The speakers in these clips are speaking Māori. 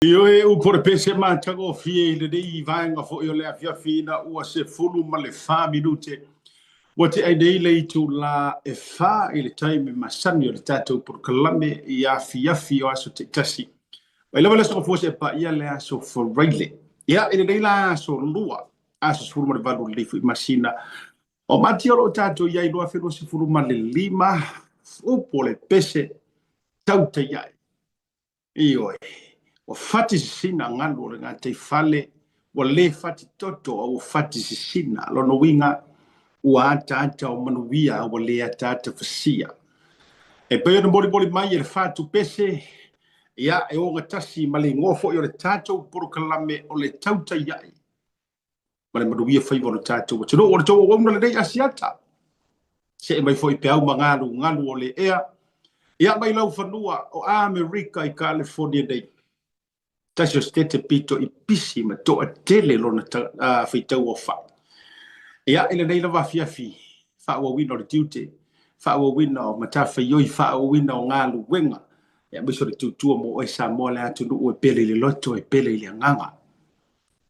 Io e u por pese ma tago fie le dei vanga fo io le afia fina u se fulu ma le fa minute. Wate ai dei le tu la e fa il time ma sanni o le tato por kalame ia fi o aso te tasi. Vai lava le so fo se pa ia le aso for raile. Ia e dei la so lua aso fulu ma le valu le fu masina. O mati o lo tato ia i loa filo se fulu ma le lima u po le pese tau te iai. Io o fati sina ngalo le ngate fale o le fati toto o fati sina lo no winga ua ata o manuia o le ata fasia e pe no boli mai le fatu pese ia e o tasi male ngofo o le tato por kalame o le tauta iai male manuia fai o le tato o tino o le to o le dei asiata se mai foi pe au ngalu o le ia mai lau fanua o America i California dei Tasio stete pito i pisi ma to a tele lona feitau o fa. Ia ele nei lava fiafi, fa ua wina o le tiute, fa ua wina o matafa ioi, fa ua wina o ngālu wenga. Ia miso le tutua mo o sa mo le atu nu e pele le loto e pele le nganga.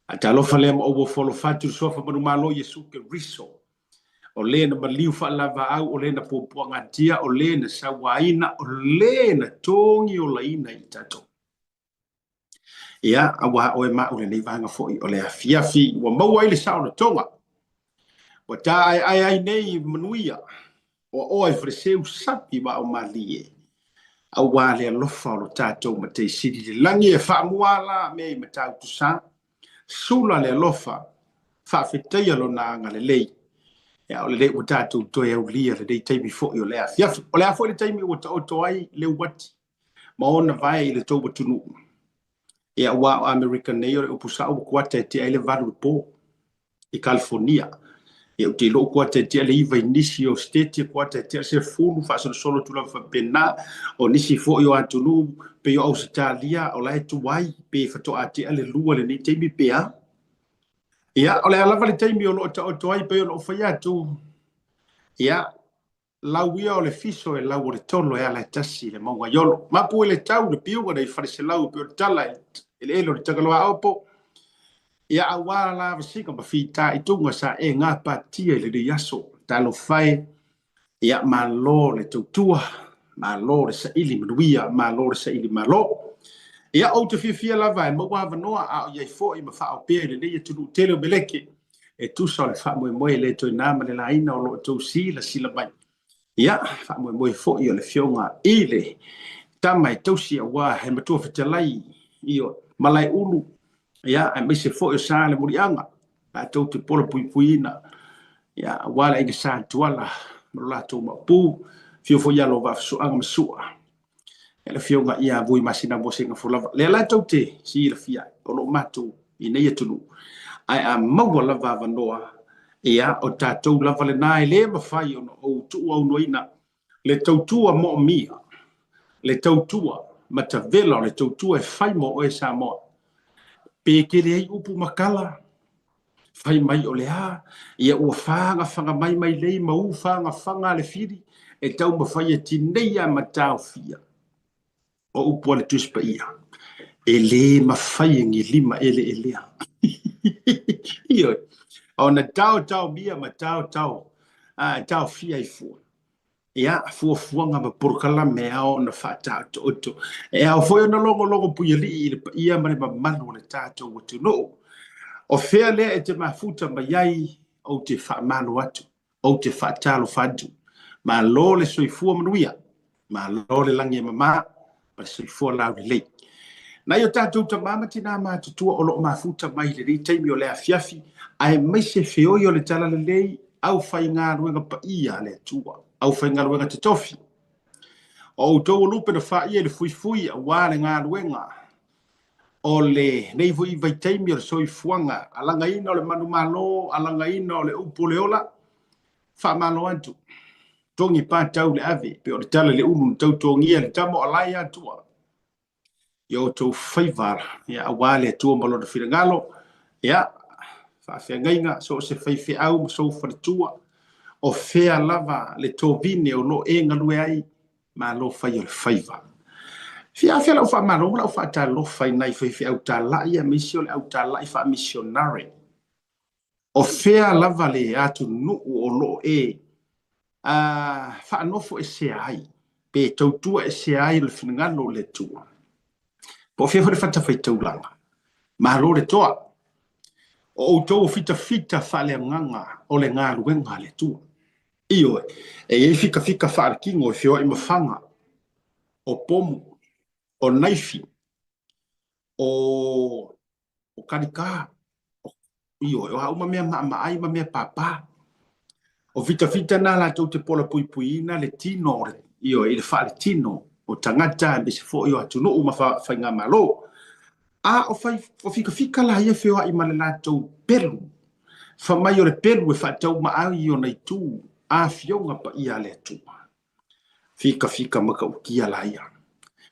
A ta lofa le ma obo folo fatu sofa manu malo Yesu ke riso. O le na maliu fa lava au, o le na popua ngatia, o le na sawaina, o le na tongi o laina i tato. Ia awa o e ma o le nei vanga foi o le afiafi ua maua i le sao na tonga. Wa ta ai nei manuia o ai freseu sapi wa o malie. Awa le alofa o lo tātou ma te siri le langi e whaamuala me i matau tu sa. Sula le alofa whaafeteia lo na anga le lei. Ia o le lei o tātou toi au lia le dei taimi foi o le afiafi. O le afo le taimi o ta oto ai le wati. Ma ona vai i le tau batunu. Ia wa American nei o pusa o kuata te ai le valu po i California. Ia o te lo kuata te le iva nisi o state kuata te se fulu fa solo tu la fa pena o nisi fo yo atulu pe yo Australia o la tu wai pe fa to ate ale lua le ni te mi pe a. Ia o le ala vale te mi o lo to ai pe o fa ya tu. Ia la wia o le fiso e la o le tolo e ala tasi le maua yolo. Ma pu le tau le piuga nei farese lau pe o tala ele elo le tagaloa opo. Ia awala la vasika ma fita i tunga sa e ngā patia le de yaso. Talo fai, ia malo le tautua, malo le sa ili manuia, malo le sa ili malo. Ia o te fia lava e maua vanoa a o iai fo i ma faa o pere le leia tunu tele o beleke. E tusa o le faa moe le toi nama le laina o lo tau si la sila mai. Ia, fa moe fo i o le fionga i le tama i tausi a wā he matua fitalai i o malai ulu. Ia, a mese fo i o sa le murianga. A tau te pola puipuina. Ia, wala i ke sa tuala. Marula tau ma pu. Fio fo ia lo wa fsuanga masua. E le fionga ia vui masina mo senga fulava. Le la tau te si la fia. O lo matu i neia tunu. Ai a maua lava vanoa. Ia o tātou lava le nai le mawhai o tuu au noina. Le tautua mo mia. Le tautua matavela o le tautua e whai mo o e sa moa. Pekere ai upu makala. Whai mai o le a. Ia ua whanga mai lei mau whanga le whiri. E tau mawhai e tineia matau fia. O upu ale tuspa ia. E le mawhai ngi lima ele elea. Ioi. O na tau mia ma tau fia i fua. Ia fuanga ma porkala me ao na whata to oto. E au foi na longo puia li ia mare ma manu le tato watu no. O fea le e te mafuta ma iai o te whaamano atu. O te whaatalo whadu. Ma lo le soifua manuia. Ma lo le langi e mama. Ma soifua lau le lei. Na yo tātou ta mama tina mātutua o lo mafuta mai le rei teimi o le afiafi, ai mai se feo yo le tala le lei, au whai ngā ruenga pa ia le tua, au whai ngā ruenga te tofi. O tau lupe na wha ia le fui a wāle ngā ruenga, o le nei vui vai teimi o le soi fuanga, alanga ina o le manu malo, alanga ina o le upo le ola, wha malo antu. Tongi pātau le ave, pe o le tala le unu tau tongia le tamo alai atua. Yo to favor ya wale tu malo de firangalo ya fa fe ngainga so se fe au so fa tua o fe lava le to vine o lo e ngalu ai ma lo fa yo favor Fia la fa malo la fa ta lo fa nai fa au ta la ia mission au ta la fa missionary. O fea la vale atu nu o lo fa no fo se ai. Pe tau tua se ai le finga lo le tua. Po fia fa ta fa tau langa. Ma lo le toa. O tau fita fa le nganga o le ngā luenga le tua. Io e fika fa kingo fio I mafanga. O pomu, o naifi, o karika, io o uma mea maai ma mea papa. O fita na la tau te pola puipuina le tino, io I le fa le tino, o tangata be se fo io atu no uma fa ngā malo. O fika la ia fio I ma le la tau pelu. Fa mai o le pelu e fa tau ma ai o nei tu, a fionga pa ia le tu. Fika maka ukia la ia.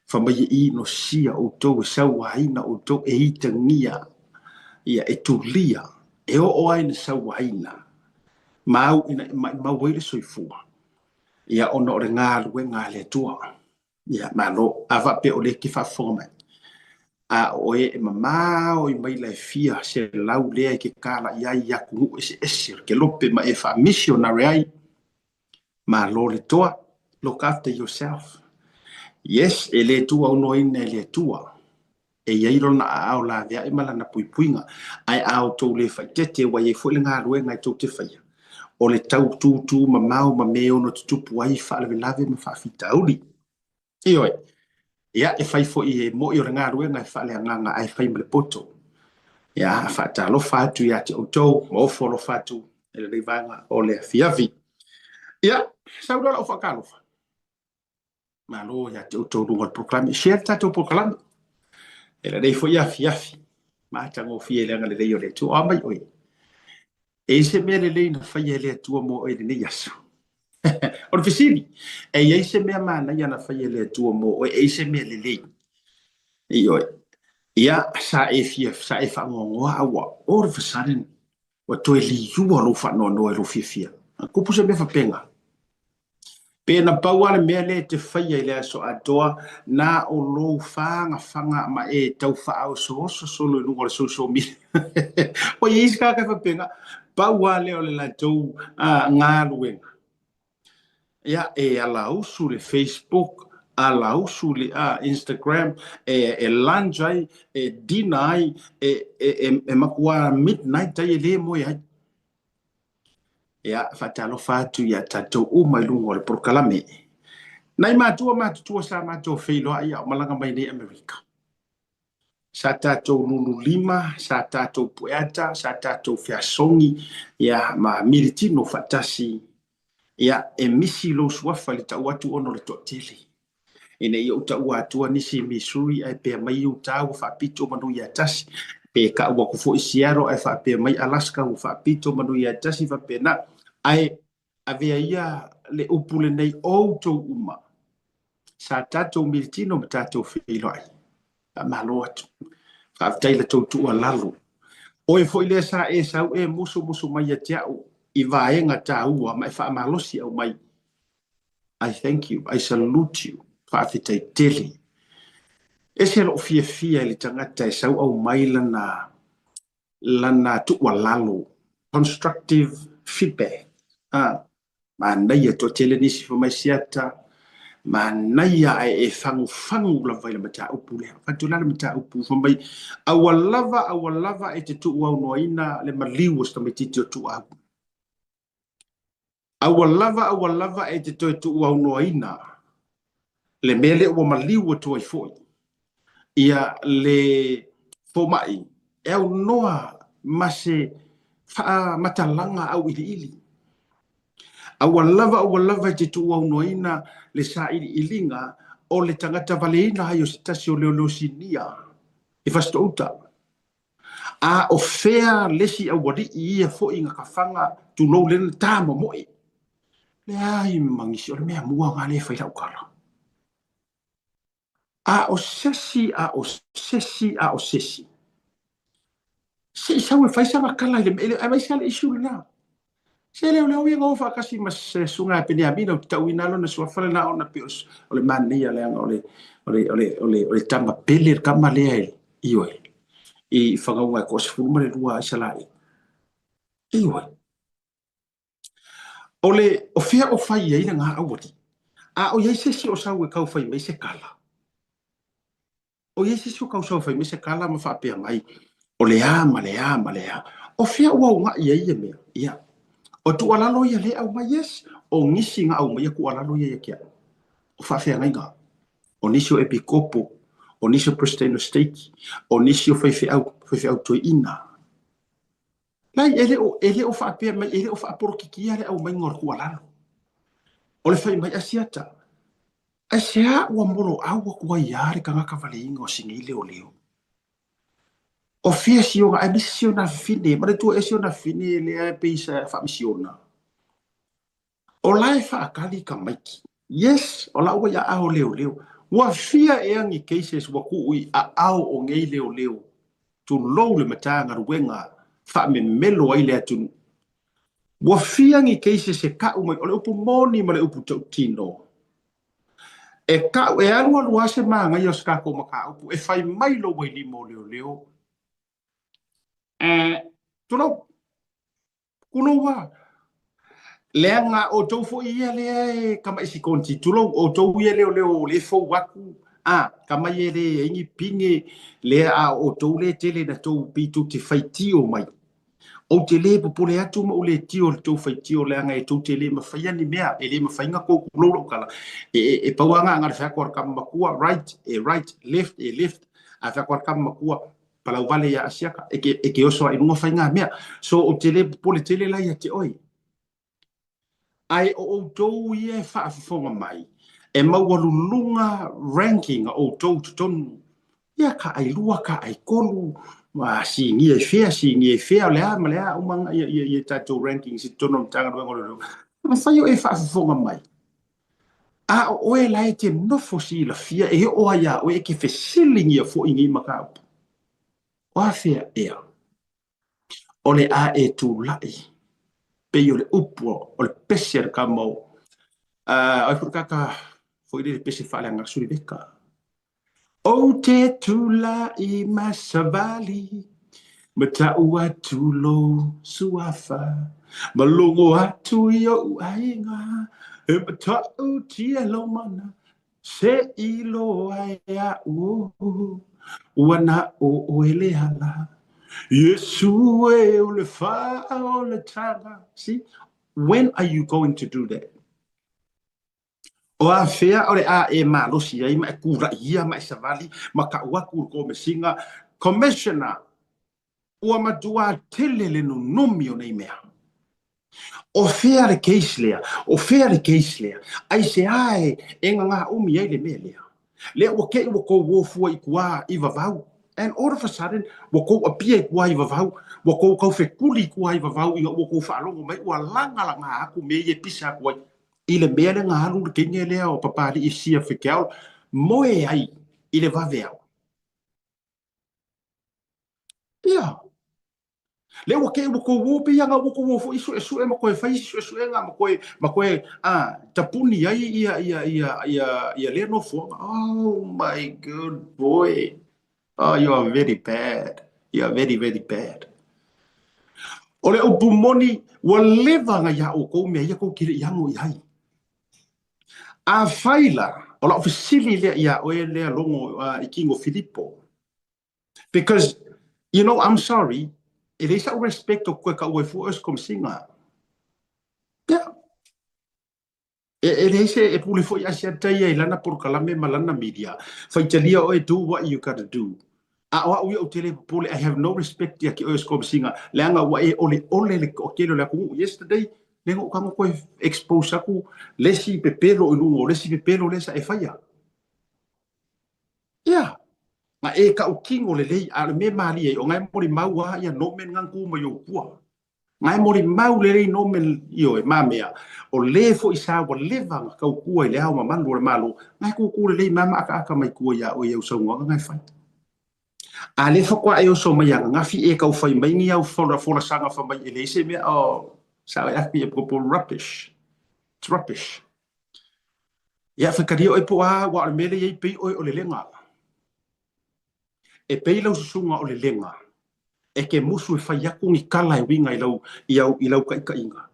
Fa mai I no sia o tau e sau haina o tau e itangia ia e tulia e o ai na sau haina mau wele soifua ia ono o le ngā lue ngā le tua ia malo ava pe o le ki fa foma a o e mamao I mai lai fia se lau lea ke kala ia kungu ese ke lope ma e fa missionary ai malo le toa look after yourself. Yes, e le tua uno ina le tua. E iairo na au la vea I malana puipuinga. Ai au tau le fai tete wa ye fo le ngā rue ngai tau te fai. O le tau tū ma mau ma meo no tutupu ai fa le lave ma fa fita uli. Ioi. Ia e fai fo I e mo I o le ngā rue ngai fa le nganga ai fai mle poto. Ia fa ta lo fatu ia te autou ma ofo lo fatu e le rivanga o le fiavi. Ia, saudola o fa kalofa. Malo ya te autou runga proklame. Share tato proklame. E la dei fo iafi. Ma tango fie le ngale dei o le tu amai oi. E se mea le lei na fai le tua mo e le yasu. O le fisili. E se mea mana ia na fai le tua mo e se mea le lei. I oi. Ia sa e fia sa e fa ngongoa awa. O le fasaren. O to e li yua lo fa no e lo fia. Kupu se mea fa penga. Pe na paua le mea le te fai e le aso atoa na o lo fanga ma e tau fa au so lo lungo le so mi. O iska ka fa penga. Paua le o le la tau ngā luenga. Ia e ala usu le Facebook, ala usu le Instagram, e lanjai, e dinai, e makua midnight ai le mo ia. Ia fatalo fatu ia tatou uma lungo le prokalame. Nai matua sa matua feilo ai au malanga mai nei Amerika. Sa tatou nunu lima, sa tatou pueata, sa tatou fiasongi, ia ma militino fatasi, ia e misi lo suafa le tau atu ono le totele. Ine ia uta ua atua nisi Missouri ai pe mai utau whapito manu ia tasi. Pe ka ua kufo I Seattle ai whape mai Alaska u whapito manu ia tasi whape na. Ai avea ia le upule nei outou uma. Sa tatou militino ma tatou whilo ai. Malo atu. Whaftai le tautua lalo. Oe fo ile sa e sau e musu mai te au. I vaenga ta ua mai whaamalosi au mai. I thank you. I salute you. Whaafitai tele. E se lo fia le tangata e sau au mai lana tua lalo. Constructive feedback. Ma naia to tele nisi fo mai siata. Ma naia e fangu la vai la mata upu le. Fatula la mata upu fo mai. Awalava e te tu au noina le maliu sta me titi o tu au. Awalava e te tu au noina. Le mele o maliu o tu ai foi. Ia le fo mai. E au noa mase matalanga au ili. Awalava te tu au noina le sa ilinga o le tangata valeina hayo sitasi o leo sinia. I fastouta. O fea lesi au wadi ia fo inga kafanga tu lo le tama moi. Le ai mangisi o le mea mua ngale fai lau kala. O sesi. Se sau e fai sama kala le ai mai sala isu na. Se leo ia ngau whakasi mas sunga pene a mina o tau inalo na sua whale na ona pe ole mania le anga ole tanga pele kama lea ioi i whangaunga ko se fuluma le rua isalai ioi ole o fea o whai e ina ngā awati a o iei sesi o sau e kau whai mai se kala o iei sesi o kau sau whai mai se kala ma whapea mai o le a ma le a ma le a o fea ua o ngā iei e mea ia o tu alalo ia le au mai yes o ngisi nga au mai ku alalo ia kia o whawhea ngai ngā o nisi o Epikopo o nisi o Prestano State o nisi o whaiwhi au toi ina lai ele o whapea mai ele o whaporo kikia le au mai ngor ku alalo o le whai mai asiata ai sea ua moro au a kua iare ka ngaka vale inga o singi leo leo o fia si o ai misi o na fine ma le tua esi o na fine le ai peisa whamisi o na o lai whaakali ka maiki. Yes, o lau ia ao leo leo. Wa fia e angi cases wa kui a ao o ngei leo leo. Tu lou le matanga ruenga wha me melo ai le atu. Wa fia angi cases e ka umai o le upu moni ma le upu tau tino. E ka e alua luase maa ngai o skako maka upu e fai mai lo wai limo leo leo. Tu lau, kuno wa. Leanga o tau fo ia le kama isi konti tulo o tau ia le fo waku kama ia le ingi pinge le a o tau le tele na tau pitu te faiti o mai o te le popole atu ma o le tio le tau faiti o leanga e tau te le mawhaia ni mea e le mawhainga ko kulolo kala e pauanga ngā whakor kama makua right left a whakor kama makua palau vale ya asiaka e ke oso a inunga whainga mea so o te le popole tele lai a te oi ai o tou ia e whaafonga mai. E maualulunga ranking o tou tutonu. Ia ka ai lua ka ai kolu. Si ngi e fea lea ma lea umanga ia tatou ranking si tono mtanga luengo lulu. Ma whaio e whaafonga mai. A o e lai te nofo si la fia e o aia o e ke whesilingi a fo ingi maka upu. O a fea ea. O le a e tu lai. Pe o le upu o le pese ka mau. Ai furkaka foi le pese fale nga suri beka. O te tula I masavali. Mata ua tulo suafa. Malongo atu yo ainga. E mata u tia lo mana. Se ilo aia u. Wana o ele hala. Yesu e o le fa o le tanga. See, when are you going to do that? O a fea o le a e malosi ai ma e kura ia ma e savali ma ka ua ko me singa commissioner ua matua tele le no nomi o nei mea. O fea le case lea, ai se ae e ngā umi ai le mea lea. Lea ua kei ua kou wofua I kua I vavau. And all of a sudden, ua kou apia I kua I vavau, ua kou kau whekuli I kua I vavau, ua kou whaalongo mai, ua langa aku me I e pisa kua I le mea le ngā halu le kenge lea o papari I sia whikeao, moe ai I le vaveao. Ia. Le ua kei ua kou wopi ia ngā ua kou wofo isu e sue ma koe whai isu e sue ngā ma koe tapuni ai ia lea no fuanga. Oh my good boy. Oh, you are very bad. You are very, very bad. O le upu moni ua lewa nga ia o kou mea ia kou kire iango I hai. A whaila, o la ofisili lea ia o e lea longo I Kingo Filippo. Because, you know, I'm sorry, it is a respect o koe ka ue fuas kom singa. Yeah. It is a puli fo asia taia I lana por kalame malana media. Faitalia o e do what you gotta do. A o ui o tele puli, I have no respect ya ki oes kom singa. Leanga wa e ole le o kelo le aku yesterday. Nengo kamo koe expose aku lesi pepelo ilungo, lesi pepelo lesa e whaia. Yeah. Ma e ka o kingo le lei, a me mali e, o ngai mori mau a ia nomen ngangu ma yo kua. Ngai mori mau le lei nomen io e mamea. O le fo isa wa levanga ka o kua I le hao ma manu le malo. Ngai kuku le lei mama aka mai kua ia o iau saunga ngai whai. A le whakwa e o so mai anga ngafi e ka o whai mai ngi au whora sanga wha mai e le se mea o Sa ai afi e po rubbish. It's rubbish. Ia whakaria oi po a wa mele ei pei oi o le lenga. E pei lau susunga o le lenga. E ke musu e whai aku ngi kala e winga i lau ka inga.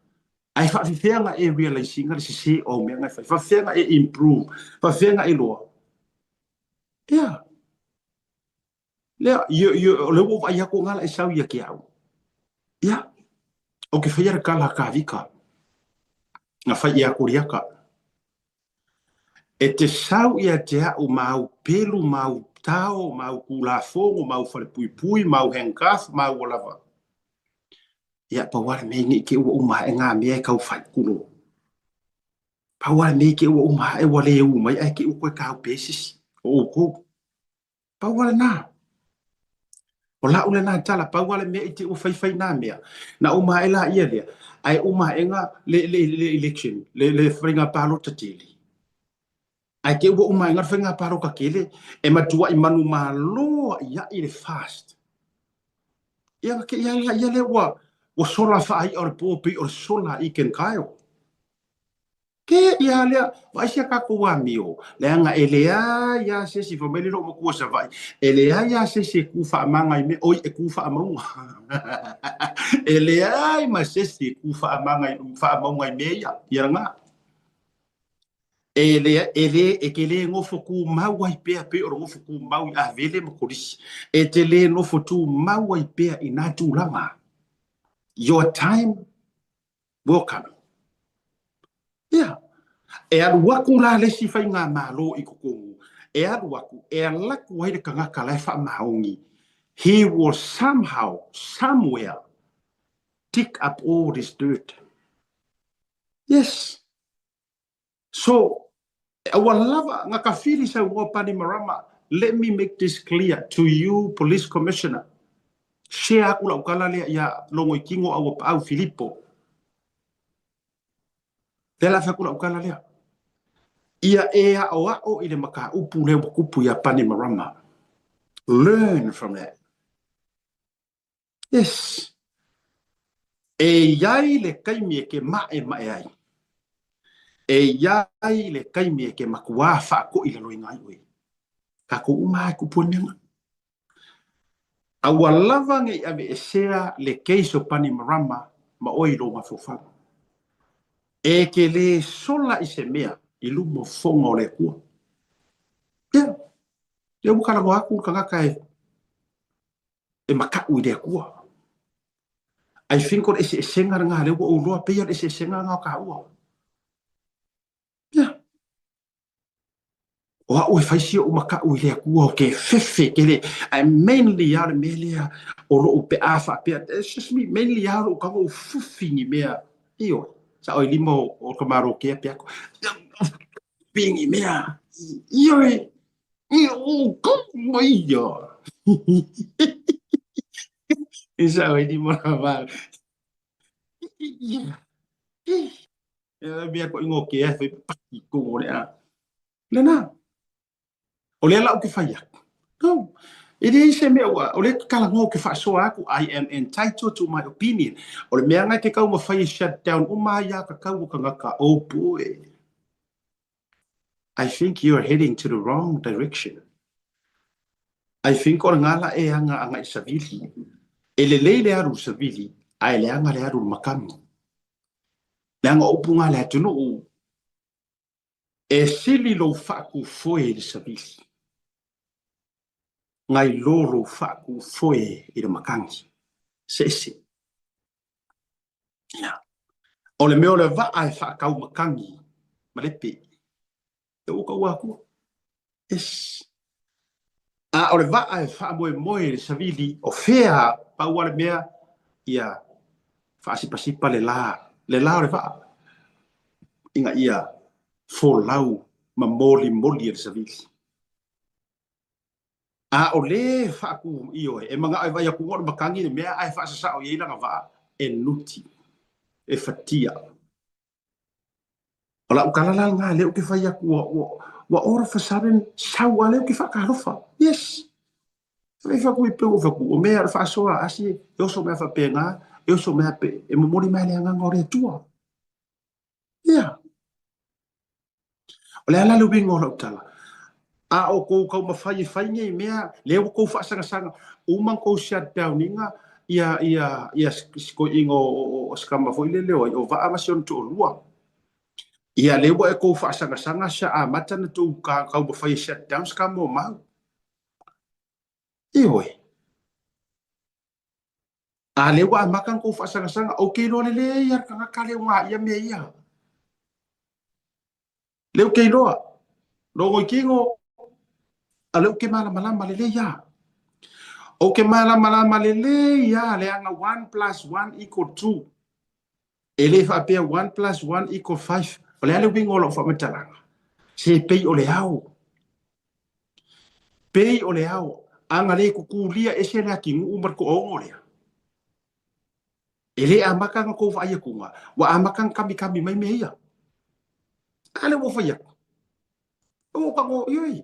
Ai whawhiwhenga e realizinga le se o mea ngai whai. Whawhiwhenga e improve. Whawhiwhenga e loa. Ia. Lea, o le wo vai aku ngala e sau ia ke au. Ia. O ke whaiara kala ka vika. Nga whai ia kuriaka. E te sau ia te au mau pelu, mau tau, mau kulafongo, mau whale pui pui, mau hengkaf, mau walava. Ia pawara me ngi ke ua umaha e ngā mea e kau whai kulo. Pawara me ke ua umaha e wale e umai e ke ua koe kau pesis. O ko. Pawara nā. O la ule nā tala, pawara me i te ua whai nā mea. Na umaha e la ia lea. Ai umaha e ngā le election, le whainga pālo tatili. Ai ke ua umaha e ngā whainga pālo ka kele, e matua i manu māloa ia i le fast. Ia ke ia le wa sola whaai o le pōpi o le sola i ken kaio. Ke ia lea, vai sia ka kua mio. Lea nga e lea ia se si whamele lo makua sa vai. E lea ia se se kufa amanga i me, oi e kufa amaunga. E lea i ma se se kufa amaunga i me ia nga. E lea, e ke le ngofo ku mau ai pea pe o ngofo ku mau i a vele makorisi. E te le ngofo tu mau ai pea i nā tūlanga. Your time will come. Yeah. E alu waku la le si fai ngā mālo i kukungu. E alu waku, e alaku haere ka ngaka lai wha maongi. He will somehow, somewhere, tick up all this dirt. Yes. So, awa lava ngaka fili sa ua pani marama. Let me make this clear to you, Police Commissioner. Shea aku la ukala lea ia longo i kingo au Filippo. Tela fa aku la ukala lea. Ia ea o i le maka upu leo kupu ia pani marama. Learn from that. Yes. E iai le kaimi e ke mae ai. E iai le kaimi e ke makua whaako i le loi ngai oi. Ka ko umai kupu nenga. Awa lava ngai ave e sea le keiso pani marama ma oi lo mafofanga. E ke le sola i se mea i lumo fonga o le kua. Ia. Ia bukala ko aku ka ngaka e makau i le kua. I think on ese senga nga le o loa pe ya ese senga nga ka ua. Ya. O faisi o makau i le kua ke fefe ke le I mainly ya melia o lo pe afa pe it's just me mainly ya o ka o fufingi mea io. Sa o limo o ka maro ke pe ko. Pingi mea. Io io ko mai yo. Isa o limo na yeah. Biar ko ingo ke fa pati ko le a. Le na. O le la o ke faia. No. It is me o le kala ngo ke fa so aku I am entitled to my opinion. O le mea nga ke kau ma fai shut down o mai ya ka kau ka ngaka oh boy. I think you are heading to the wrong direction. I think o ngala e anga i savili. E le aru savili, ai le anga le aru makamu. Nanga upunga le atunu o e sili lo faku foi le sabili. Ngai loro faku foi i le makangi. Sesi. Ya. O le meo le va ai fakau makangi. Malepe. E uka waku. Es. A o le va ai fa moe le sabili o fea pa ua le mea ia fa sipa le la. Le la o le va. Inga ia fo lau ma moli le savili. A o le whaaku io e mga ai vai aku ngor makangi le mea ai whaasasa o yeila nga waa e nuti e fatia. O la ukalala ngā leo ke whai aku wa ora whasaren sau a leo ke whakarofa. Yes. Whai whaku i peo whaku o mea whaasoa asi e oso mea whapea ngā eu so mea pe e momori mai le anga ngore tua ia o le ala le wingo lo tala a o ko mafai ngai mea le o ko fa sanga o man ko shut down ninga ia ko ingo o skama foi le o va amason to lua ia le e ko fa sanga sha a mata na to ka mafai shut down skama o mau ioi a le wa makan ko fa sanga o ke lo le ia ka le wa ia me ia le ke lo go kingo a le ke mala le ia o ke mala le ia le anga 1 + 1 = 2 ele fa pe 1 + 1 = 5 o le ale wingo lo fa metalanga se pei o le au anga le ku kulia e se na ki ngu mar ko o le ele a makanga ko fa ia kunga wa a makang kami mai me ia ale wo fa ia o pa go yoi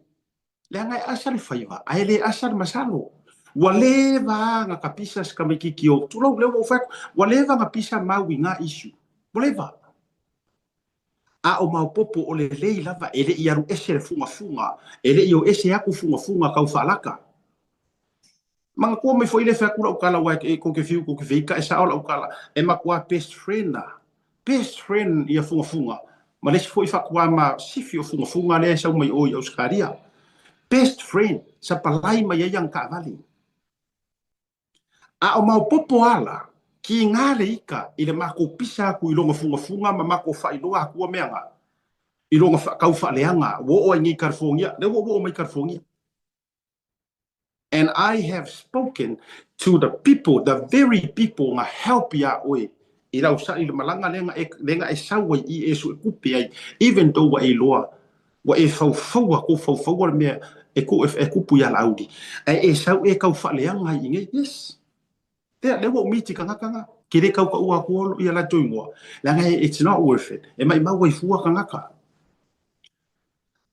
le anga asal fa ia ai le asal masalo wale va nga kapisa kami ki o tu lo le wo fa wale va nga pisa mawi nga issue wale va a o mau popo o le lei lava ele i aru ese le funga ele i o ese aku funga kau falaka manga ko me foi le fa kula o kala wa e ko ke fiu ko ke vika e sa ola o kala e ma kwa best friend ia funga ma le foi fa kwa ma sifi o funga le sa mai o skaria best friend sa palai ma yang ka vali a o mau popo ala ki ngale ika i le mako pisa ku i longa funga ma mako fa i loa ku meanga i longa fa kau fa leanga wo o ngi karfongia le wo mai karfongia. And I have spoken to the people, the very people nga help ya oi. Ila usa ila malanga lenga e sawa i esu e kupe ai, even though wa e loa, wa e fau me e kupu ya laudi. E sau e kau fa leanga i nge, yes. Te lewa miti kanga. Kire kau ka ua kuolo i ala joingoa. Langa it's not worth it. E mai maua i fua kanga.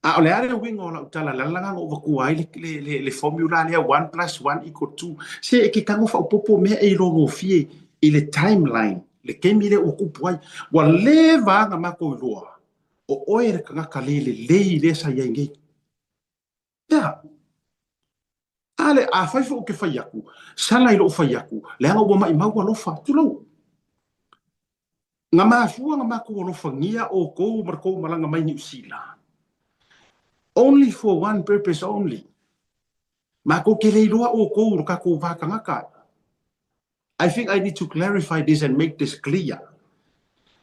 A ole ale wingo la utala la langa o vaku ai le formula le 1 + 1 = 2 se e ki kango fa popo me e rongo fie i le timeline le kemi le o kupu ai wa le vanga mako loa o oere kanga kalele le sa ia ngai ya ale a fai fo ke fai aku sala i lo fai aku le anga o mai mau lo fa tu lo nga ma fu nga mako lo fa ngia o ko marko malanga mai ni usila only for one purpose only. Mako ke leilua o ko ka ko va kangaka. I think I need to clarify this and make this clear.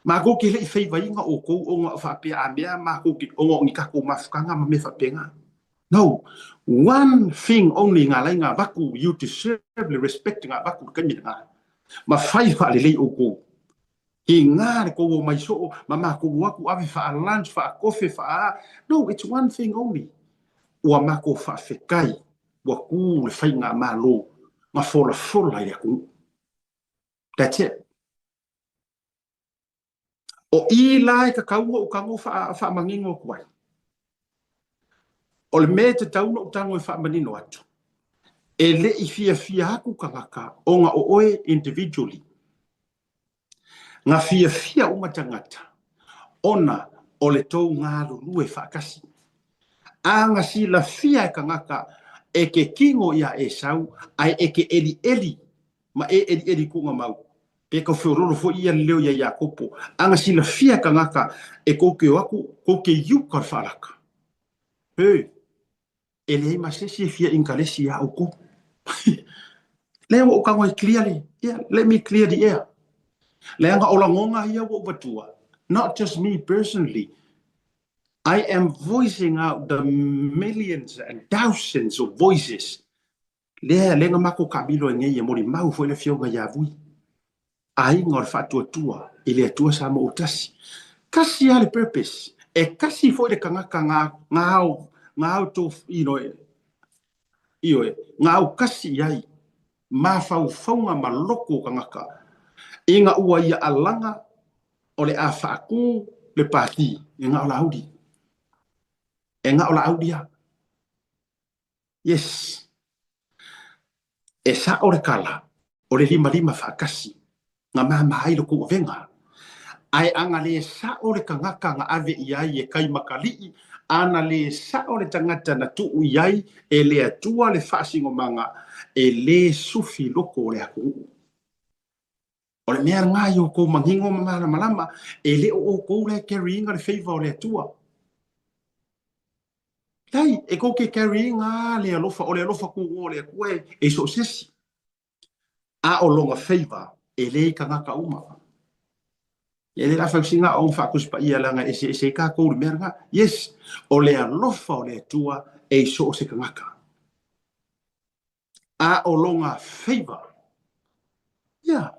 Mako ke le fei vai nga o ko o nga fa pe a mea mako ki o ngi ka ko mafukanga ma me fa penga. No, one thing only nga lai nga baku you deserve the respect nga baku ka mi nga. Ma fai fa le lei o ko. Ki nga ko o mai so ma mako waku ave fa lunch fa coffee fa. No, it's one thing only. Ua mako fa fekai wa ku le fai nga malo ma fola ia ku that's it o i lai ka kau o kango fa mangingo ku ai o le me te tau no tango fa manino atu e le i fia aku kangaka o nga o oe individually nga fia o matangata ona o le tou ngā lue fa kasi anga si la fia kangaka e ke kingo ia e sau ai e ke eli ma e eli kunga mau pe ko furoro fo ia leo ia kopo anga sila fia kangaka e ko ke aku ko ke yuka falaka he ele ma se si fia ingalesi ya uko leo o ka clearly yeah let me clear the air lenga ola ngonga ia wo batua not just me personally. I am voicing out the millions and thousands of voices. Lenga mako kabilo nge ye mori mau fo le fionga ya vui. Ai ngor fa tua ile tua sa mo utasi. Kasi ale purpose. E kasi fo le kanga ngau to ngau kasi ai. Ma faunga maloko kangaka. Inga ua ia alanga o le afaku le pati. Inga ola audi. Enga ola audia. Yes. E sa ore kala, ore lima fa kasi. nga mai lo ko venga ai anga le sa o le kangaka nga ave iai e kai makali ana le sa o le tangata na tu iai e le atua le fasingo manga e le sufi loko le aku o le mea ngā i o kou mangingo mamana malama e le o kou le carrying le favor o le atua tai e kou ke carrying le alofa o le alofa ku o le akue e so sesi a o longa favor e le kangaka uma e le rafa singa o fa kus pa ia langa e se ka kou le mea yes o le alofa o le atua e so se kangaka a o longa favor ya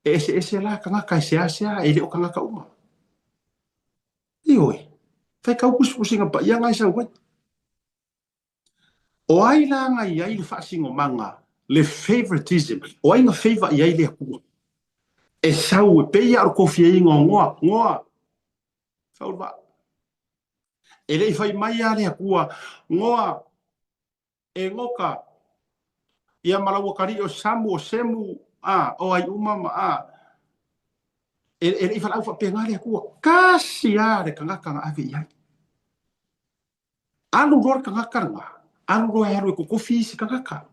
ese la kangaka se asia e le o kangaka uma ioi fai kau kusinga pa ia ngai sa wai o ai la ngai ai le fasingo manga le favoritism o ai nga favor ia le aku e sau e peia o kofia ingo ngoa sau ba e le fai mai ale aku ngoa e ngoka ia malawa kari o samu o semu o ai umama e fala fa pengale aku kasi le kangaka ave ia alu lor kangaka nga alu ro hero ko kofi si kangaka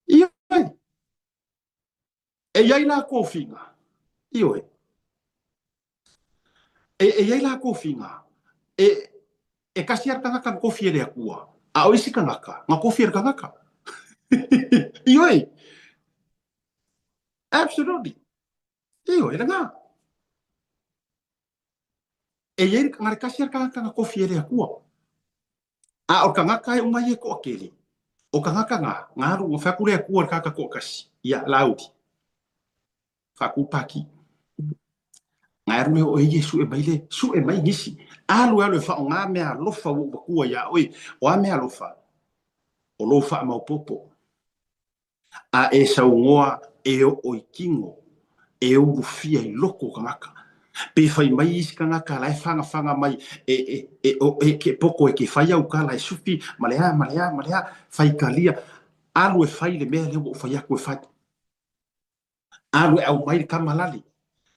ia e ia la kofi nga io e ia la kofi nga e kasi ar kangaka kofi le aku a o isi kangaka nga kofi ar kangaka io absolutely io era nga e ia nga kasi ar kangaka kofi le aku a o kangaka e umai ko akeli o kangaka nga ru fa kure aku ar kaka ko kasi ia laudi fa ku paki nga ru o ye su e mai ngisi alu fa nga me alofa wo ku ya oi o me alofa o lo fa ma popo a e sa ngoa e o ikingo e o fia i loko kangaka pe fai mai is kangaka lai fanga mai ke poko e ke fai au kala e sufi malea fai kalia alu e fai le mea le o fai aku e fai alu e au mai kamalali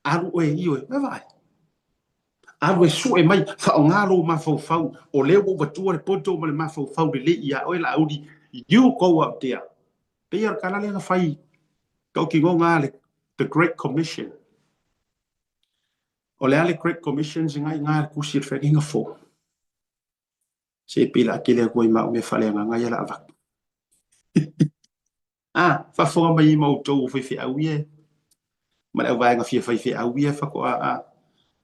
alu e io e vai alu e su e mai fa ngalo ma fau o le o batua le poto ma le ma fau le ia o la audi you go up there pe ia kala le fai kau ki ngonga le the Great Commission o le ale Great Commission ngai ngā kusir whakinga fo se pila ki le koi ma me fale ngai la avak fa fonga mai ma utou fi au ye ma le vai nga fi au ye fa ko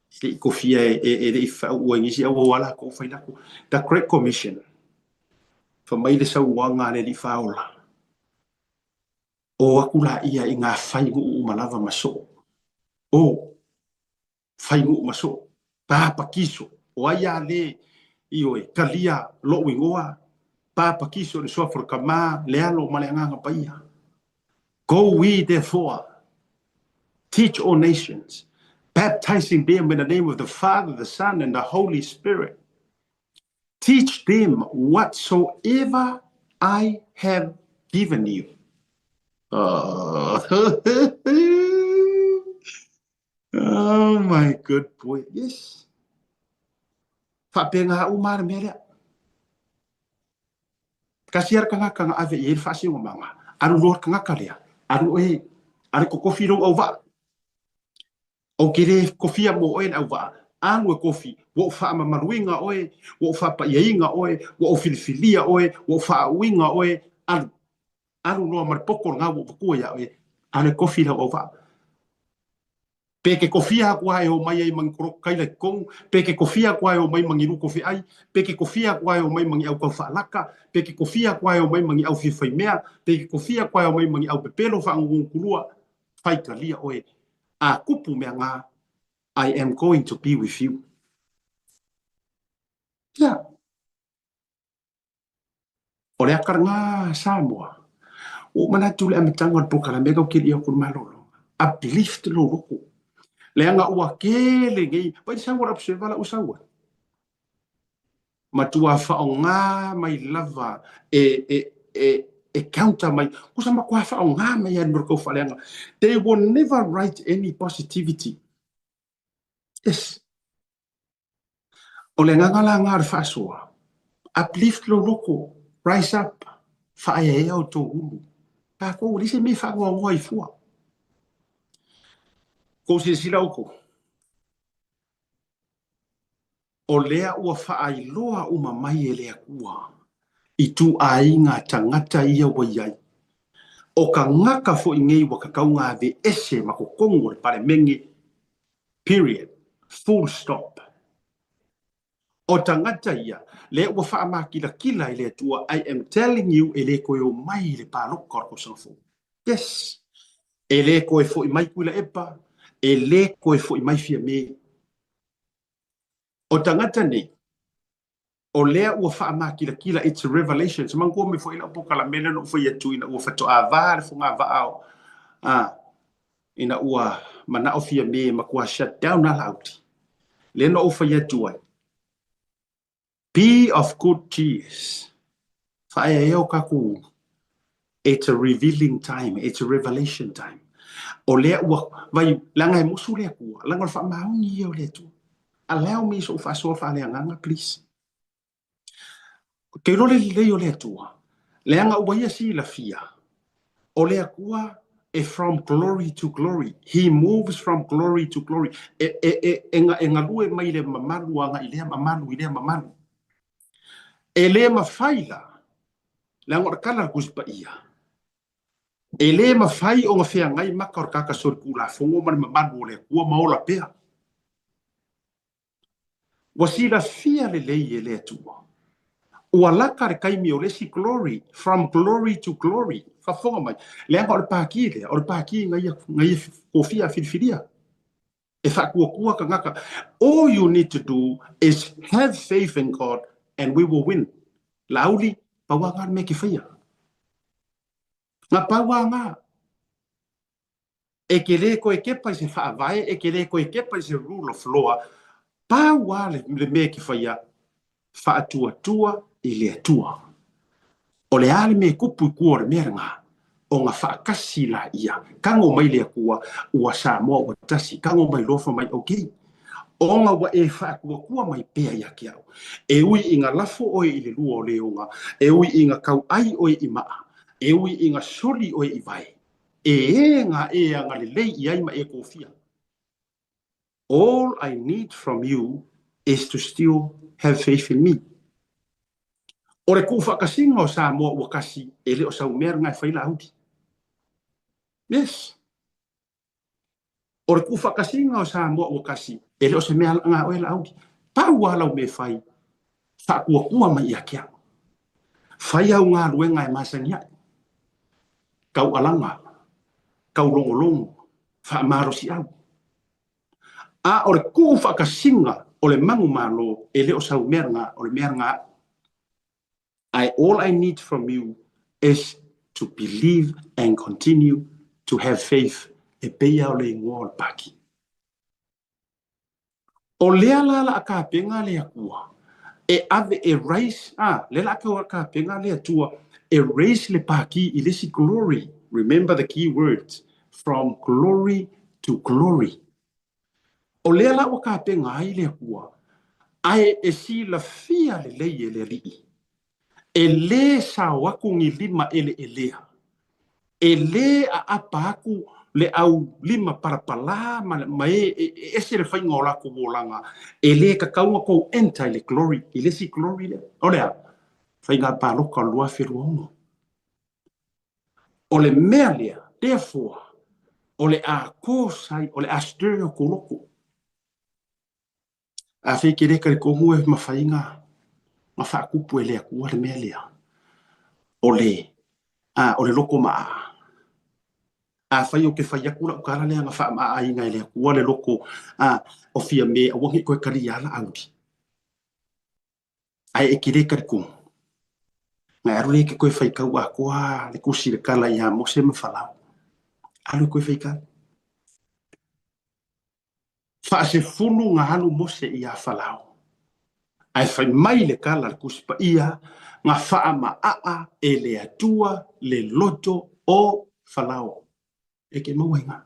se ko fi e le fa o ngi si o wala ko fa la ko the Great Commission fa mai le sa wanga le di faula o akula ia i ngā whai ngu malava maso o whai ngu maso papa kiso o aia le ioe kalia lo wingoa papa kiso le sofa kama le alo malenganga paia go we therefore teach all nations baptizing them in the name of the Father, the Son, and the Holy Spirit. Teach them whatsoever I have given you. Oh my good boy. Yes. Fapenga umar mele. Kasiar kanga kanga ave yel fasi ngomanga. Aru lor kanga kalia. Aru ko kofi ro ova. O kire kofi mo en ova. Anu kofi. Wo fa ma maruinga oe. Wo fa pa yeinga oe. Wo filifilia oe. Wo fa winga oe. Aru no mar poko nga wo ko ya oe. Anu kofi ro ova. Peke kofia kwa o mai ai mang krok kai le kong peke kofia kwa o mai mangi ru kofi ai peke kofia kwa o mai mangi au ka fa laka peke kofia kwa o mai mangi au fi fai mea peke kofia kwa o mai mangi au pepelo fa ngun kulua fai kalia oe a kupu mea nga I am going to be with you ya ole akar nga Samoa o mana tule amitanga po kala mega kili o kurmalolo uplift lo roku leanga ua kele ngai pai sango observa la usawa matua fa nga mai lava e counter mai ko sama kwa fa nga mai an ko falenga they will never write any positivity. Yes, o le ngala ngar fa so uplift lo loko, rise up, fa e o to hulu pa ko li se me fa ngo i fu ko se sila ko o lea ua whaailoa uma mai e lea kua. I tu ainga tangata ia waiai. O ka ngaka fo i ngei waka kaunga ve ese mako kongo le pare mengi. Period. Full stop. O tangata ia, le ua wha kila i lea tua, I am telling you e le koe o mai le pāloka ko sanfo. Yes. E le koe fo i mai kuila epa, e le koe fo i mai fia me. O tangata nei, o lea ua wha kila, it's a revelation. Se mangua me fo ila poka la mena no fo ia tuina ua whato a vare fo ngā vaao. Ina ua mana o fia me ma kua shut down na lauti. Le no o ia tuai. Be of good cheers. Whae eo kaku. It's a revealing time. It's a revelation time. O lea ua, vai, langa e musu lea kua. Langa wha maungi eo lea tu. Allow me so fa so fa lea nganga, please. Ke role leo lea tua. Leanga ua ia si la fia. O lea kua e from glory to glory. He moves from glory to glory. Enga lue mai le mamalu anga ilea mamalu. E le mawhaila. Leanga o kala kuspa ia. E le mawhai o ngā whea ngai maka o kaka sori kula fongo mani mamalu o lea kua maola pea. Wasila fia le lei e lea tua. Ua laka re kaimi o lesi glory, from glory to glory. Whafonga mai. Leanga o le pāki lea, o le pāki ngai kofia whiriwhiria. E whakua ka ngaka. All you need to do is have faith in God and we will win. Lauli, paua ngā me ki whaia. Ngā paua ngā. E ke le koe kepa i se whaavae, e ke le koe kepa i se rule of law. Paua le me ki whaia. Whaatua i le atua. O le ale me kupu i kua re mea ngā. O ngā whaakasi la ia. Kango mai le kua ua Samoa ua tasi. Kango mai lofa mai okay. O ngā wa e whaakua mai pea ia ki au. E ui i ngā lafo oe i le lua o le onga. E ui i ngā kau ai oe i maa. E ui i ngā soli oe i vai. E ngā e ngā le lei i ai ma e kofia. All I need from you is to still have faith in me. O re kū whakasinga o Samoa ua kasi e le o sau mea ngai whaila auti. Yes. O re kū whakasinga o Samoa ua kasi e le o se mea ngā oe la auti. Pau alau me whai. Whakua mai ia kia. Whai au ngā ruenga e masangia. Kau alanga. Kau longolongo. Whaamaro si au. A o re kū whakasinga o le mangu malo e le o sau mea ngā o le mea ngā. All I need from you is to believe and continue to have faith. E peia o le ingoa paki. O lea lala a ka penga lea kua. E ave e raise, le la ka penga lea tua. E raise le paki i lesi glory. Remember the key words. From glory to glory. O lea la o ka penga ai lea kua. Ai e si la fia le lei e le lii. E le sa waku ngi lima ele elea. E le a apaku le au lima parapala ma e se le whainga o lako wolanga. E le ka kaunga kou enta le glory. I le si glory le. O lea, whainga pāloka lua whiruongo. O le mea lea, therefore, o le a kōsai, o le a stir o koloko. A whike reka le kongu e ma whainga. Ma whaakupu e lea kua le mea lea. O le loko maa. A whai o ke whai akura o kara lea nga wha maa ai ngai lea kua le loko o fia me a wangi koe kari ala auti. Ai e kire kari kong. Ngai aru le ke koe whai kau a kua le kusi le kala i a mose ma whalau. Alu koe whai kau. Wha se funu ngā hanu mose i a whalau. Ai whai mai le kala le kusi pa ia ngā whaamaa e le atua le loto o whalao. E ke mauainga.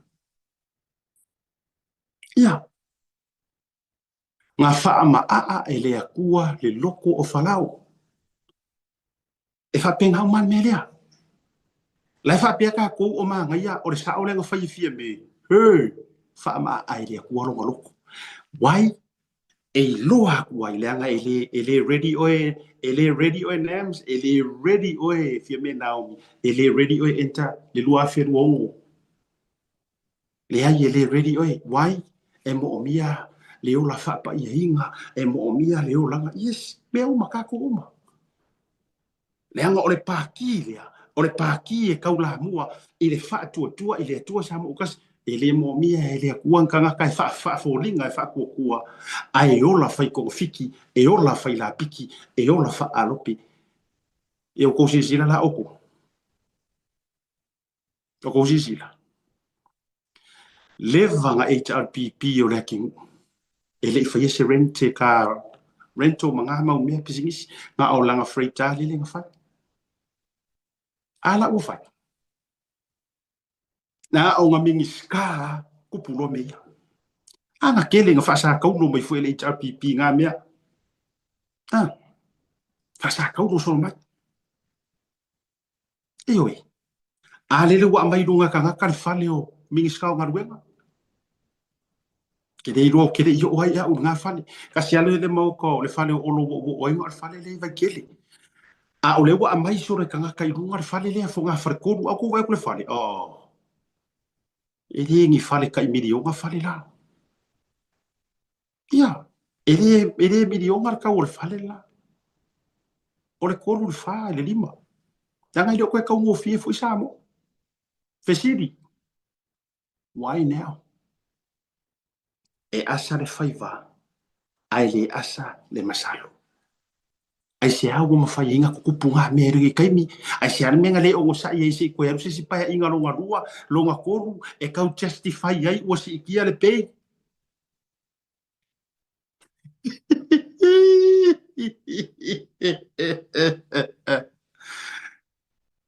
Ia. Ngā whaamaa e le akua le loko o whalao. E whapengau man me lea. Lai whapea ka kou o maa ngaia o le sa o lenga whaifia me. Hei, whaamaa e le akua longa loko. Wai, e loa wai leanga ele ready oe, ele ready oe nams, ele ready oe fia me Naomi, ele ready oe enta le lua feru ongo. Le ai ele ready oe, wai, e mo omia, le o la whapa ia inga, e mo omia le o langa, yes, me o makako oma. Leanga o le pāki lea, o le pāki e kaula mua, i le wha tua, i le atua sa mo ukas, e le mo mia e le akuan kanga kai wha fōlinga e wha kua, a e ola whai kong fiki, e ola whai la piki, e ola wha alopi, e o kousi sila la oko. O kousi sila. Le vanga HRPP o le kingu, e le whai se rente ka, rento mga mau mea pisingisi, nga au langa freita li le nga whai. Ala ua whai. Na o ngā mingi ska kupulo mea. Anga kele nga whasa kauno mai fwele HRPP ngā mea. Whasa kauno solo mai. E oi. A lele wa mai runga ka ngaka le whale o mingi ska o ngā ruenga. Kede i roa kede i o ai au ngā whale. Kasi alo le mau ko le whale o olo o oinga le whale le vai kele. A o le wa mai sore ka ngaka i runga le whale le a fo ngā whare koru au ko vai le whale. Oh. E le ngi whale ka i miri o ngā whale la. Ia. E le miri o ngā ka o le whale la. O le koru le wha le lima. Tanga i leo koe kau ngō fie fo i samo. Fesiri. Why now? E asa le whaiva. Ai le asa le masalo. Ai se au ma fai inga kukupu ngā mea ringi kaimi. Ai se ane menga le o sa i eise koe aru se si paia inga longa rua, longa koru, e kau justify ai ua si ikia le pei.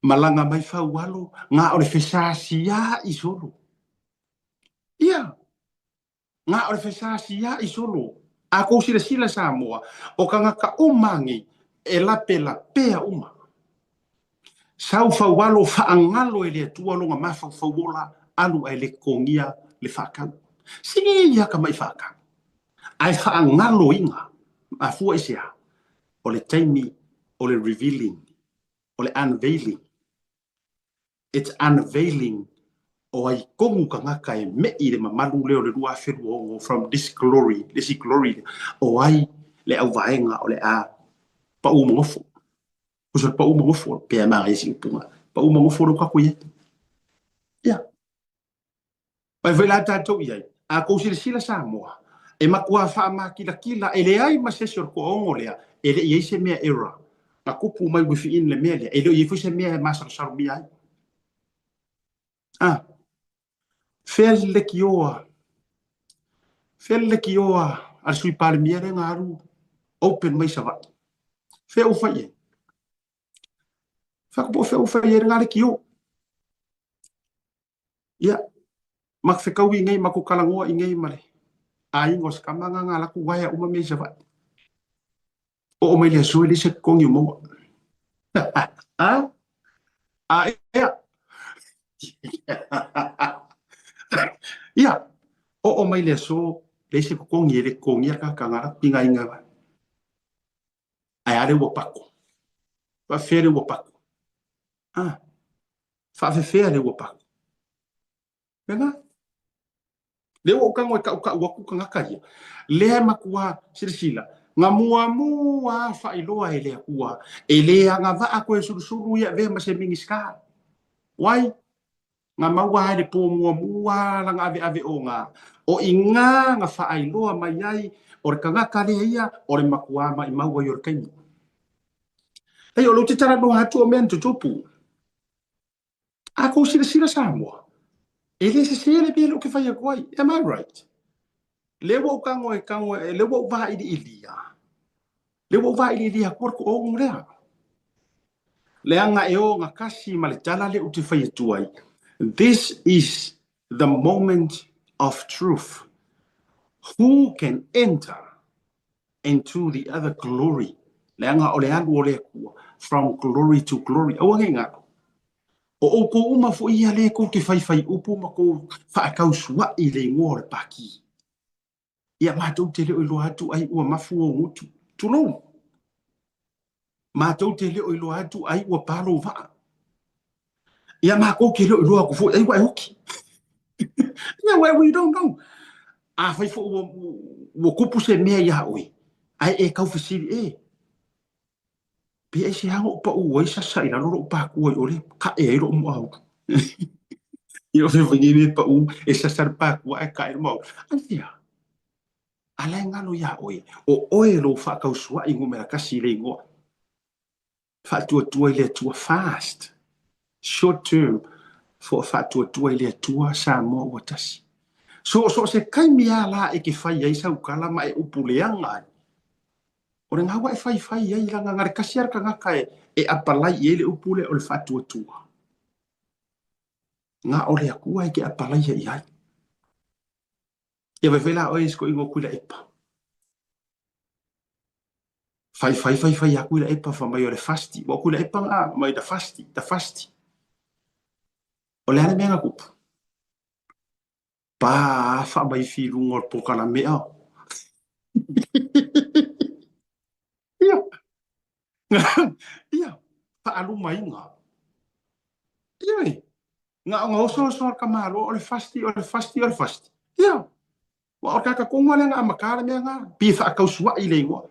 Malanga mai whau alo, ngā ore whesāsia i solo. Ia. Ngā ore whesāsia i solo. A kou sila sa moa, o ka ngaka umangi, e lape la pea uma. Sau whau alo whaangalo e le atua longa mawhau whauola, alu ai le kongia le whakau. Singi ia ka mai whakau. Ai whaangalo inga, a fua isea, o le taimi, o le revealing, o le unveiling. It's unveiling o ai kongu ka ngaka e mei le mamalu leo le rua wheru ongo from this glory, o ai le au vaenga o le a pa umongofo. Uso pa umongofo, pea maa esi upunga. Pa umongofo no kako ye. Ia. Pai vela tatou iai. A kousile sila sa moa. E makua wha maa kila, e le ai masesi or ko ongo lea, e le iei se mea era. Na kupu mai wifi in le mea lea, e le iei fu se mea e masaru mi ai. Fele ki oa al sui pale miere ngaru open mai sava. Fe ufa ye. Fa ko fe ufa ye ngale ki o. Ya. Mak fe kawi ngai maku kalangoa ngai male. Ai ngos kamanga ngala ku waya uma me sava. O mai le sui se kongi mo. Ah? Ah ya. Ya. O mai le so le se kongi le kongi ka kangara pinga inga. Ai are wo pako. Fa fere wo pako. Fa fe le wo pako. Venga. Le o kango ka waku kanga kai. Le makua sila. Nga mua fa iloa ele akua. Ele anga va ako e suru ya ve ma se mingiska. Wai nga maua le po mua langa ave o nga. O inga nga fa iloa mai ai o kanga kale ia o le makua mai maua yor kai. Ai o lo te tara no hatu o men tupu. Ako sila Samoa. Ele se le belo ke fai koi. Am I right? Lewo kango lewo va ilia. Lewo va ilia korko o ngrea. le anga e o nga kasi ma le tala le uti whai tuai. This is the moment of truth. Who can enter into the other glory? Le anga o le alu o le kua, from glory to glory. O nga o ko uma fo ia le ko ke whai upu ma ko whaakau sua i le ngore paki. Ia mātou te leo i loa atu ai ua mafu o ngutu. Tulou. Mātou te leo i loa atu ai ua palo vaa. Ia mākou ke leo i loa kufo ai wai hoki. Ia wai we don't know. A whai fo ua kupu se mea ia oi. Ai e kau whisiri e. Pia e se hango upa ua i sasa i raro upa kua i ole. Ka e airo umu au. Ia whi whingi me pa u e sasa pa kua e ka e mau. Antia. Ala ngalo ia oi. O oe lo whakau sua i ngumera kasi le ingoa. Whatua tua i le tua fast. Short term. For whatua tua i le tua sa mo ua tasi. So se kai mia la e ke whai ai sa ukala ma e upuleanga. O re ngawa e whai ai langa ngare kasi arka ngaka e apalai e le upule o le whatua tua. Nga o le akua e ke apalai ai ai. Ia wewela o e sko ingo kuila epa. Fai aku ila epa fa mai o le fasti. Wa kuila epa nga mai da fasti. O le ane menga kupu. Pa fa mai fi lungor poka na mea. Ia. Pa alu mai nga. Ia. Nga oso ka malo o le fasti. Ia. Wa o kaka konga le nga makara mea nga. Pi fa kau sua i le ngua.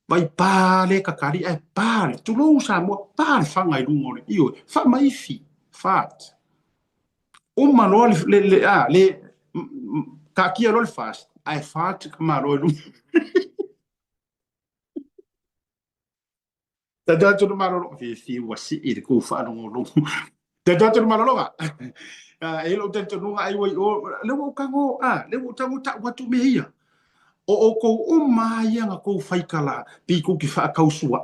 Vai pale kakari e pale. Tulou sa mo pale fanga i lungor. Iyo. Fa mai fi. Fat. Uma lo le ka kia lo le fast. Ai fat ma lo lu. Da tu ma lo fi wasi i ko fa no lo. Da tu ma lo ga. E lo te tu ai wai o le wo kango le wo tango ta watu me ia. O ko uma ia nga ko fai kala pi ko ki fa kausua.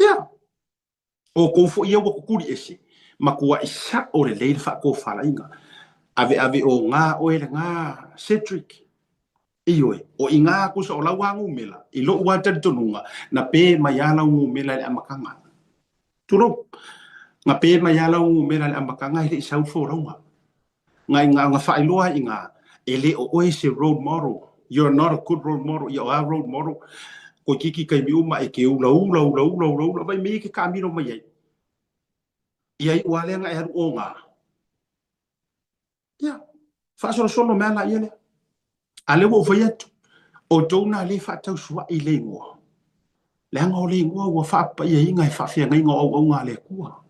Ia. O ko fo ia wo kuri ese. Ma ko isa o le le fa ko fa la inga. Ave o nga o ele nga Cedric iyo o inga ku so la wangu mela I lo wa tan tununga na pe mayala ngu mela le amakanga tulo nga pe mayala ngu mela le amakanga ile sau fo ronga nga fa iloa inga ele o ese road model. You're not a good role model. You are a road model. Ko kiki kai mi uma e ke ula vai me ke kamino mai ia I wale nga e o nga ia fa solo me na ile ale wo foi atu o tona le fa tau sua I le ngo le ngo le ngo wo fa pa ia inga fa fia ngai ngo o nga le kua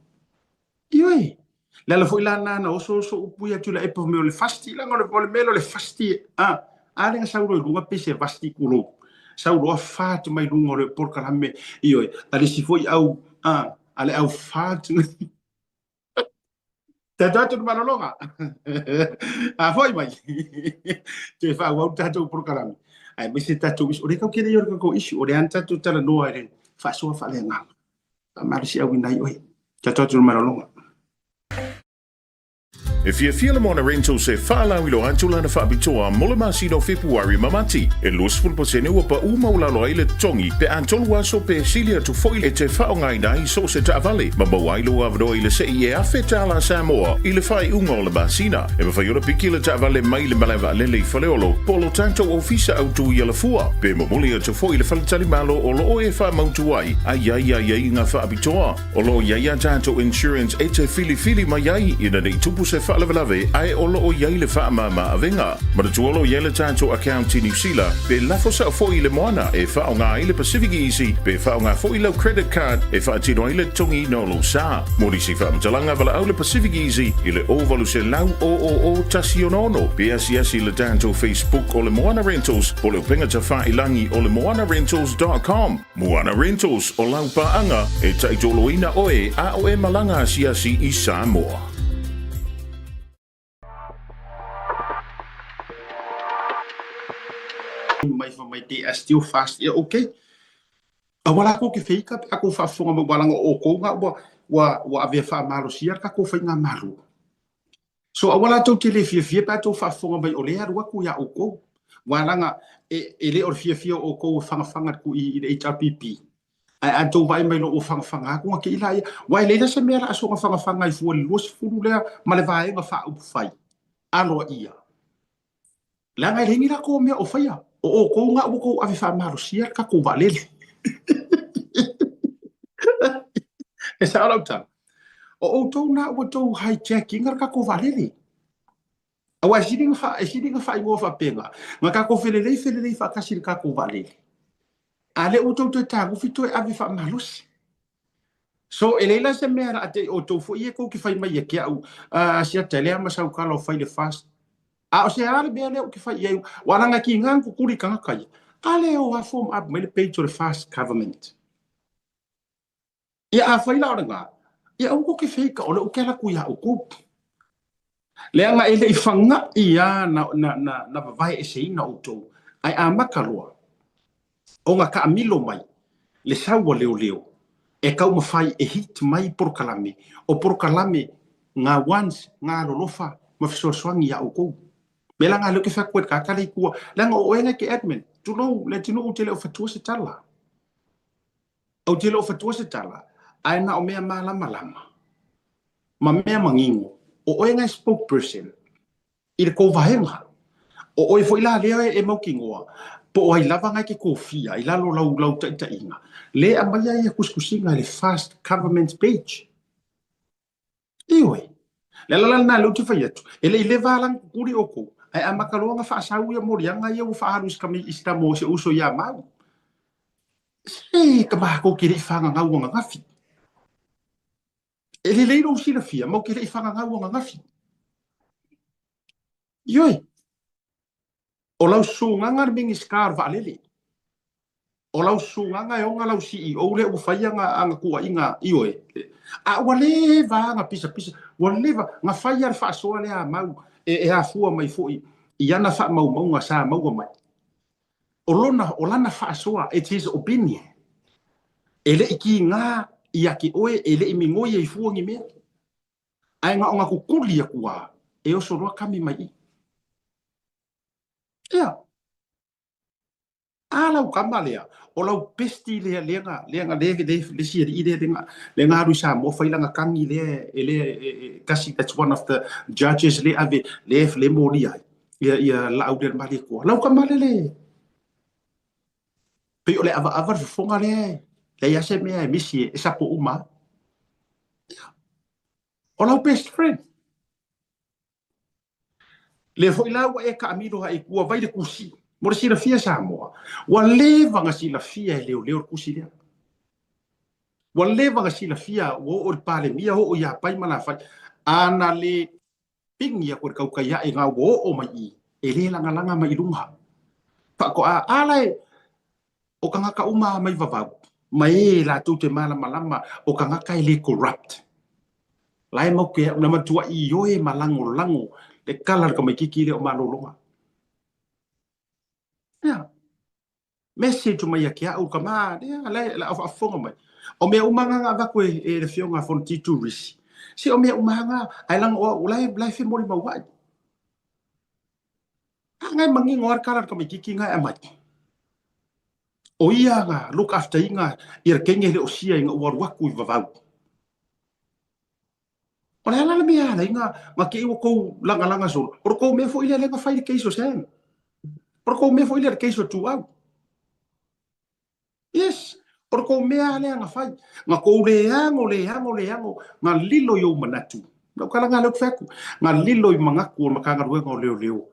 ioi le la foi la na o so upu ia tu la epo me le fasti la ngo le melo le fasti ale nga sauro lunga pese fasti kulo sauro fa tu mai lungo le por kalame ioi ale si foi au ale au fa Te tatu malolonga. Foi mai. Te fa wa tatu por karami. Ai me se tatu is ore ka kire yor ko isu ore an tatu tala no ai fa so fa le nga. Ma si au nai oi. Te tatu malolonga. If you feel mo na rento se fala wilo antula na fabitoa molema sino February mamati e los fulposene wa pa uma ula lo ile tongi pe antolwa so pe silia to foil e te faonga ina so se ta vale ma bawailo avdo ile se e afetala Samoa ile fai unga le basina e ma fai pikile ta vale mai le maleva le faleolo polo tanto ofisa auto yele fua pe momolia to foil faltali malo o lo e fa mautuai ai nga fabitoa o lo ya tanto insurance e te fili mai ina de tupu se Lave ai olo o yaile fa mama avenga ma tu olo yaile tanto account in New Zealand pe la fosa fo ile moana e fa nga ile Pacific Easy pe fa nga fo ile credit card e fa tino ile tongi no lo sa mori si fa mtalanga vala ile Pacific Easy ile ovalu se lau o tasionono pe asiasi ile tanto Facebook ole moana rentals ole pinga ta fa ilangi ole moanarentals.com moana rentals o lau pa anga e taitolo ina oe a o e malanga asiasi I Samoa. My day I still fast. Yeah, okay. Awala ko ke feika pe ako fa fonga mo balanga o ko nga wa ave fa malo sia ka ko fa nga malo. So awala to tele fia pa to fa fonga mai ole ya wa ku ya o ko. Walanga ele or fia o ko fanga ku i HRPP. Ai anto vai mai no o fanga ku ke ila ya. Wa le se mera aso fanga i fu los fu le ma le vai nga fa u fai. Alo ia. La nga lengi la ko me o fa ya. O ko nga o ko ave fa malo sia ka ko valele. Esa ala uta. O tau na o tau hijacking ar ka ko valele. Awa sidinga fa ingo fa penga. Nga ka ko felele fa kasir ka ko valele. Ale o tau te tagu fito e avi fa malus. So elela se mera ate o tau fo ie ko ki fai mai ke au sia tele ama sa ukala o fai le fast. A o se ale be ale o ki fai ie waranga ki ngang ku kuri kanga kai. Ale o a form up me page to the fast government. Ia a fai la oranga. Ia o ko ke feika o le o kela ku ya o ko. Le anga ele I fanga ia na vai e seina o tau. Ai a makalua. O nga ka amilo mai. Le saua leo. E kau mawhai e hit mai porokalame. O porokalame ngā once, ngā lolofa, mawhisoaswangi ia o kou. Me langa leo ke whakuet kakale kua. Langa o enga ke admin. Tunou, le tino o tele o fatua se tala. O tele o fatua se tala. Aina o mea malama. Ma mea mangingo. O enga spokesperson. I le kou vahenga. O e fo ila lea e maukingoa. Po o ai lava ngai ke kofia. I lalo lau ta inga. Le amaya ia kuskusinga le fast government page. Iwe. Le lala na lo te faiatu. Ele I le valang kuri oko. Ai amakaloa nga whaasau ia morianga ia u whaaharus kami ista mo se uso ia mau. Se kamako kire I whanga ngau nga ngafi. Ele leiro usira fia. Mau kire I whanga ngau nga ngafi. Iwe. O lau sunganga mingi skar valele. O lau sunganga e onga lau CEO le u whaianga anga kua inga iwe. A wale nga pisa. Wale nga whaiar whaasoa le a mau. E a fua mai foi. I ana wha mau nga sa mau mai. O lana whaasoa, it's his opinion. Ele iki ngā I aki oe, ele I mingoia I fua ngi mea. Ai nga onga kukulia kua. E oso roa kami mai I. Ia. Alau kamalea. O lau pesti lenga le siri ide lenga haru sa mo failanga kangi le kasi that's one of the judges le ave le moria ia lauder mali ko lau kamalele pe ole ava fonga le ya se me misi esa po uma o lau best friend le foi lau e ka amiro ai ku vai de kusi mo sila fia sa mo wa leva nga sila fia leo kusi le wa leva nga sila fia o pale mia o ya pai mana fa ana le pingia ko kau kai ai nga o mai ele langa mai lunga pa ko ala o kanga ka uma mai vavau mai la tu te malama o kanga kai le corrupt lai mo ke na matua I yoe malango le kala ko mai kiki le o malolonga ya message mai ke au kama la afonga mai o me umanga nga ko e le fionga fonti tourist si o me umanga ai lang o lai fi mori mawai ngai mangi ngor kala ko mai kiki ngai amai o ia nga look after inga ir kenge le o sia inga war waku I vavau o le ala me ala inga ma ke o ko langa so por ko me fo ile le fai ke iso sen por ko me fo ile ke iso tu au yes por ko me ala nga fai nga ko le ango nga lilo yo manatu no kala nga lo faku nga lilo I mangaku makanga ruenga leo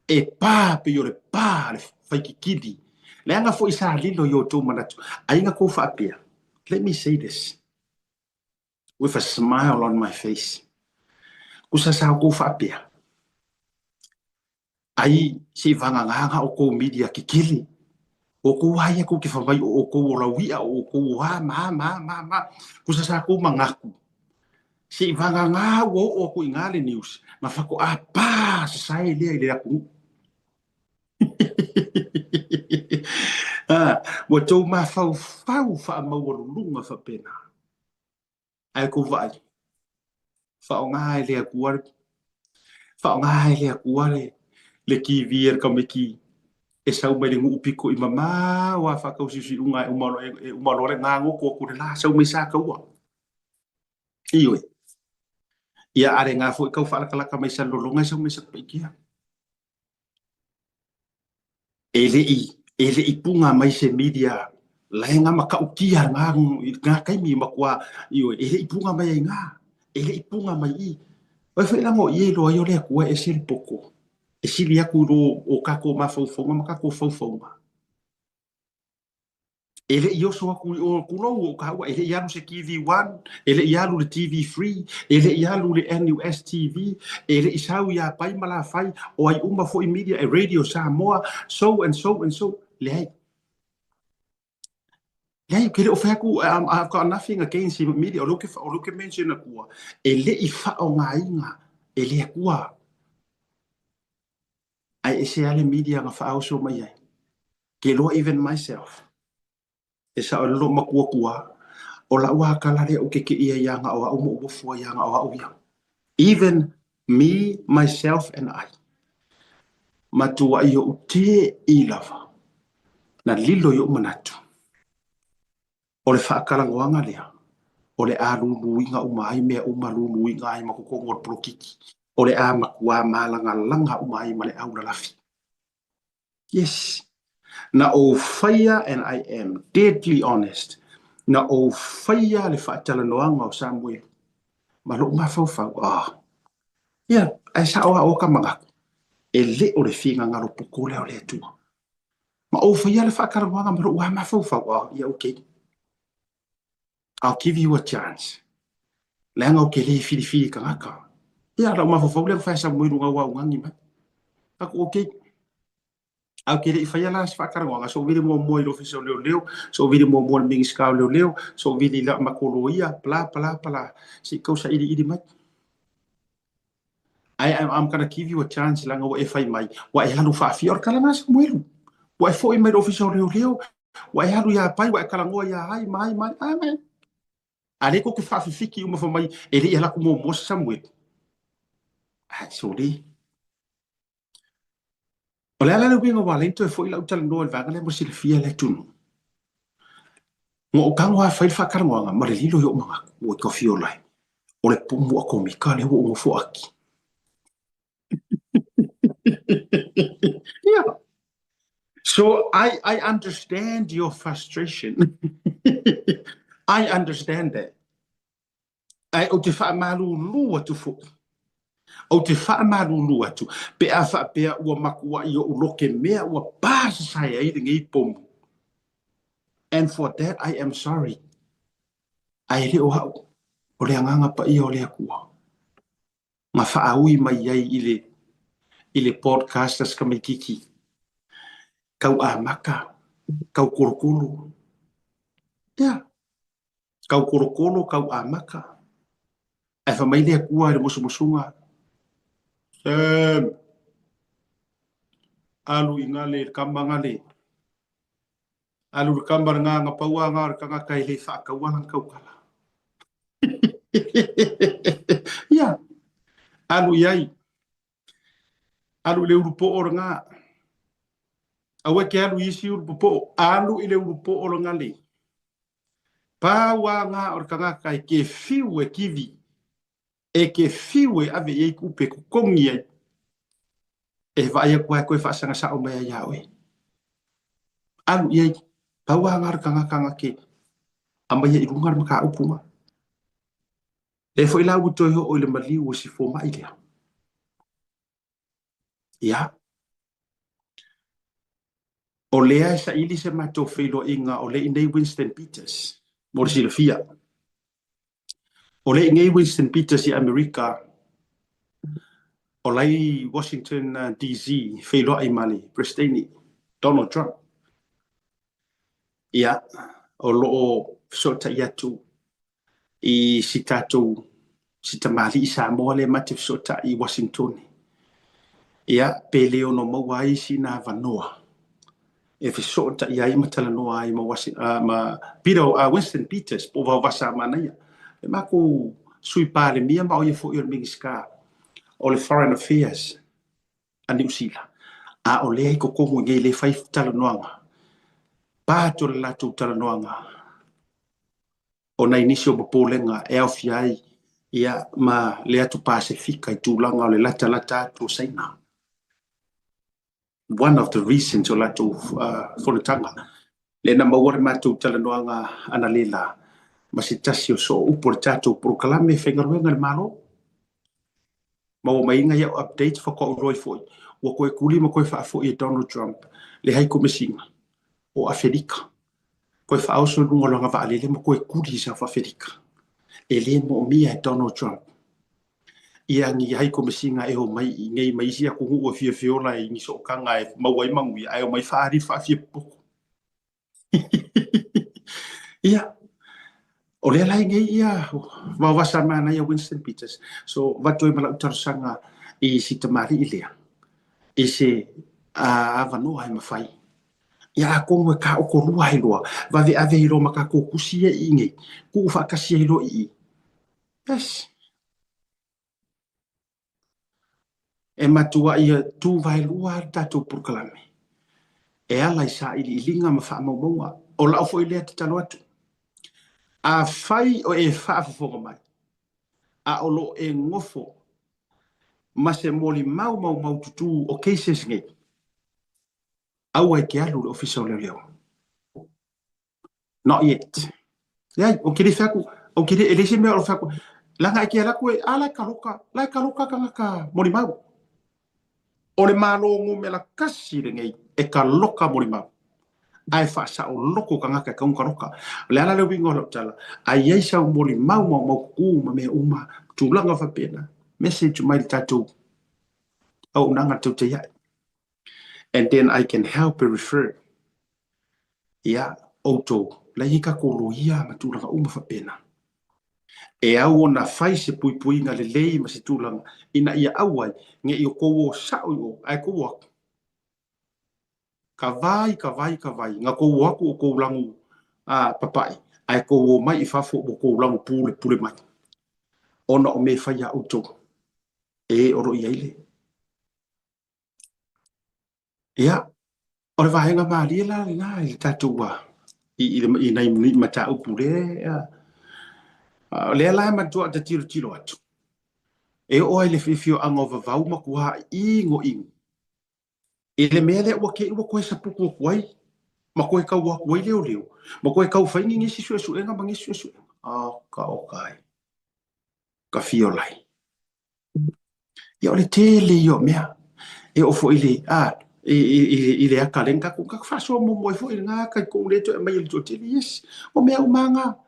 e pa pe yo le pa le fai kidi le anga fo isa lilo yo to manatu ainga ko fa apia let me say this with a smile on my face kusa sa ko fa apia ai si vanga nga o ko media kikili o ko haya ko ke fa mai o ko la wia o ko ha ma kusa sa ko mangaku si vanga nga o ko ingale news ma fa ko apa sai le aku Ua tau mafau whaamauarulunga whapena. Ai ko vai. Whaonga e lea kuare. Whaonga e lea kuare. Le ki vier ka me ki. E sau mai le ngu upiko I mama wa whakausiusi unga e umalore ngā ngoko kure la. Sau mai sa kaua. Ioi. Ia are ngā fo I kau whaalakalaka mai sa lolonga sau mai sa paikia. Ele I punga mai se media. Lai ngā makaukia ngā kaimi makua. Ioi. Ele I punga mai ngā. Ele I punga mai I. Wai whailango I e loa I o lea kua e siri poko. E siri aku ro o kako mawhauwhaunga, makako whauwhaunga. Ele I oso aku o kurou o kaua, ele I alu se TV1, ele I alu le TV3, ele I alu le NUS TV, ele I sau ia pai mala fai, o ai uma fo I media e radio Samoa, so and so and so, lehai. Lehai, kere o whaku, I've got nothing against media, o loke mention a kua, ele I whao ngā inga, ele a kua, ai e se ale media nga whaau so mai ai. Ke loa even myself. E sa o lo makua kua. O la ua kalare o keke ia yanga o a umo ufua yanga o a uia. Even me, myself and I. Matua i o te I lava. Na lilo i o manatu. O le whaakarangoanga lea. O le a luluinga umai mea umaluluinga ai makukongo o prokiki. O le a makua malanga langa umai ma le aura lafi. Yes. Na o whaia, and I am deadly honest, na o whaia le whaatalanoanga o Samuel. Ma lo mawhauwhau. Ia, ai sa oa o ka mangaku. E le o le whinga ngaro poko leo le atua. Ma o whaia le whaakarangoanga ma lo ua mawhauwhau. Ia, okay. I'll give you a chance. Leanga o ke le whiri ka ngaka. Ia, la mawhauwhau le whaia Samuel unga ua ungangi mai. Ako, okay. Au kere I whaia la whakarangoanga, so viri mo moi lo fiso leo, so viri mo mo mingi skau leo, so viri la makolo ia, pala. Si kau sa iri mai. I'm gonna give you a chance langa wa e whai mai. Wa e halu whaafi or kalanga sa muelu. Wa e fo I mai lo fiso leo. Wa e halu ia pai, wa e kalangoa ia hai, mai. Ale ko ke whaafi fiki uma wha mai, e re I halaku mo mosa sa muelu. Sorry. O le ala le winga wale into e fo I lau tala noa vanga le mo sile fia le tunu. Ngo o kango ha whail whakarangoanga, ma le lilo yo mga o I kofi o lai. O le pumu a komika le ho o ngofo aki. Yeah. So I understand your frustration. I understand that. Ai o te whaamalu lua tu fo. O te whaamarulu atu, pe a whaapea ua makua I o uloke mea ua pāsasai ai ringi I pomu. And for that, I am sorry. Ai reo hau, o le anganga pa I o le akua. Nga whaaui mai ai I le podcasters ka mai kiki. Kau a maka, kau korokolo. Yeah. Kau korokolo, kau a maka. Ai wha mai le akua le musumusunga. Alu ingale kambanga le. Alu kambar nga paua nga ka kai le fa ka wana ka kala. Ya. Alu yai. Alu le urupo or nga. Awe ke alu isi urupo alu ile urupo or nga le. Pa wa nga or ka kai ke fiwe kivi. E ke fiwe ave ye kupe ku kongi ai. E vai kwa koe whaasanga sa o mea iawe. Alu iei, paua ngar kanga ke. Amba ia irungar maka upuma. E fo ila utoi ho o le maliu o si fo mai lea. Ia. O lea sa ili se mato whilo inga o le inei Winston Peters. Mor si le fia. O le inei Winston Peters I Amerika. O lai Washington DC, whilo ai mali, Pristini, Donald Trump. Ia, o loo sota iatu I si tatou, si tamali I Samoa le mate sota I Washington. Ia, pe leo no mawai si na vanoa. e fi so ta ia I matala no ai ma Peter Winston Peters po va vasa mana ia e ma ko sui pale mia ma o ia fo ia mingiska o le Foreign Affairs a New Zealand a o le ko ko ngai le fai tala noanga pa to la tu tala noanga o na inisio popolenga e au fiai ia ma le atu Pasifika I tūlanga o le lata tu saina. One of the reasons o latu whonatanga le na maware mātou talanoanga ana lela ma se tasi o so upo le tātou proklame whengaruenga le malo. Mawa mainga ia update whako uroi foi. Wa koe kuli ma koe whaafo I Donald Trump le haiko mesinga o Afrika. Koe whaauso nungolanga waalele ma koe kuli sa Afrika. E le mo mia Donald Trump. Ia ngi haiko mesinga e ho mai ngai mai sia ko hu o fia fiola I ni so kanga e mawai mangui ai o mai whaari whaafia poko. Ia. O le lai ngai ia wawasa mana ia Winston Peters. So watoi mala utarasanga I sitamari I lea. I se avano ai mawhai. Ia kongo ka o ko rua I loa. Wawe ave I roma ka ko kusia I ngai. Ku whakasia I lo I. Yes. E matua ia tu vai lua tatou proklame. E ala I sa ili ilinga ma wha maunga. O lao fo I lea te talo atu. A fai o e whaafafonga mai. A o lo e ngofo. Ma se moli mau tutu o cases ngai. Au ai ke alu le official leo. Not yet. Ia, o kiri whaku. O kiri elise mea o whaku. Langa e kia laku e ala karoka ka moli mau. O le mālongo me la kasi re ngai e ka loka mori mau. Ai whaasa o loko ka ngaka ka unkaroka. Le ala leo wingo lau tala. Ai ei sa mori mau ku ma me uma. Tūlanga whapena. Message mai tatou. Au nanga tau te iai. And then I can help and refer. Ia, auto. La hika kolo ia ma tūlanga uma whapena. E au o na whai se pui nga le lei ma se tūlanga. Ina ia awai, nge i o kowo sao i o, ai kowo aku. Ka vai, nga kowo aku o kowo langu papai. Ai kowo mai I whafo o kowo langu pule mai. Ona o me whai a uto. E oro I aile. Ia, o le vahenga maali la le nga I tatua. I nai mata upu le, le ala matua ta tiro atu. E o ai le fifio angova vau ma kua ingo. E le mea le ua ke ua koe sa puku o kuai. Ma koe kau wa kuai leo. Ma koe kau whaingi ngisi suenga ma ngisi suenga. Ka o kai. Ka fio lai. Ia o le tele io mea. E o fo ile ile aka lenga ku ka faso mo mo fo nga ka ko le to mai le to tele yes. O mea umanga.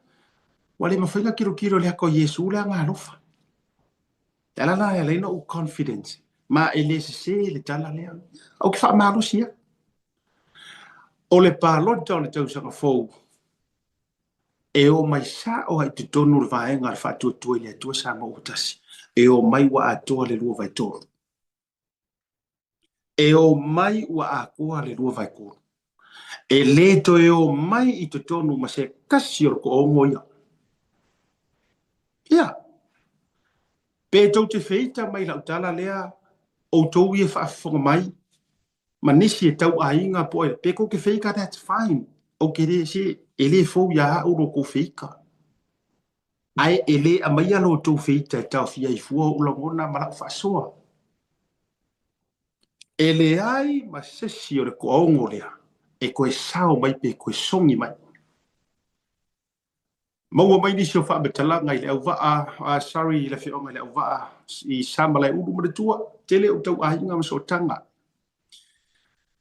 Wale ma whainga kiro le ako Yesu le nga lofa. Tala na ele no confidence. Ma ele se le tala le. O ki fa malo sia. O le palota o le tau sanga fou. E o mai sa o ai te tonu le vaenga le fatu tu ile tu sa mo utasi. E o mai wa atoa le lua vai toro. E o mai wa akoa le lua vai koro. E le to e o mai I te tonu ma se kasi o ko o ngoia. Ia. Pe tau te feita mai lau tala lea o tau ia whaafonga mai. Ma nisi e tau a inga po e. Pe ko ke feika, that's fine. O ke re se ele fau ia uro ko feika. Ai ele a mai alo tau feita e tau fia I fua ula ngona ma lau whaasoa. Ele ai ma sesi o le ko aongo lea. E koe sao mai pe koe songi mai. Maua mai nisi o whaabetalanga I le au waa, sorry, le whionga le au waa, I samalai uru maratua, tele o tau ahinga masotanga.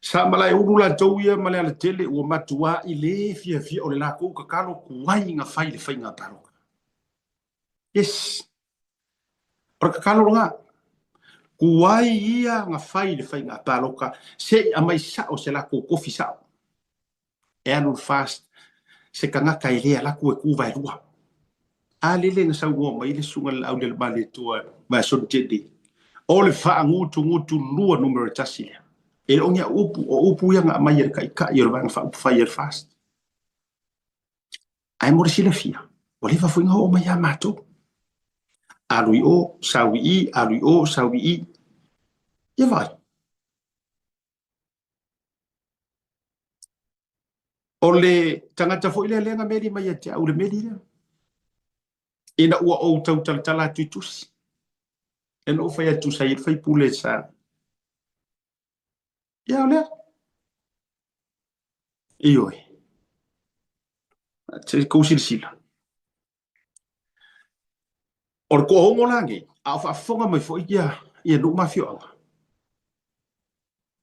Samalai uru la tau ia male ala tele ua matua I le fia o le lako kakalo kuwai nga whai le whainga taroka. Yes. Ora kakalo nga. Kuwai ia nga whai le whainga taroka, se amai sao se lako kofi sao. E anu fast. Se kangaka I lea laku e kuwa e rua. A lele nga sa ua mai le sunga le au le male tua ma son tedi. O le wha ngutu lua numero tasi lea. E o ngia upu ia ngā mai ka i o wanga whai fast. Ai mora sila fia. O le whawhinga o mai a mātou. Arui o, sawi i, arui o, sawi i. Ia vai. O le tangata fo ile lenga meri mai a te au le meri lea. Ina ua o tau tala tuitusi. Ena o whai atu sa i whai pule sa. Ia o lea. Ioi. Te kousil sila. O le ko hongo langi, a whaafonga mai fo ia nuk mafioanga.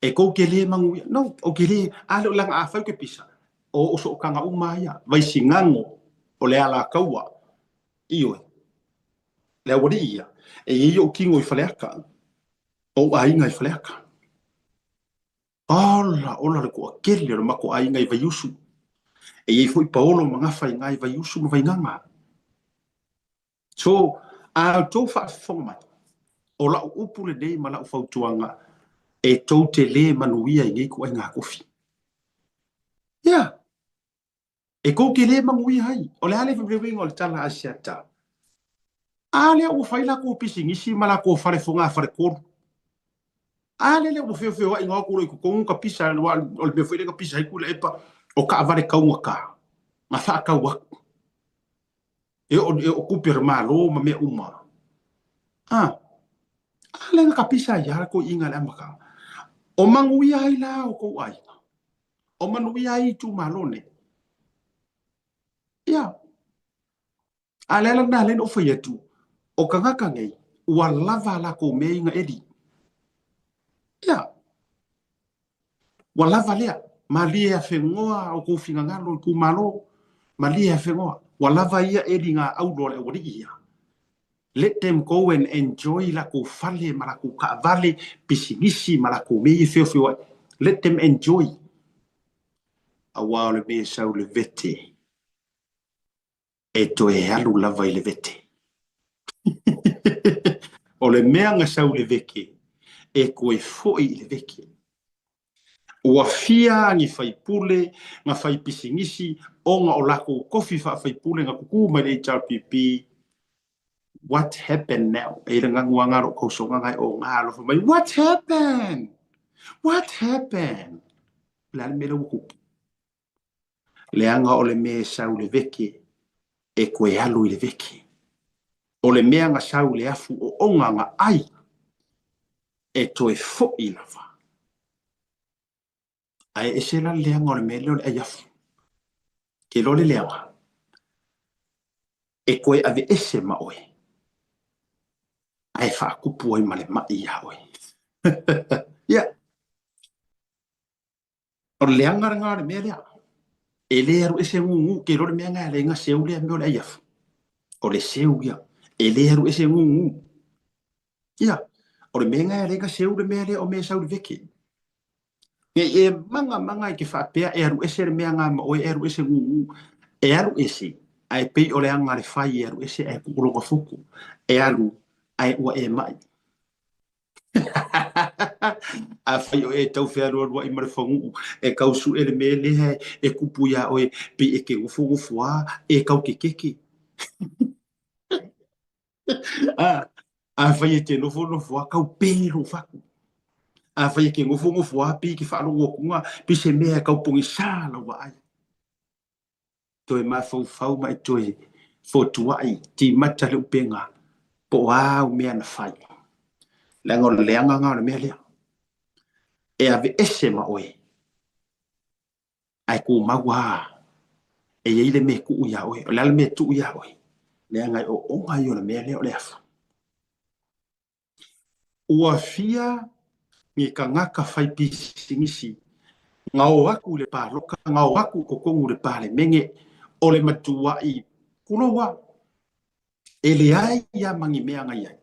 E kou ke le manguia. No, o ke le ale o langa a whau ke pisa. O so kanga umaya. Vai singango o le ala kaua. Ioi. Le wari ia. E i o kingo i whaleaka. O ainga i whaleaka. Ola le kua kele le mako ainga i vaiusu. E i fwoi paolo mga whai ngai vaiusu ma vai nganga. So, a tau whaafonga mai. O lau upu le nei ma lau whautuanga. E tau te le manuia i ngei kua ngā kofi. Ia. E kou ke le manguia hai. O le ale whiwinga o le tala asiata. Ale o whaila ko pisingisi ma la ko whare whunga whare koru. Ale le o whio i ngā kuro i kukongu ka pisa o le me while ka pisa i kule epa o ka avare kaunga ka. Ma wha kau waku. E o kupir malo ma mea uma. Ale nga ka pisa i ara ko inga le amaka. O manguia hai la o kou ai. O manuia ai tu malone. Ia. Ale la na len o whai atu. O ka ngaka ngei. Ua lava la ko mei nga edi. Ia. Ua lava lea. Ma lia whengoa o kou whinga ngalo i ku malo. Ma lia whengoa. Ua lava ia edi ngā audo le wari ia. Let them go and enjoy la ko fale ma la ko ka vale pisinisi ma la ko mei whio. Let them enjoy. A wā le me sau le vete. E to e alu lava i le vete. O le mea nga sau le veke. E koe foi le veke. Ua fia ngi fai pule, nga fai pisingisi, o nga o lako kofi fai pule nga kuku mai le HRPP. What happened now? E nga nguanga ro kausonga ngai o ngā alofa mai. What happened? What happened? La le mele wukupu. Le anga o le me sau le veke. E koe alu i le veke. O le mea nga sau le afu o onga nga ai. E toe fo i lava. Ai e se la leanga o le mele o le ai afu. Ke lo le leanga. E koe ave ese ma oe. Ai whaakupu ai ma le mai ia oe. Ia. O le leanga ranga o le mele a. E le aru ese ngungu ke lo le mea ngai le nga seu le ame o le ai afu. O le seu ia. E le aru ese ngungu. Ia. O le mea ngai le nga seu le mele o mea sau le veke. E manga i ke whapea e aru ese le mea ngā ma oe e aru ese ngungu. E aru ese. Ai pei o le anga le whai e aru ese ai kukuronga fuku. E aru ai ua e mai. A whai o e tau whea roa i mare whangu. E kausu e le mele he e kupu ia oe pi e ke ngufu a e kau ke keke. A whai e te nofo a kau pēro whaku. A whai e ke ngufu a pi ki whaaro wakunga pi se mea kau pongi sāla wa ai. Toi ma fau mai toi fotua ai ti mata le upenga po au mea na whai. Lengo leanga ngā le mea lea. E ave ese ma oe. Ai ku maua. E yeile me ku uia oe. O lale me tu uia oe. Leanga o onga i o le mea lea o le afu. Ua fia ngi ka ngaka whai pisingisi. Ngā o aku le pāloka. Ngā o aku kokongu le pāle menge. O le matua i kuloa. E le ai ia mangi mea ngai ai.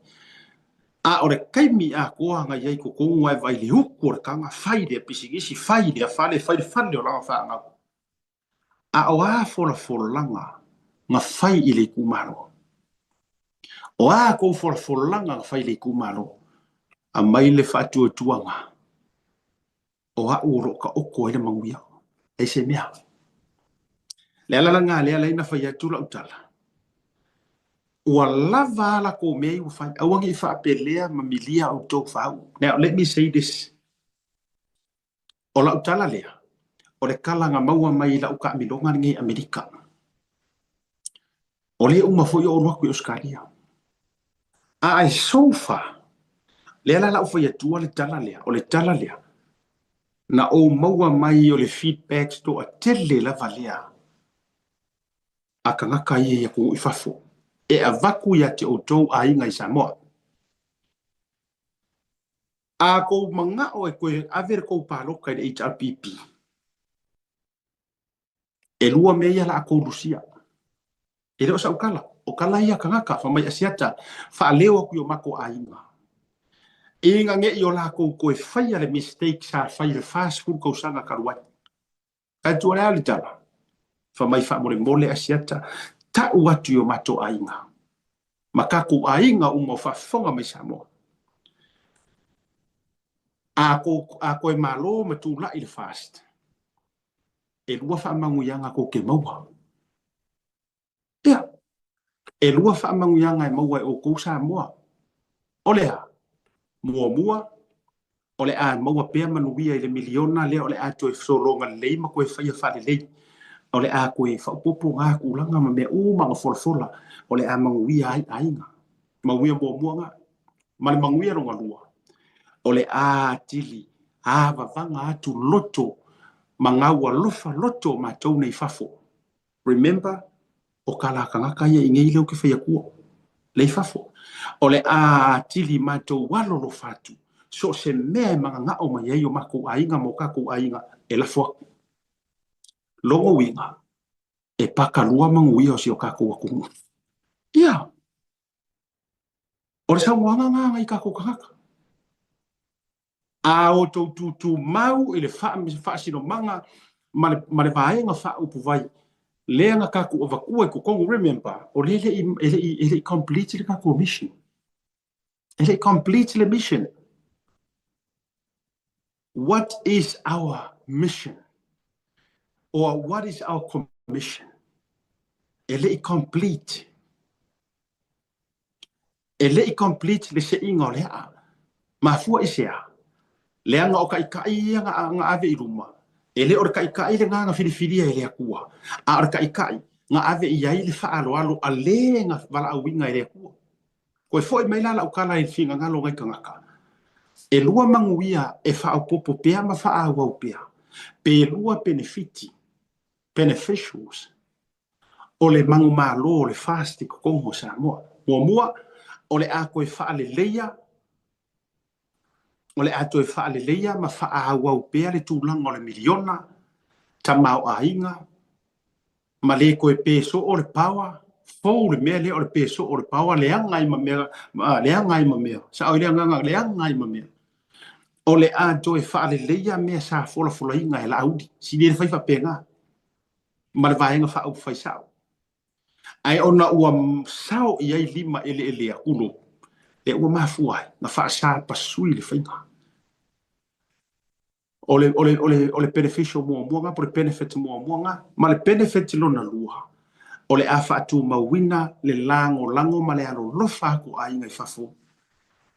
A ore kaimi a koa ngai ai kokongu ai vai le huku o le kanga whai le pisingisi whai le a whale o langa whaanga. A o a fola langa nga whai i le kumaro. O a kou fola langa nga whai le kumaro. A mai le whaatua tuanga. o a uro ka oko ele manguia e se mea le ala nga le ala ina fa ya tula utala o lava la ko me u fa awangi fa pelea mamilia o to fa now let me say this o la utala le o le kala nga maua mai la uka milonga ngi Amerika o le uma fo yo no ku Australia ai sofa le ala la fa ya tua le tala le o le tala le na o maua mai o le feedback to a tele la valea a kanga kai e ko ifafo e a vaku ya te o tou a inga i Samoa a ko manga o e koe aver ko paloka i HRPP e lua meia la a ko Rusia e leo sa ukala o kala ia kanga ka fa mai asiata fa leo ku yo mako a inga inga nge yo la ko koe fai le mistake sa fai le fast food ko sanga karuai ka tu reali tala fa mai fa mole asiata ta watu yo mato a inga makaku a inga uma fa fonga mai Samoa a koe malo ma tu la il fast e lua fa mangu yanga ko ke maua ia e lua fa mangu yanga e maua o ko Samoa olea mua ole a maua pe manuia ile miliona le ole a to solonga le ma koe fa le ole a koe fa popo nga ku langa ma me u ma folfola ole a manguia ai ainga manguia mua nga ma manguia ro ngalua ole a tili a vavanga atu loto mangaua lofa loto ma tau nei fafo remember o kala kanga kaya ingei leo ke faya kuo le fafo ole a tili ma tau walo lo fatu so se mea manga o ma yeyo mako ainga mo kako ainga e la fo longo winga e pakalua manguia o si o kako wakungu ia ole sa wanga nga i kako kaka a o tu mau ele fa sino manga male vaenga fa upu vai lenga kaku ovakua ko kongo remember o ele complete le kaku mission ele complete le mission what is our mission or what is our commission ele complete le se inga le a mafua isea leanga o kai nga ave i ruma ele o kai le nga filifilia ele akua a o kai nga ave i ai le faalo alo ale nga vala winga ele akua ko foi mai la o kala i finga nga lo ngai kanga e lua manguia e fa o popo pe ma fa a wa pe pe lua beneficials o le mangu malo le fasti ko mo sa mo o le a ko fa le leia ole ato e fa le leia ma fa a wa pe le tulang o le miliona tamau ainga ma le ko e peso o le power fo le mele o le peso o le power le anga i ma me sa o le anga le anga i ma me ole ato e fa le leia me sa fo la inga e la audi si le fa penga ma le vaenga fa o fa sa ai ona ua sao i ai lima ele akulo e ua mafuai na fa sa pasui le fainga ole beneficial mo nga por benefit mo nga ma le benefit lo na lua ole afa atu mawina le lango ma le alo lo fa ko ai ngai fafo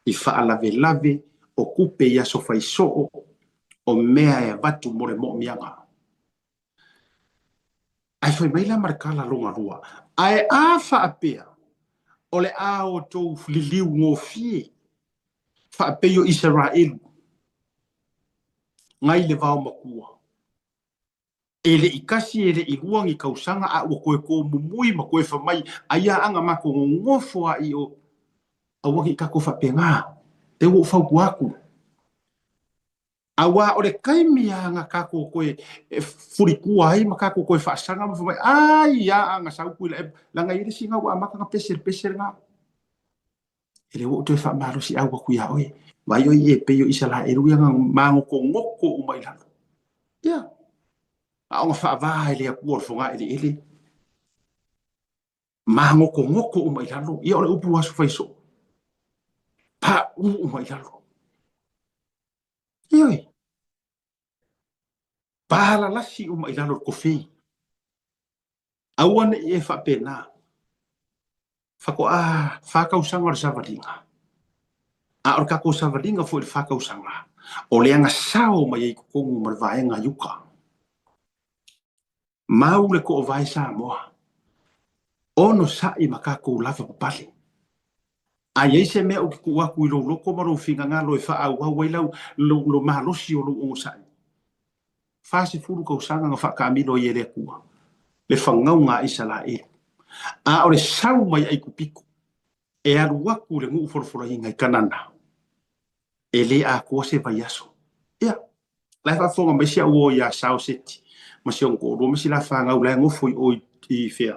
i fa lave o kupe ya so fai so o mea e vatu mo le mo mianga ai foi mai la markala lo lua ai afa apea ole a o to liliu ngofie fa apeyo Israel ngai le vao makua ele ikasi ele iruang i kausanga a o koe ko mumui ma koe fa mai aia anga mako ngofo a i o awaki kako fa penga te wo fa kuaku awa ore kaimia nga kako koe furikua ai ma kako koe fa sanga ma fa mai ai ya anga sa ku la ngai singa wa maka nga pesel nga ele wo to fa maro si awa ku ya oi vai oi e pe yo isala e ruia mango ko ngoko o mai lalo ya a nga fa vai le ku fo nga ele mango ko ngoko o mai lalo ia ole upu aso fai so pa o mai lalo ioi pala lasi o mai lalo kofi awan e fa pena fako fa ka usanga o savalinga a or ka ko savalinga fo fa ka usanga o leanga sao mai ko kongu mar vaenga yuka mau le ko vai sa mo ono sa I maka ko lava pale ai se me o ki ku aku lo loko maro finga ngalo e fa au wai lo malosi o lo sa fa se furu ko usanga nga fa ka milo yele ku le fangau nga isala e a o le sau mai ai ku piko e alu waku le ngu forfora inga I kanana e le a ko se vai aso ia la fa fonga me sia o ya sao seti ma se on ko ro me sila fa nga ula ngo foi o I fea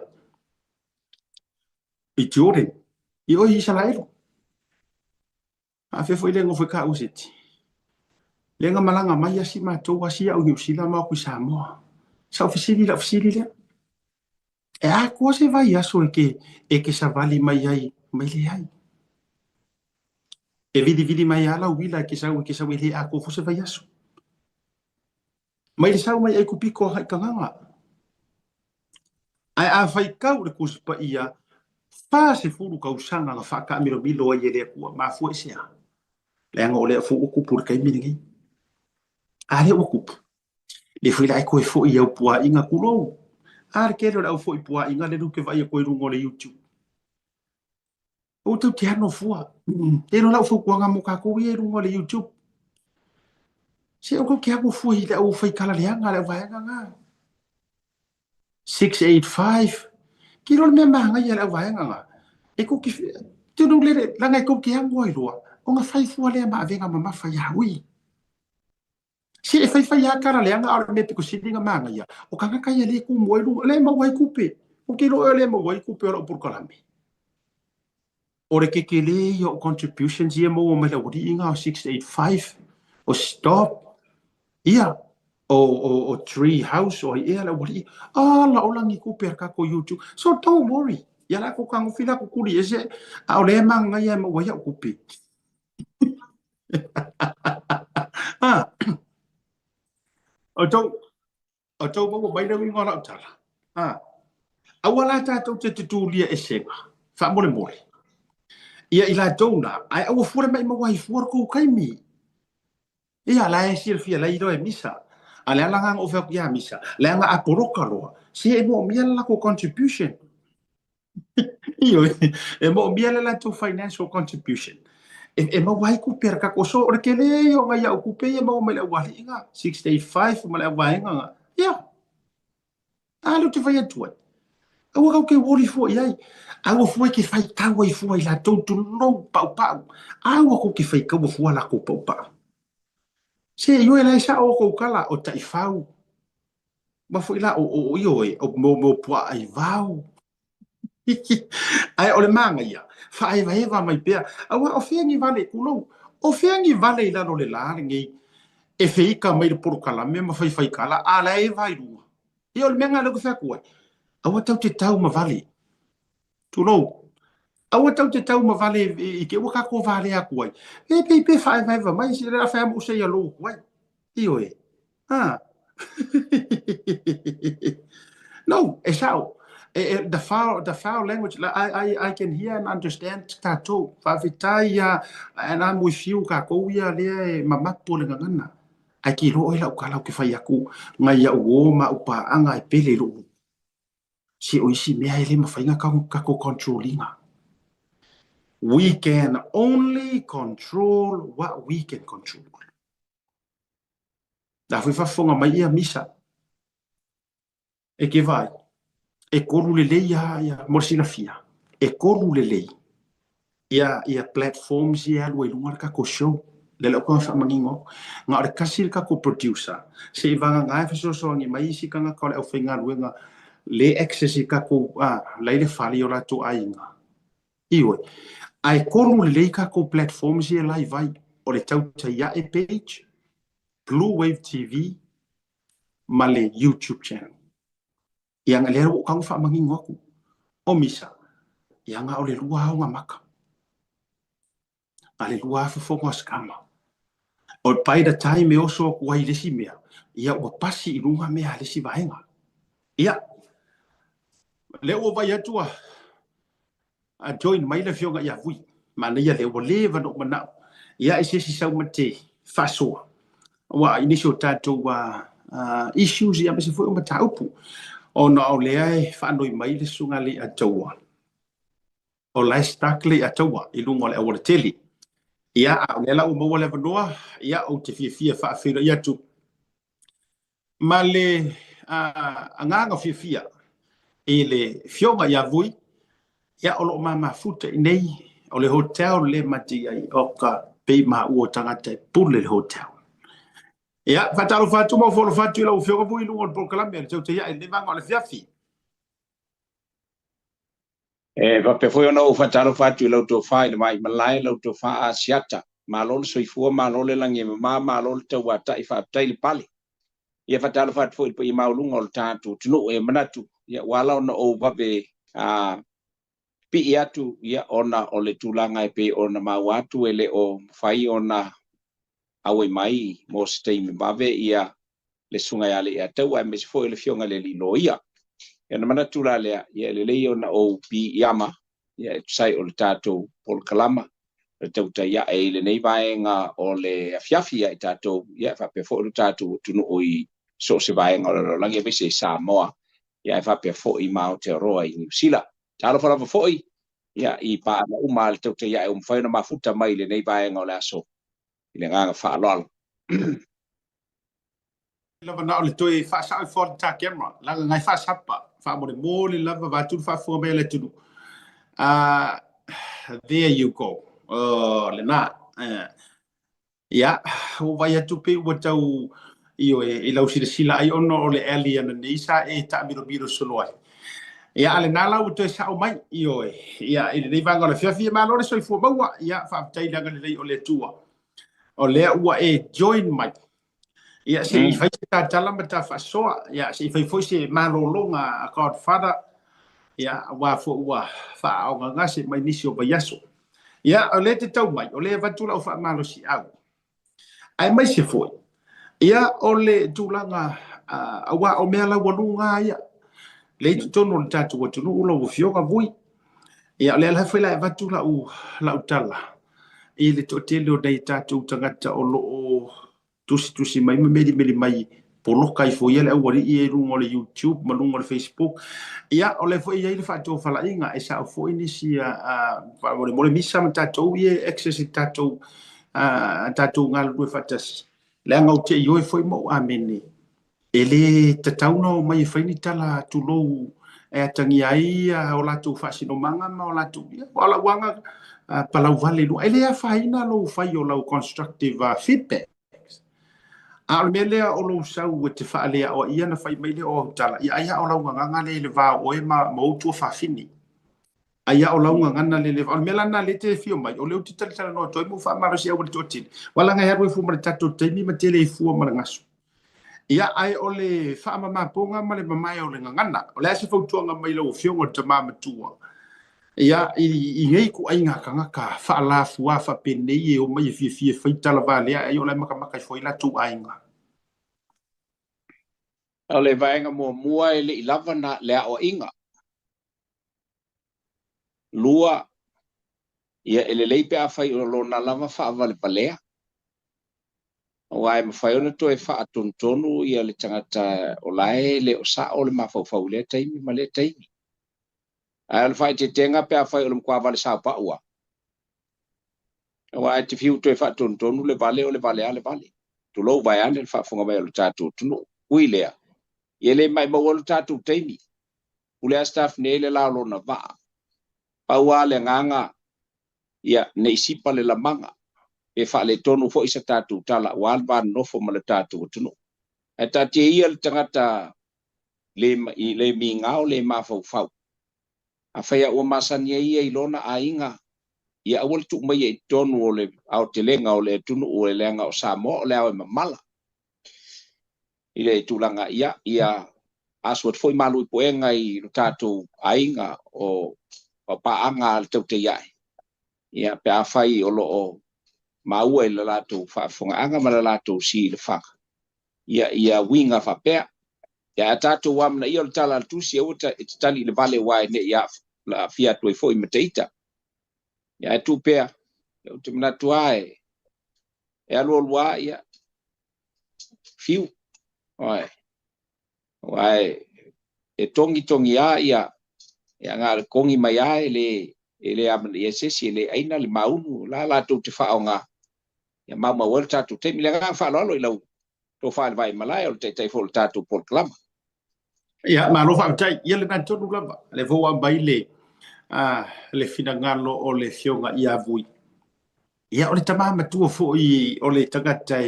I Jordan I o isala e a fe foi le ngo foi ka useti le nga malanga mai asi ma to wasi au New Zealand ma ku Samoa sa ofisili le e a ko se vai aso e ke sa vali mai ai mai le ai e vidi mai ala wila ke sa wile a ko se vai aso mai le sa mai ai ku piko hai kanganga ai a fai kau le kus pa ia fa se furu ka usanga nga fa ka miro bilo ai le ku ma fu se a le nga ole fu ku pur kai mingi a le ku le foi lai ko fo ia pua inga kulo ar ke ro fo pua inga le ke vai ko rungo le YouTube o tu te no fua e no la fo ko nga mo ka ko ia rungo le YouTube se o ko ke ko fu ia o fai kala le nga le vai nga 685 kilo me manga ia le vai nga e ko ki tu no le la nga ko ke ngo I lo o nga fai fu le ma venga ma fa ya wi si e fai ya kara le anga ar me piko sidinga manga ia o kanga ka ia le ku mo le ma wai kupe o ke lo le ma wai kupe o por kalame o re ke le yo contributions ia mo me le uri inga 685 o stop ia o tree house o ia le uri la o langi kupe ka ko YouTube so don't worry ia la ko kanga fila ko kuri ese a o le manga ia ma wai kupe o tau mo mai na winga na tala awala ta tau te tulia e senga fa mole mole ia ila dona ai au fura mai mai fura ko kaimi ia la e sir fia la iro e misa ala la ngang o fa ya misa la nga aporoka ro si e mo miela la ko contribution io e mo miela la to financial contribution e mo wai ku per ka ko so re ke le yo nga ya ku pe e mo me la wali nga 685 mo la wai nga ia alo te vai atu o ka ke wori fo ia au fo ke fai ka wai fo ila to no pau au ko ke fai ka fo la ko pau se yo ela sa o ko kala o tai fau ma fo ila o yo o mo po ai vau ai o le manga ia fa ai vai mai pe au o fiangi vale kulo o fiangi vale ila no le la ngi e fei ka mai por kala me ma fai kala ala e vai ru io le menga le ko fa ko au tau te tau ma vale tu no au tau te tau ma vale I ke waka ko vale a ko e pe fa vai mai se la fa mo se ia lo ko io no it's how the foul language I can hear and understand tato fa vitaya and I'm with you ka ko ia le mama po le ngana ai ki ro ila ka la ke fa ya ku ngai ya o ma upa anga e pele lo si o isi me ele ma fa inga ka ko controllinga we can only control what we can control da foi fa fonga mai ia misa e ke vai e koru le lei ya morsina fia e koru le lei ia platforms ia lo lunga ka ko show le lo ko fa mangingo nga re kasil ka ko producer se vanga nga fa so ngi mai si ka nga ko le ofenga luenga le access ka ko le le fali o la to ainga iwe ai koru le lei ka ko platforms ia live vai o le tau ya e page Blue Wave TV ma le YouTube channel yang le ro ka fa mangingo aku o misa yang o le lua nga maka ale lua fa fo skama o pai da tai me oso ku ai lesi mea ia o pasi i runga mea lesi vaenga ia le o vai atua a join mai le fionga ia vui mana ia le o leva no mana ia ese si sau mate faso wa initial tato wa issues ia me se foi o mataupu ona o le ai fa noi mai le sunga le atua o lai stakle atua i lunga le o le teli ia a le la o mo le vanoa ia o te fia fa fira ia tu ma le anganga fia e le fionga ia vui ia o lo mama futa nei o le hotel le mati ai o ka pe ma o tangata pule le hotel ia fatalo fatu mo folo fatu la o fionga vui lungo por Colombia te ia le vanga le fiafi va pe foi ona o fatalo fatu lo to fai mai malai lo to fa asiata malol soifua malol langi ma malol te wata I fa tai pali ia fatalo fatu foi pe maulungo o tatu tunu e manatu ia wala ona o vabe pi atu ia ona o le tulanga e pe ona mawatu ele o fai ona awe mai mo stay me bave ia le sunga ya le tau ai me foi le fionga le lilo ia e na manatu la le ia le le ona o pi yama ia sai o le tato pol kalama le tau tai ia e le nei vaenga o le afiafi ia tato ia fa pe foi le tato tunu o I so se vaenga o langi be se Samoa ia fa pe foi I Aotearoa I New Zealand talo fala foi ia I pa na umal tau te ia o mfai na mafuta mai le nei vaenga o le aso I le nganga fa lol lava na o le toi fa sa for ta camera la ngai fa sapa fa mo le lava va tu fa fo me le tu there you go le na ia o vai atu pe o tau io e lau sila ai ono o le alien ni sa e ta biro solo ai ia ale nala o te sa o mai io ia ile nei vanga le fia ma lo le soi fo baua ia fa tai langa le o le tua o le ua e join mai ia se I fai ta tala mata fa soa ia se fai foi se malolonga a Godfather ia wa fo ua fa o nga se mai nisio ba yaso ia o le te tau mai o le vatula o fa malo si au ai mai se foi ia o le tulanga a wa o mea la walunga ia le tono le tatu o tunu ulo o fioga vui ia le la foi la vatula u la utala I le totele o dei tatu tangata o lo tusi mai meli mai poloka I foi ele o ri e rungo le YouTube malungo le Facebook ia o le foi ia le fa to fala inga e sa foi ni si fa mo le misa mata to ie access tatu tatu ngal do fatas le nga o te yo foi mo amene ele tatauno mai foi ni tala tu lo e tangi ai o la tu fa sino manga ma o la tu wala wanga palau vale no ele a faina lo fai o la constructive feedback al mele o lo sau o te faale o ia na fai mai le o tala ia o la nganga le va o e ma mo tu fa fini ia o la nganga le al mele na le te fio mai o le uti tala no to mo fa maro si o le totin wala nga ya fu ma tato te ni ma tele fu ma ngaso ia ai o le fa ma ponga ma le mai o le nganga o le se fu tu nga mai lo fio o te ma tua ia I ngei ku ai nga kanga ka fa la fua fa pene e o mai fi fa tala vale ai o le maka foi la tu ai nga o le vaenga mua ele I lava na le o inga lua ia ele leipe a fai o lo na lava fa vale palea o ai ma fai ona to e fa tontonu ia le tangata o lai le o sa o le mafau le taimi ma le taimi ai le fai te tenga pe a fai o le kwa vale sa pa ua o ai te fiu to e fa tontonu le vale o le vale ale vale tu lo vai ane le fa funga mai o le tatu tunu uilea ele mai mo o le tatu taimi ule staff ne le la lo na va paua le nganga ia ne isipa le lamanga e fa le tonu fo isa tatu tala wal ban no fo mala tatu tunu e tati ia le tangata le mi ngao le ma fo fau a faya o masania ia I lona ainga ia awal tu mai e tonu o le au te lenga o le tunu o le lenga o Samo o le au mala ile tulanga ia aswat foi malu poenga I tatu ainga o paanga al tau te iai ia pe a fai o lo o maua i le latou fa'afogaaga ma le latou si le faga ia uiga fa'apea ia tatou amanaʻia o le tala le tusi ua te tali i le vale ua e neʻi laafia atu ai foʻi ma teita ia e tupea o te manatu e alualua ia fiu oae e togi ia nga le kongi mai ai le amanaʻia sesi le aina le maunu la latou te fa'aoga ia maumau le tatou taimi le ga fa'aloalo i lau to fa'alevai malai o le taitai fo le tatou polokalama ia malo fa'atai ia le tonu lava le vo mai le finagalo o le fioga ia avui ia o le tamamatua fo'i o le tagata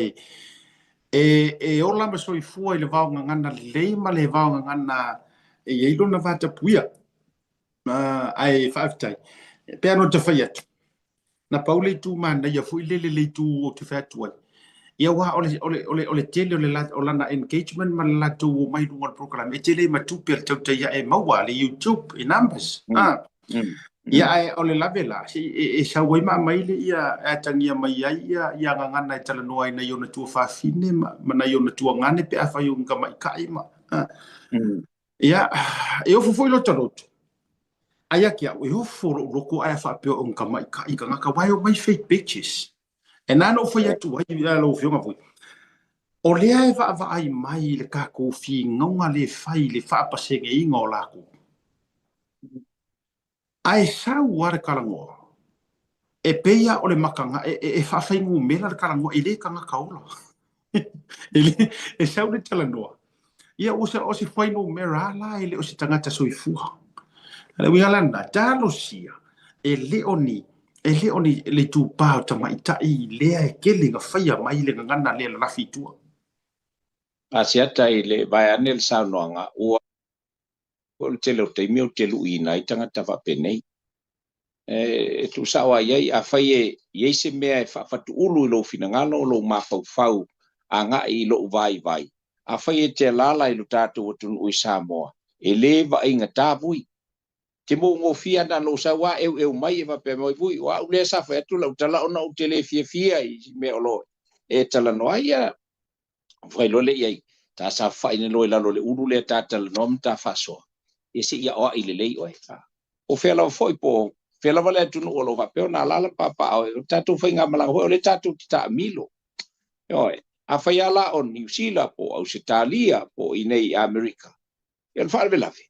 e ola ma soifua i le vaogagana lelei ma le vaogagana e iai lona vatapuia ai fa'afetai pea no te fai atu na pau le tu mana ia fo'i le tu o te fai atu ai ia wa ole tele o lana engagement ma la tu mai lunga program e tele ma tu per tau ia e maua le YouTube e numbers ia ai ole lavela e sa wai ma mai le ia atangia mai ia ngangana e tala noa ina yona tu fa fine ma na yona tu ngane pe afa yo ngama kai ma ia e o foi lo tarot aia kia e o foro loko ai fa pe o ngama kai ka ngaka wai o mai fake pictures e nano foi atu ai lo fionga foi o le ai va ai mai le ka ko fi ngonga le fai le fa pasenge ingo la ko ai sau ar kalango e peia o le makanga e fa fai ngu mela kalango ile kanga kaula e sau le talanoa ia o se fai no mera la ile o se tangata soifua le wialanda talo sia e leoni le tu pa ta mai tai le e kelinga fai mai le ngana le la fitua asiata i le vai anel saunoanga ua o le tele o te mio te luina i tangata whapenei e tu sawa iai a whai e se mea e whawhatu ulu i lo finangalo lo mawhau a ngā i lo vai a whai e te lala i lo tātou atunu ui Samoa e le va inga tāvui te mo ngofia na lo sawa eu mai e wape mai vui wa ule sa whai atu lau tala ona o te le fia i me o lo e tala noa ia whai lole iai ta sa whai ne lo i lalo le ulu le tātala noa mta whasoa e se ia oa i le lei oe o whai lau foi po Fela vale tunu o lo vapeo na lala papa o tatu fai nga malang o le tatu ta milo. Yo a fai ala o New Zealand po Australia po inei America. Yo fa vela fe.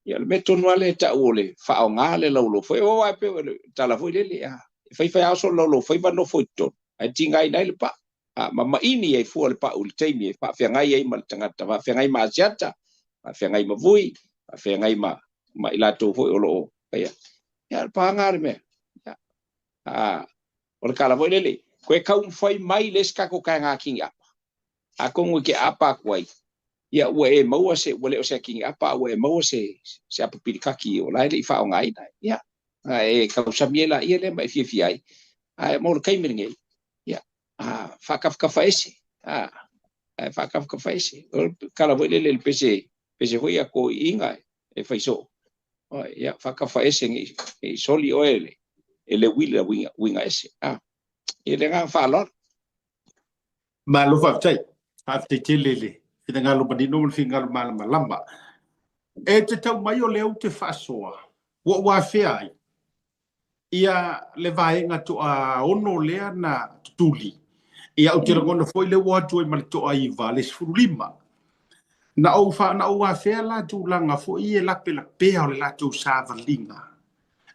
Yo me tonu ale ta ole fa o ngale lo lo foi o ape ta la foi le a. Fai aso lo foi va no foi ton. Ai tinga i nai le pa. Ma ini ai fu le pa ul taimi fa fa ngai ai mal tanga ta fa ngai ma jata. Fa ngai ma vui. Fa ngai ma ila to foi o lo. Ya pangare me o le kala voi lele koe kau fai mai les ka ko ka nga king apa a kongu ke apa kwai ya ua e maua se wale o se king apa ua e maua se apa pirikaki o lai le fa o ngai ya e kau samiela ia le mai fi ai a mo le kaimenge ya fa ka faese fa ka faese o kala voi lele le pese voi ko inga e faiso ia whakafaese ngi soli oele ele wila winga ese ele nga whalor ma lo fa'atai telele ina ngalo badino mo fingal malamba e te tau mai o leu te whasoa wa fea ia le vaenga to a ono lea na tuli ia o te rangona foi le watu e malito ai vale sfurulima na o fa la tu langa fo i la pe o la tu savalinga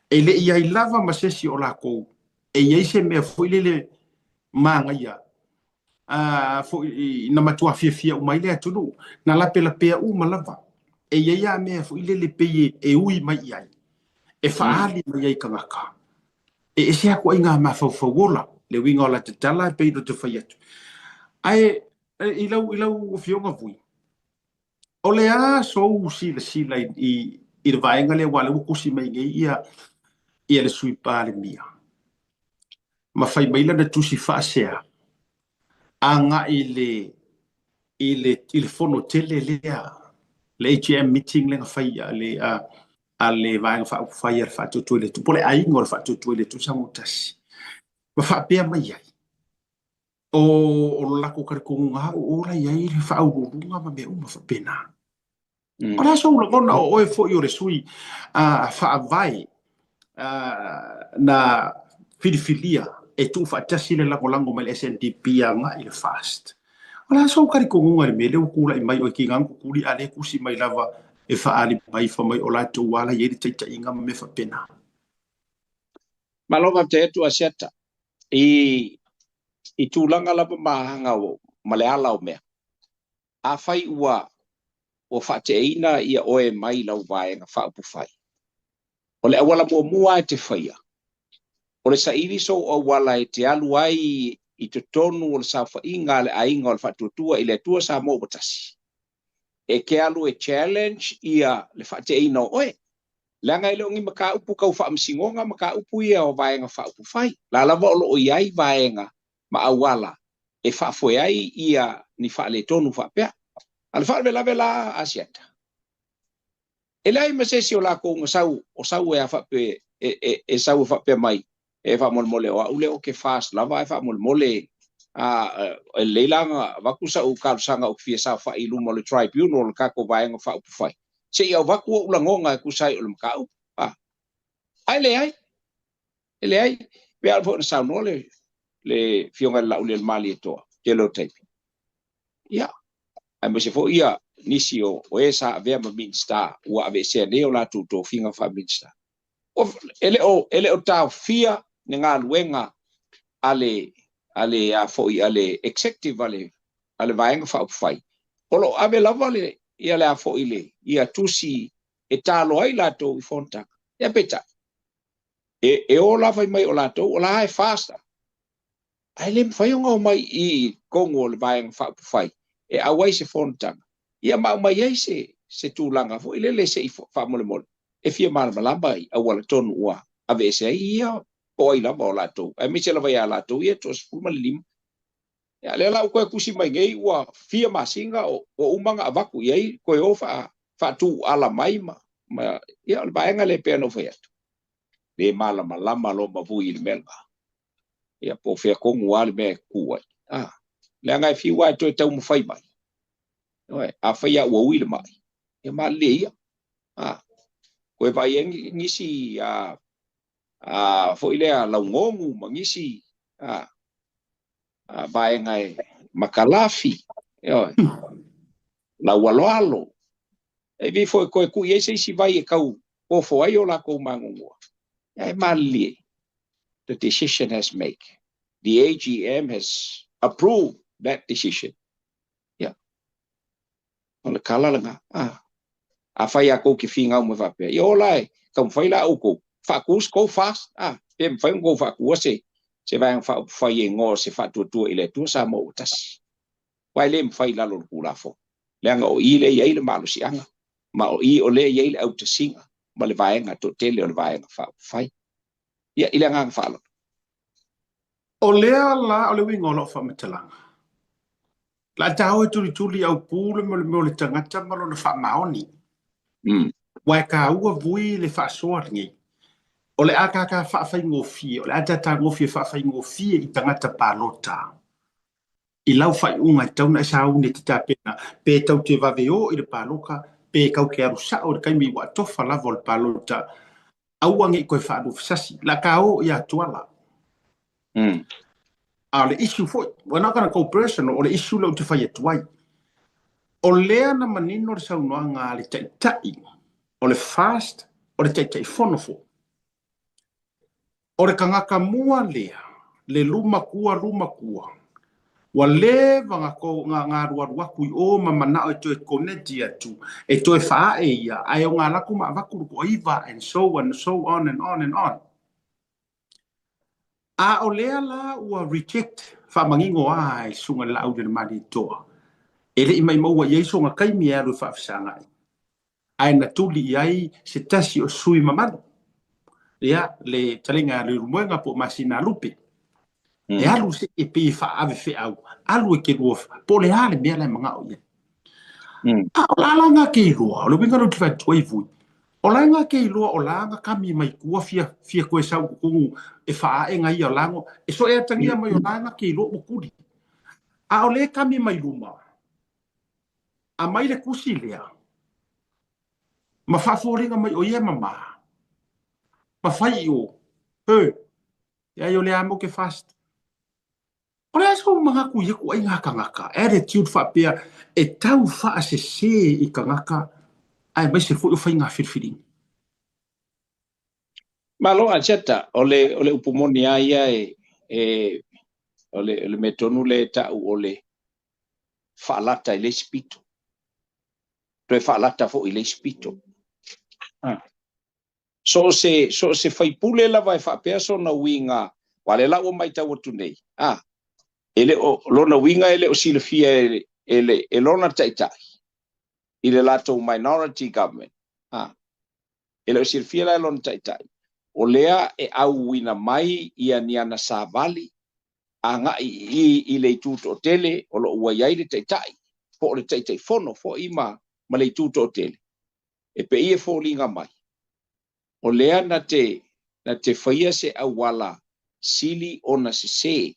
e le ia I lava masesi o la ko e ia se me fo le manga ia fo na matua fia o mai le tu na la pe u malava e ia me fo le pe e ui mai ia e fa ali mai ai kanga e se ko inga ma fo wola le winga la te tala pe do te faiatu ai I lau fionga vui o le so sila I le vaenga le wale ukusi mai ngai ia le sui pa le mia ma fai mai la na tusi fasea anga I le fono tele le HM meeting le fai le vaenga fa fai fa tu le tu pole ai ngor fa tu le tu samutasi ma fa pe mai ai o la ko kar ko nga o la ai le fa o nga ma me uma fa pena ora so lo ngona o e fo yo re sui a fa vai na fidifilia e tu fa tasile la ko lango mal SNDP anga il fast ora so kar ko nga le mele ku la mai o ki ngang ku li ale ku si mai lava e fa ali mai fa mai o la tu wala ye te ta inga me fa pena malova te tu asiata i tūlanga lapa mahanga o maleala o mea. A whai ua o whateina ia oe mai lau vaenga whaupu whai. O le awala mua e te whaia. O le sairi so o wala e te alu ai i te tonu o le sa whainga le ainga o le whatuatua i le tua sa mo batasi. E ke alu e challenge ia le whateina o oe. Langa ile ongi maka upu kau whaamsingonga maka upu ia o vaenga whaupu whai. La lava o lo o iai vaenga ma awala e whaafoe ai ia ni whaale tonu whaapea. Al whaale vela asiata. E lai masesi o la ko o sau e a whaape e sau e whaapea mai e whaamolmole o ule o ke fast lava e whaamolmole e leilanga waku sa u kalusanga o fia sa whailu mo le tribunal kako vaenga whaupu whai. Se ia waku o ulangonga e kusai o le mkau. Ai le ai. Ele ai. Pe alfo na sau nole le fionga la ule mali e toa. Telo taipi. Ia. Ai mo se fo ia nisi o esa avea ma minsta ua ave se leo la tuto finga fa minsta. Ele o tau fia ne ngā luenga ale a fo i ale executive ale vaenga fa upfai. Olo ave lava le ia le a fo ile ia tusi e talo ai la to i fonta. Ia peta. E o lava mai o la to o la ai fasta. Ai le mwhaiunga o mai i kongo le vaenga fa upfai. E awai se fonta. Ia mai ai se tūlanga fo ile le se i fa mole mole. E fia malamba i awala tonu ua ave se ia o i lava o la to. Ai mi se lava ia la to ia tos fulma le lima. Ia le la koe kusi mai ngei ua fia masinga o umanga avaku iai koe o fa tu ala mai ma ia le vaenga le pea no fai atu. Le malama lo mavui le melga. Ia po fea kongu ale me kuai. Le angai fi wai to tau mawhai mai. A whai a ua uile mai. Ia ma le ia. Koe vai ngisi fo ilea lau ngongu ma ngisi vaenga e makalafi. Lau alo. E vi fo koe ku iei se isi vai e kau pofo ai o la kou mangungua. Ia ma le. The decision has made. The AGM has approved that decision. Yeah. Ona kala langa. A whai a kou ki whinga o me whapea. I o lai, ka mwhai la au kou. Whakus kou fast. Pe mwhai kou whakua se vai whai e ngō se whatuatua i le tua sa mo utas. Wai le mwhai lalo le kula fo. Leanga o i le iei le malo si anga. Ma o i o le iei le au te singa. Ma le vaenga to tele o le vaenga whai. Ia i le ngang whalo. O lea la o le wingo lo whamatalanga. La tau e tuli au pūle mo le tangata malo na whamaoni. Wai ka ua vui le whaasoa ringi. O le aka ka whaafai ngofie, o le atata ngofie whaafai ngofie i tangata pālota. I lau whai unga i tauna e sao ne tita pena, pe tau te vaveo i le pāloka, pe kau ke aru sao le kaimi wa tofa lava o le pālota. Auange i koe whaadu fisasi, la ka o i atuala. Le issue foi, we're not going to go personal, o le issue lau te whai atuai. O lea na manino le saunoa ngā le taitai, o le fast, o le taitai whanofo. O le kangaka mua lea, le luma kua. Wa le vanga ko ngā ruaruaku i o mamana o e toe koneti atu, e toe whae ia, ai o ngā laku ma avakuru ko iwa, and so on and on and on. A o lea la ua reject whamangingo ai sunga la au de mani toa. Ele i mai maua iei songa kaimi aru whaafisanga ai. Ai na tuli iai se tasi o sui mamano. Ia, le talinga le rumuenga po masina lupe. E alu se e pe whaave whi au. Alu e ke ruofa. Po le hale mea lai mga o ia. A o la nga ke rua. O le winga no ki whai tuai vui. O lai ngā kei loa o langa kami mai kua fia koe sau kungu e wha e ngai o lango. E so e atangia mai o langa kei loa mukuri. A o le kami mai luma. A mai le kusi lea. Ma whaaforinga mai o ia mama. Ma whai o. Ia yo le amo ke fast. O le aso mga kuia ku ai ngā kangaka. Attitude wha pia e tau wha se i kangaka. Ai mai se fui o whai ngā whirwhiring. Malo a chata ole upumoni ia ole me tonu le tau ole whaalata I le spito. Toe whaalata fo I le spito. So se whaipule lava e whapea so na winga wale lau o mai tau atu nei. Ele o lona winga ele o silafia ele lona taitai. Ile lato minority government. Ele o silafia la lona taitai. O lea e au wina mai ia niana sa vali. Anga I le tuto o tele o lo ua iai le taitai. Po o le taitai fono fo ima ma le tuto o tele. E pe ie fo linga mai. O lea na te whaia se awala sili o na se.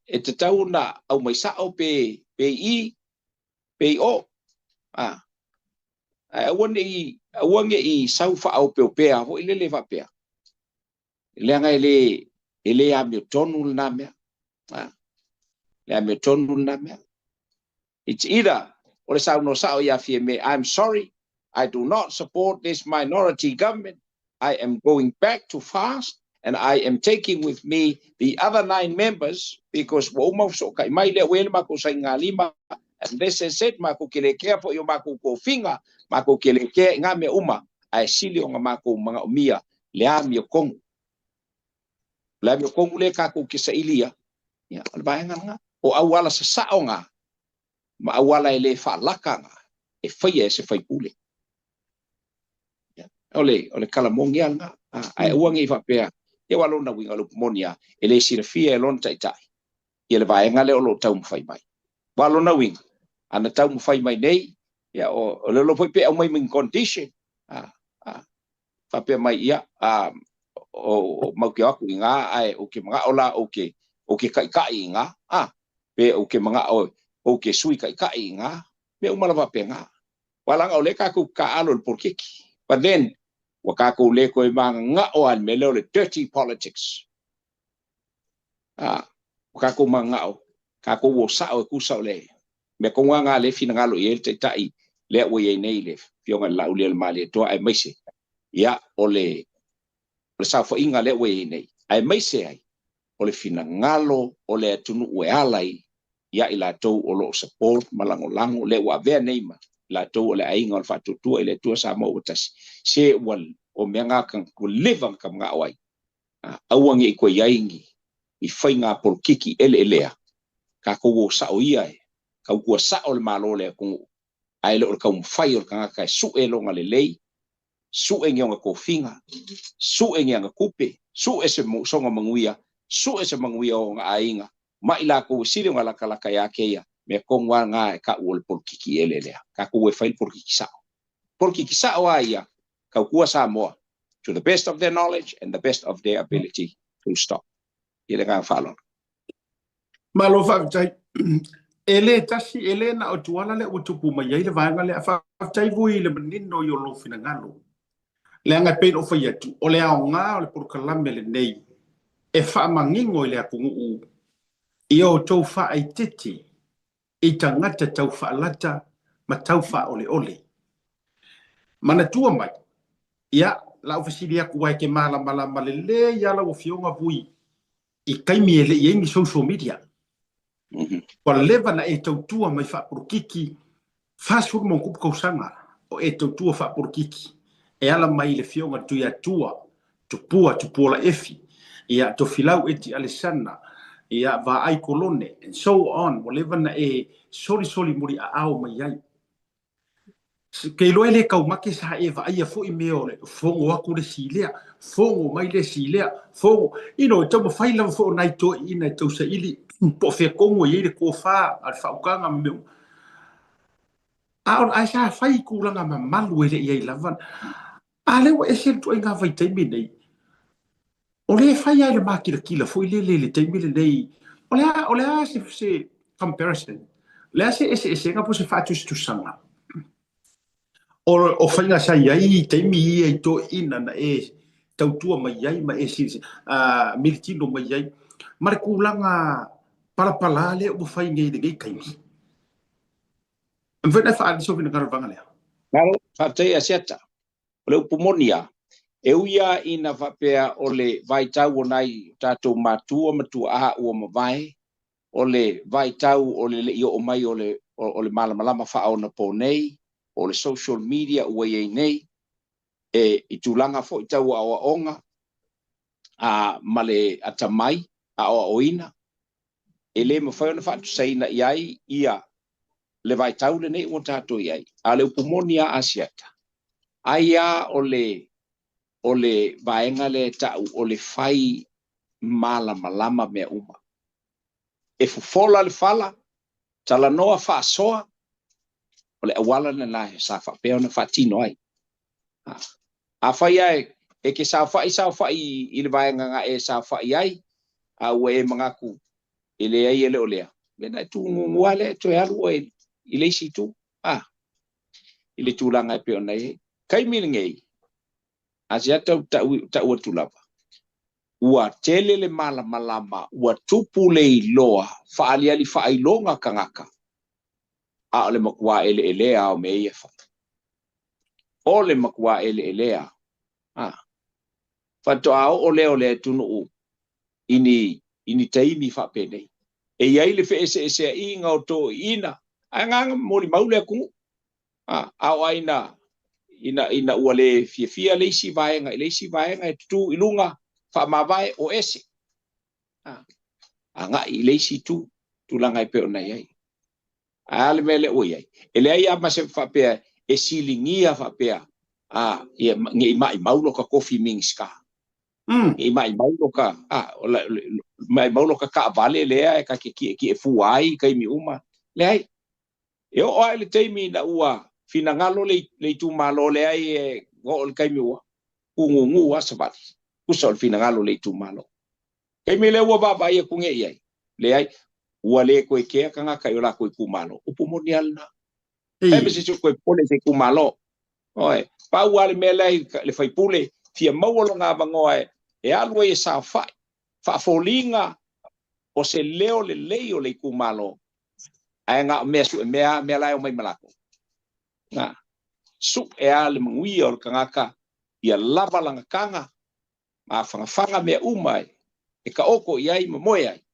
E te tau na au mai sao pe pe o. Awange I sau wha au pe o pea ho I le wha pea. Leanga ele a me tonu na mea. Le a me tonu na mea. It's either o le sau no sao ia fie me I'm sorry. I do not support this minority government. I am going back to fast and I am taking with me the other 9 members because woma so kai mai le wele mako sa ngalima and this is it mako kelekea po yo mako ko finga mako kelekea nga me uma ai sili o mako mga umia le ami kong la mi kong le ka ko kisailia ya albaenga nga o awala sa saonga ma awala ele fa lakanga e faia se fai pule ole kalamongi anga ai uangi fa pea e walo na winga lo monia ele sirfia lon taitai ele vai ngale lo tau fai mai walo na winga ana tau fai mai nei ya o le lo foi pe au mai min condition fa pe mai ia o mau ke aku nga ai o ke mga ola o ke kai nga pe o ke mga o ke sui kai nga pe o mala va pe nga wala nga ole ka ku ka alo por kiki but then wakako le ko nga o an melo le dirty politics wakako manga o kako wo sa o ku sa le me ko nga le fina ngalo ye te tai le o ye nei le fionga la o le mali to ai mai se ya ole sa fo inga le o ye nei ai mai se ai ole fina ngalo ole tunu o alai ya ila to o lo support malango lango le wa ve nei ma la to le ai ngol fa tu ele tu sa mo utas se wal o menga kan ku live kam nga wai awangi ko yaingi I fainga por kiki elea ka ko sa o ia ka ku sa o malo le ku ai le ka fai o ka su e longa le lei su e ngonga ko finga su e ngonga kupe su e se songa manguia su e se manguia o nga ainga ma ila ko sile ngala kala ka ya ke ya me kongwa nga ka ul por kiki elea ka ku e fai por kiki sa o ia ka ku sa mo to the best of their knowledge and the best of their ability to stop ile ka falo malo fa tai ele tasi ele na o tuala le utupu mai ile vanga le fa tai vui le menino yo lo fina ngalo le anga pe o fa yetu o le aonga o le por kalambe le nei e fa mangingo ile ku u io to fa ai titi I tangata tau fa lata ma tau fa ole mana tua mai ia la ofisilia ku ai ke mala le ia la o fionga vui I kaimi ele I social media kwa leva na e tautua mai fa por kiki fast food mon kup ko sanga o e tautua fa por kiki e ala mai le fionga tu ya tua tu pua la efi ia to filau eti alesana ia va ai kolone and so on whatever na e soli muri a au mai ai ke lo ele kau make sa e va ia fo I meole fongo aku le silea fongo mai le silea fongo ino tamo faila fo nai to ina to sa ili po fe kongo ye ko fa al fa ukanga meu ai sa fai kulanga mamalu ele ia lavan ale wa ese tu inga vai taimi nei o le fai ai le makila foi le taimi le nei o le a se comparison le a se ese nga po se fatu tu sanga o fai nga sa ai taimi ai to ina na e tautua mai ai ma e si militino mai ai mar kulanga pala le o fai ngai de kaimi mvena fa adi so vina karavanga le Ngaro, whātai a siata. O leo pumonia. E uia ina whapea o le vaitau o nai tātou mātua matua aha ua mawai. O le vaitau o le leo o mai o le malamalama whao na po nei. O le social media ua iei nei. E i tūlanga fo i tau a onga. Ma le atamai a o oina. E le mawhai ona whatu saina iai ia le vai tau le nei o tātou iai. A le upumonia asiata. Aia o le vaenga le tau o le fai malama mea uma. E fufola le fala, tala noa whaasoa, o le awala na lahe sa whapea na whatino ai. A whai ai, e ke sa whai i le vaenga nga e sa whai ai, a ua e mangaku, e le ai ele o lea. Mena tu nguale, tu e alu e i le isi tu, i le tūlanga e peo nei. Kai milingei, asia tau ua tūlapa. Ua tele le malama, ua tupu le iloa, whaaliali whailonga kangaka. A ole makua ele elea o me ia wha. Ole makua ele elea. Whatoa o leo tunu u, ini taimi whapene. E iai le ese i ngau tō ina, a nganga mori maule a kungu. Au aina, ina ua le fia leisi vaenga e tu ilunga fa mavae o ese anga i leisi tu langa i peo nei ai ale mele o ai ele ai ama se fa pe e silingia fa pe ia ngi mai maulo ka coffee mingska ngi mai maulo ka mai maulo ka vale le ai ka ki e fu ai kai mi uma le ai e o ai le teimi na ua fina ngalo le tu malo le ai e go kai mi ua ungu asabat usol fina ngalo le tu malo kai mi le ua baba ia kunge ai le ai ua le ko ke kanga kai ola ko ku malo upu monial na e me se ko pole se ku malo oi pa ua le mele le fai pule fia maulo nga bangoe e alu e sa fa folinga o se leo le ku malo ai nga me la o mai malako na su e ale mangui o kangaka ia lava langa kanga ma fanga me umai e ka oko iai moe ai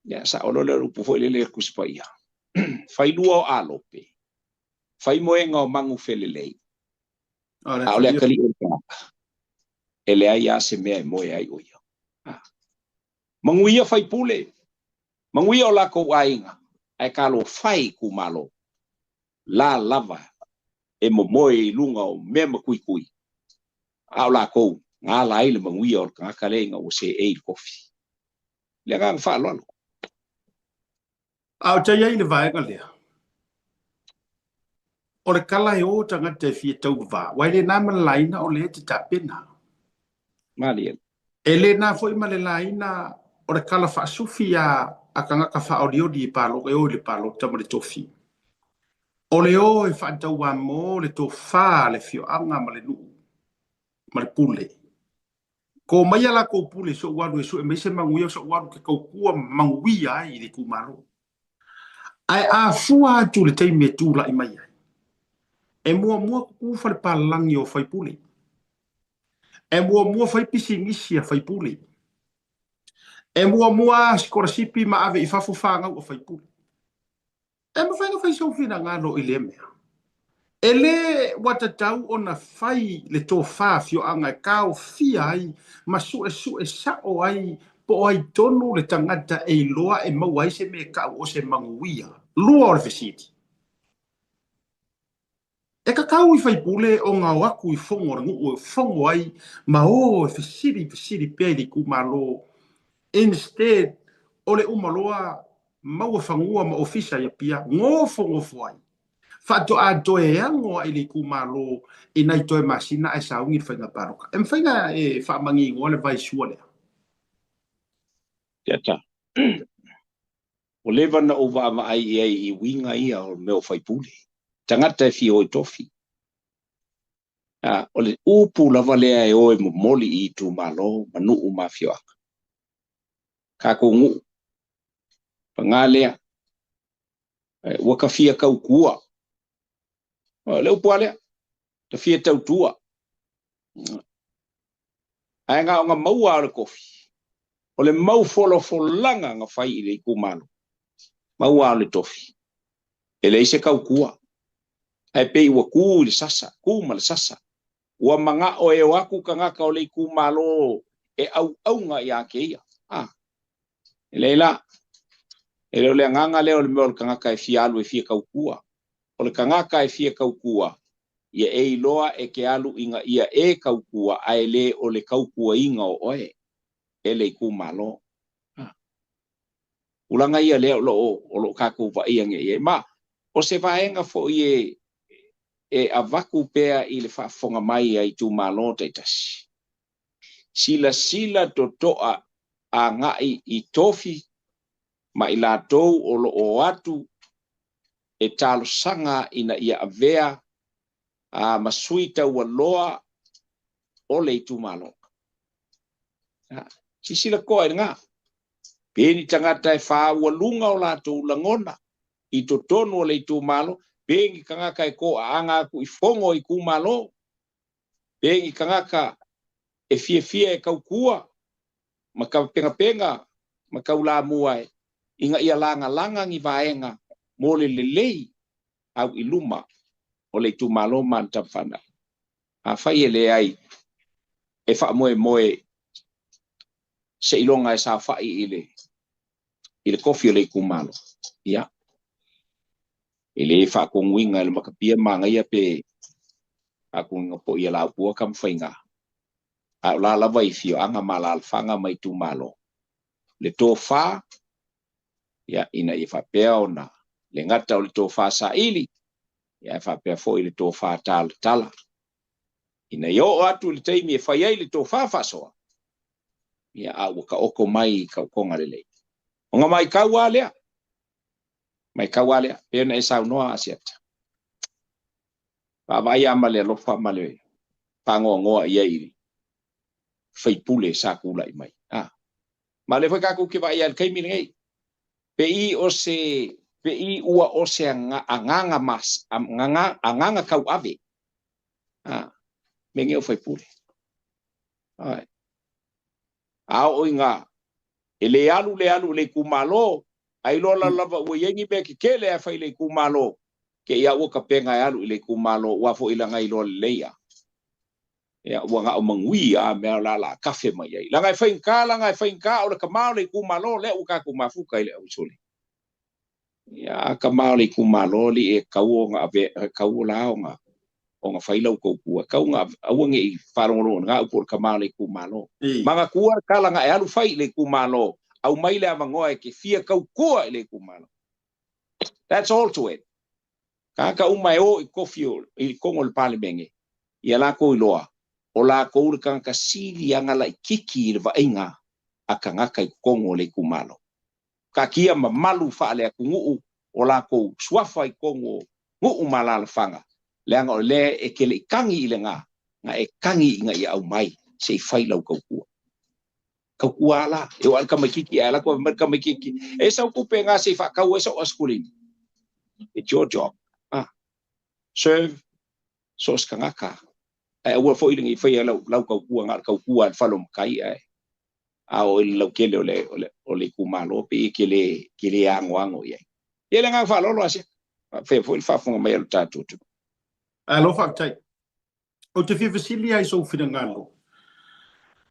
ya sa o le rupu foi le kuspaia fai lua o alope fai moenga o mangu felelei a ole kali o kangaka ele ai ase me moe ai oia manguia fai pule manguia o lako ainga ai kalo fai ku malo la lava e moe lunga o mema kui au la ko nga la ile manguia o kangaka le nga o se e coffee le nga fa lo au te ia le vaenga lea o le kala e o tanga te fie tau va wai le nama laina o le te tapena mali e le na foi ma le laina o le kala fa sufia a kangaka fa audio di palo e o le palo tama le tofi o le o e fa tau wa mo le to fa le fio anga ma le nu ma le pule ko mai ala ko pule so wadu e so e mese manguia so wadu ke ko kua manguia ai le kumaro ai a fua tu le teime tu la i mai e mua ku fa le palangi o fai pule e mua fai pisingisi a fai pule e mua skorasipi ma ave i fafu fanga o fai pule e ma fai so fina ngalo i le mea ele watatau ona fai le to fa fio anga kao fia ai ma su e sa o ai po ai tonu le tangata e loa e mawai se me ka o se manguia lua o le fesiti e ka kau i fai pule o ngā waku i fongo rangu o fongo ai ma o e fesiri pe i ku malo instead o le umaloa maua fangua ma ofisa ia pia ngofo ai Fato a toe ango ai le kumalo ina i toe masina e saungi whainga paroka. E mwhainga e whamangi ngole vai suole. Tiata. O lewa na o wa ai i winga ia o meo whaipule. Tangata e fi o i tofi. O le upu lava lea e oe mo moli i tu malo manu u mafioaka. Ka ko ngu. Pangalea. Waka fia kau kua. Leo pualea. Ta fia tau tua. Ai ngā o ngā maua ala kofi. O le mau folo langa ngā whai i le iku malo. Maua ala tofi. E le ise kau kua. Ai pe iwa ku le sasa. Ku ma le sasa. Ua manga o e waku ka ngaka o le iku malo e au ngā i ake ia. E leila. E leo le nganga leo le meo le ka ngaka e fia alu e fia kau kua. O le ka ngaka e fia kau kua. Ia e iloa e ke alu inga ia e kau kua ai le o le kau kua inga o oe. E le iku malo. Ulanga ia leo o lo kaku wa iange ia. Ma, o se vaenga fo ie e avaku pea i le whaafonga mai ai tu malo taitasi. Sila to toa a ngai i tofi ma i la tou o lo o atu e talo sanga ina ia avea a masuita ua loa o le tu malo. Sila koa i ngā. Peni tangata e wha ua lunga o la tou langona i to tonu o le tu malo. Pengi kangaka e ko a anga ku i fongo i ku malo. Pengi kangaka e fia e kau kua. Ma ka penga ma kau la muai. Inga ia langa ngi vaenga mo le lelei au i luma o le tu malo man tapana. A fai ele ai e wha moe se ilonga e sa fai i le kofi o le ku malo. Ia. Ele fa ko winga le makapia manga ia pe aku ngapo ia la pua kam fainga a la lava i fio anga mala alfanga mai tu malo le to fa ya ina i fa pea ona le ngata o le to fa sa ili ya fa pea fo i le to fa tala ina yo atu le taimi e fa ia le to fa soa ya a ka oko mai ka konga le onga mai ka wale mai kawale pena e sau noa asiata. Vai amale lo fa male pango ngoa ia iri. Fai pule sa kula i mai. Male foi ka ku ki vai al kaimi ngai. Pe i ua o se anganga mas anganga kau ave. Mengi o fai pule. Ai. Au inga ele alu le kumalo ai lola lava ua yengi me ke kele a fai le kumalo ke ia ua ka penga alu i le kumalo ua fo ilanga i lola leia ia ua ngā o mangui a mea la kafe mai ai langa i whainka o le kamao le kumalo le uka kumafuka i le au soli ia kamao le kumalo li e kau ngā kau lao ngā o ngā whailau kua kau ngā auange i wharongoro ngā upo le kamao le kumalo manga kua kalanga e alu fai le kumalo au mai le avangoa e ke fia kau kua i le kumalo. That's all to it. Ka umai o i kofio i kongo le pale menge. Ia la ko i loa. O la ko ure ka sili angala i kiki i le vainga a ka ngaka i kongo le kumalo. Ka kia ma malu faale a kunguu o la ko suafa i kongo nguu malala fanga. Le anga o le e kele i kangi i le ngā. Nga e kangi i nga i au mai se i whailau kau kua. Kau kuala e wal kamakiki ala ko kamakiki e sa ku penga se fa kau e so askulin it's your job serve so skangaka e wa fo ilingi fa ia lau kau kua ngal kau kua falom kai a o lau kele o le kumalo pe kele ango ia ele nga fa lo asia fe fo il fa fo mai ta tu alo fa tai o te fivisilia i so fina ngalo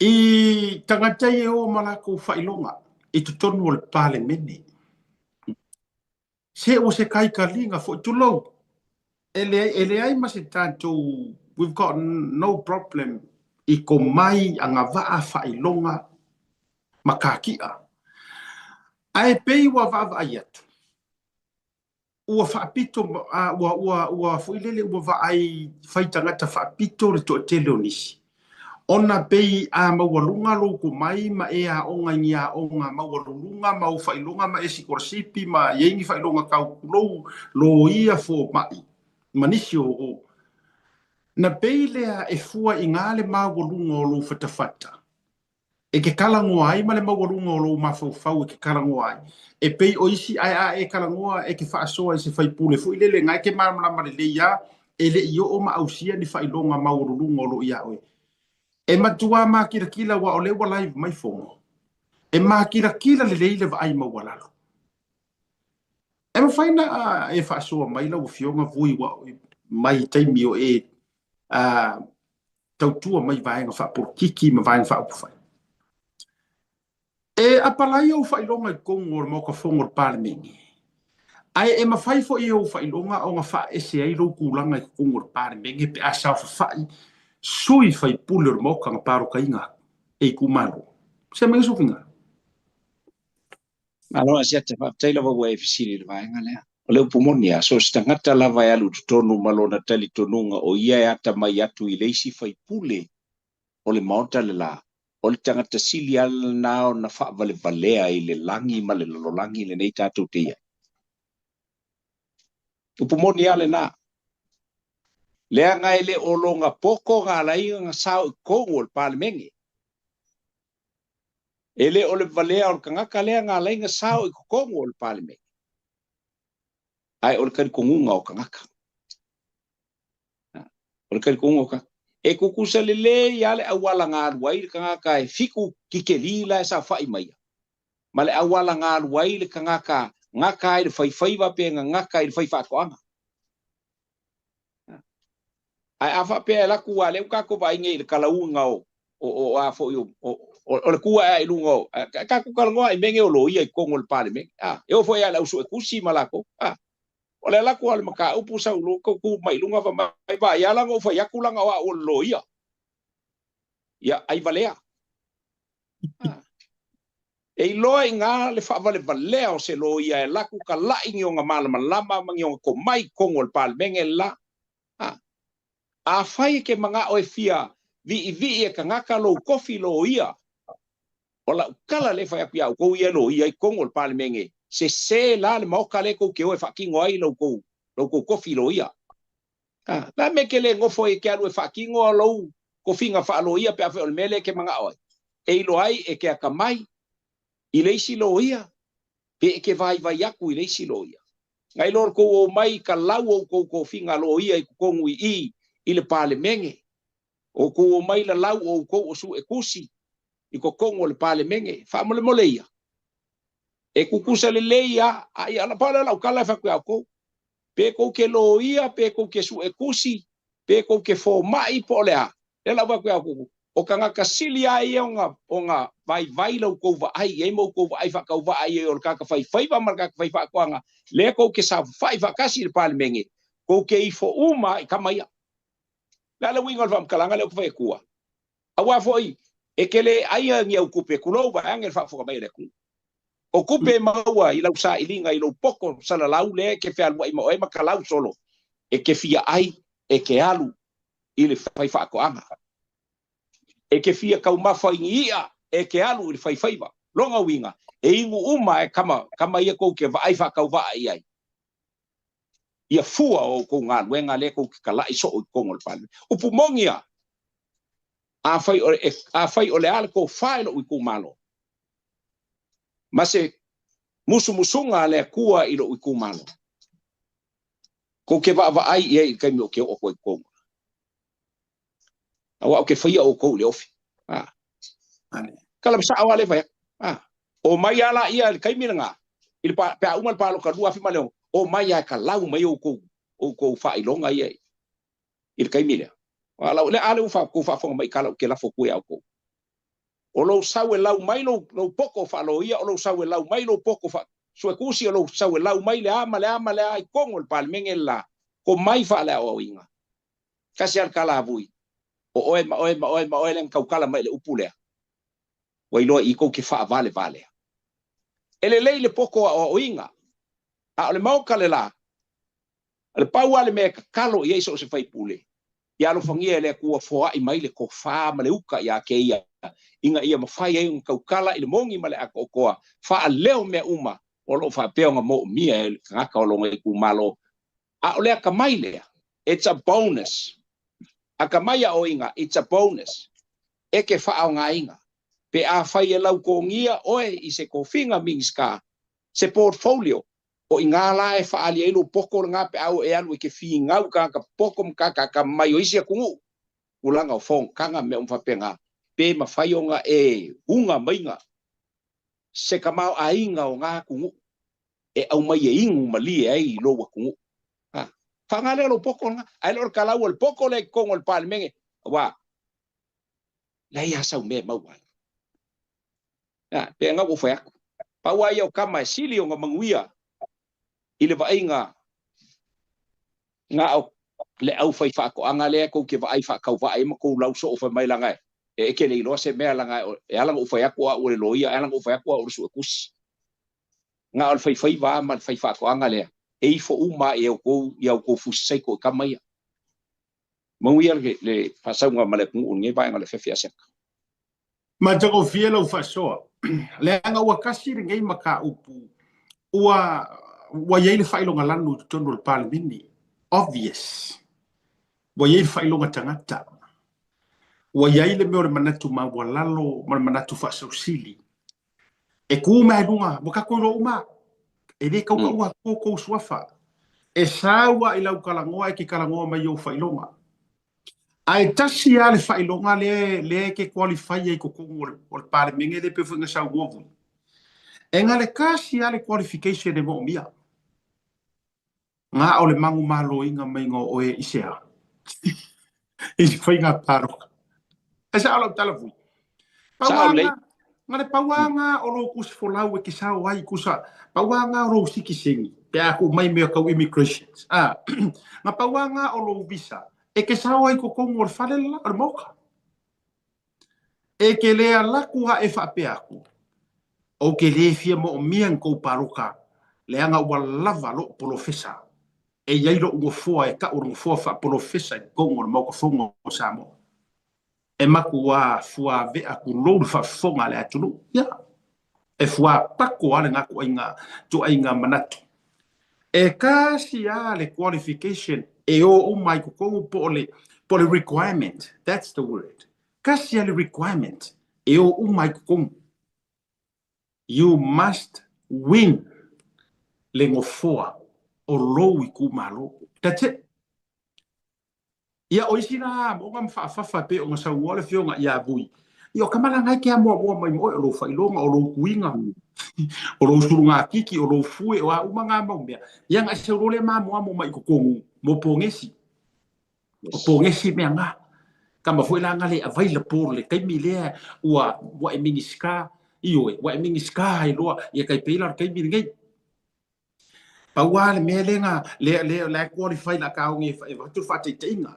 I tangata e o malako whailonga I tu tonu o le pale mene. Se o se kai ka linga fo tulau. Ele ai masi tātou, we've got no problem I ko mai anga waa whailonga makakia. Ai pei wa vava ai atu. ua whaapito, ua fuilele ua vaai whaitangata whaapito le to te leonisi. Ona pei a maualunga loko mai ma e a onga ni a onga maualunga mau whailunga ma esi korsipi ma yengi whailunga kau kulou lo ia fo mai. Manisi o na pei lea e fua i ngale maualunga o lo whatawhata. E ke kalangoa ai ma le maualunga o lo mawhauwhau e ke kalangoa ai. E pei o isi ai a e kalangoa e ke whaasoa e se whaipule. Fu ilele ngai ke maramama le leia e le i o ma ausia ni whailunga maualunga o lo ia oe. E matua makira wa ole wa live mai fongo. E makira le leile va ai mawalalo. E ma faina e whaasoa mai la ufionga vui wa mai taimi o e tautua mai vaenga whaapur kiki ma vaenga whaapufai. E apalai au whailonga i kongo o moka fongo parmengi. Ai e mawhai fo i au whailonga o ngā wha ese ai lau kulanga i kongo parmengi pe a sao whai. Sui fai pule mo ka paro ka inga e kumaro se me so finga alo asia te fa tele wa we fisili le vai ngale o le pumonia so stangata la vai alu tonu malona tali tonunga o ia ata mai atu i leisi fai pule o le maota le la o le tangata silial na na fa vale valea i le langi ma le lolangi le nei tatu te ia o pumonia le na lea ngai le olonga poko ngā lai ngā sao kongo le palmengi. Ele o le valea o le kangaka lea ngā lai ngā sao i kongo le palmengi. Ai o le karikongunga o kangaka. O le karikongunga o kangaka. E kukusa le i ale awala ngā aluai le kangaka e fiku kikeli la e sa whai maia. Ma le awala ngā aluai le kangaka ngaka i le whaifaiva pe ngaka i le whaifakoanga. Ai afa pe la kua le ka ko vai ngai le kalaunga o a fo o le kua e lungo ka ku kalonga i menge o lo ia i kongo le pale me e o fo ya la usu e kusi malako o le la kua le maka upu sa ulo ko ku mai lunga va mai ba ya la ngo fo ya kulanga o lo ia ya ai valea e lo nga le fa vale valea o se lo ia e la ku ka la ingi o nga malama lama mangi o ko mai kongo le pale menge la a fai ke manga o e fia vi e kangaka lo kofi lo ia o la kala le fai apia ko ia lo ia i kongo le palmenge se la le moka le ko ke o e fakingo ai lo ko kofi lo ia la me ke le ngofo e ke alu e fakingo lo kofi nga fa lo ia pe afa o mele ke manga o e lo ai e ke akamai i le si lo ia pe ke vai aku i le si lo ia ngai lor ko o mai ka lau ko kofi nga lo ia i kongo i le pale menge o ko o mai la lau o ko o su e kusi i ko kongo le pale menge fa mole mole ia e kukusa le leia ai ala pala la kala fa ko pe ko ke lo ia pe ko ke su e kusi pe ko ke fo mai polea e la va ko o kanga kasilia ia onga vai lo ko va ai e mo ko vai fa ka va ai o ka fai va mar ka fai fa ko nga le ko ke sa fai va kasi le pale menge ko ke i fo uma i kamaia la winga vam kalanga le ko fa kua awa foi e kele ai ngi au kupe kulo ba angel fa fo ba ile ku o kupe maua i lau sa ilinga i lo poko sala lau le ke fe alwa i mo e makalau solo e ke fia ai e ke alu i le fai fa ko anga e ke fia kau mafa ia e ke alu i le fai faiva longa winga e ingu uma e kama ia ko ke vai fa kau va ai ia fua o ko ngā luenga le ko kala i so o kongo le pale o pumongia a fai o le ale ko fai lo i ku malo ma se musunga le kua i lo i ku malo ko ke va ai e kai mo ke o ko kongo awa o ke fai o ko le ofi kala sa awale vai o mai ala ia kai minanga il pa umal palo ka dua fi maleo o mai ka lau mai o ko fa ilonga ia il kai mile ala le ale fa ko fa fo mai kala ke la fo ku ya ko o lo sawe lau mai lo poko fa lo ia o lo sawe lau mai lo poko fa so kusi o lo sawe lau mai le ama ai kongo el palmenge la ko mai fa la o inga kasi al kala vui o len kau kala mai le upule o ilo i ko ke fa vale ele le poko o inga a le mau kale la Ale pau ale me kalo ia iso se fai pule. Ia lo fangia le kua foa I mai le ko fa ma le uka ia ke ia. Inga ia mawhai ai un kaukala I le mongi ma le ako koa. Fa leo me uma. O lo fa peo nga mo mia e ngaka o longa I ku malo. A o lea ka mai lea. It's a bonus. A ka mai a o inga. It's a bonus. E ke fa au nga inga. Pe a fai e lau ko ngia oe I se ko finga mingska. Se portfolio. O inga la e fa ali elu poko nga pe au e alu ke fi ngau ka poko mkaka ka mai o isi kungu ulanga o fong kanga me umfa penga pe ma fayo nga e unga mainga se ka mau ainga o nga kungu e au mai e ingu mali ai lo wa kungu ha fa nga le lo poko nga ai lo kala o poko le con el palmenge wa la ya sa me mau wa ha pe nga o fa pa wa yo kama sili o nga manguia ile va inga nga au le au fai fa ko anga le ko ke vai fa ka vai ma ko lau so fa mai langa e ke le lo se me langa e ala o fa ko o le loia ala o fa ko o su kus nga al fai va ma fai fa ko anga le e fo uma e ko fu sai ko ka mai mo ia le fa sa nga ma le ku ngi vai nga le fe se ma jago fielo fa so le anga wa kasi ngai maka upu wa yele fa ilonga lanu tondo pal mini obvious wa yele fa ilonga tangata wa yele me manatu ma walalo manatu fa sosili e ku ma lunga boka ko ro uma e de ka ko swafa e sawa ila ukala ngoa ki kala ngoa mai yo fa ilonga ai tasi ale fa ilonga le ke qualify e ko o pal minge de pe funga sa wovu engale kasi ale qualification de mo mia nga ole mangu malo inga maingo oe isea isi foi nga paro esa ala telefu pawanga ngale pawanga olo kus folau e kisa wai kusa pawanga ro siki singi pe aku mai me ka immigration nga pawanga olo visa e kisa wai ko ngor falela armoka e ke le ala ku ha e fa pe aku o ke le fia mo mian ko paruka le anga wala lo professor e yairo ngo foa e ka uru foa fa professor gongo mo ko fongo samo e makua fua ve aku lo fa fonga le atulu ya e fua pako ale nga ko inga to inga manatu e ka si ale qualification e o mai ko po le requirement that's the word ka si ale requirement e o mai ko you must win le ngo foa o lowi ku malo that's it ia oisina mo ngam fa pe o ngasa wole fionga ia bui io kamala ngai ke mo mai mo lo fa ilonga o lo kuinga o lo surunga kiki o lo fue o umanga mo mea ia nga se role ma mo mai ko mo pongesi o pongesi me nga kama foi la ngale available le kai mile wa mingiska io wa mingiska i lo ia kai pela kai mi ngai Pawal melenga le qualify la kaungi tu fati tinga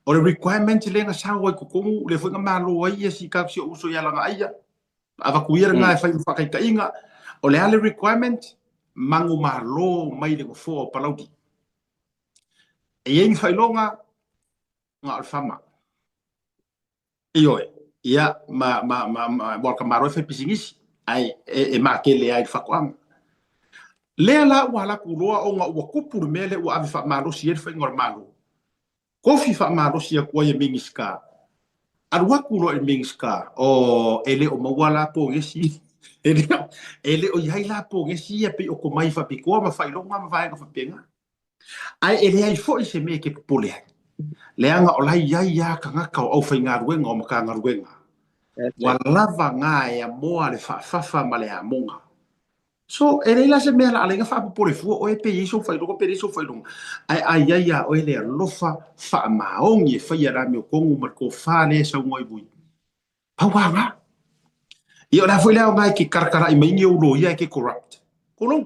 o le requirement lenga sawa ko kongu le funga malo ai si ka si uso ya langa ai ava kuira nga fa kai inga o le ale requirement mangu malo mai le fo palauti e yen fa longa nga alfama io ia ma bo kamaro fe pisingis ai e ma ke le ai fa kwang le la wala kuloa o nga wa kupur mele wa avi fa malo si e fa ngor malo kofi fa malo si ko ye mingiska arwa kulo e mingiska o ele o mawala po ngesi ele o yai la po ngesi e pe o ko mai fa piko ma fa lo ma fa fa penga ai ele ai fo se me ke pole le anga o lai yai ya ka nga ka o fa ngar wenga o ka ngar wenga wala va nga ya mo ale fa male a monga so ele la se me la alenga fa por fu o e pe iso fa lo pe iso fa lo ai ya o ele lo fa maong e fa ya me ko mo ko fa le so ngoi bui pa wa nga io la foi la nga ki karkara i mai lo ya ki corrupt ko lo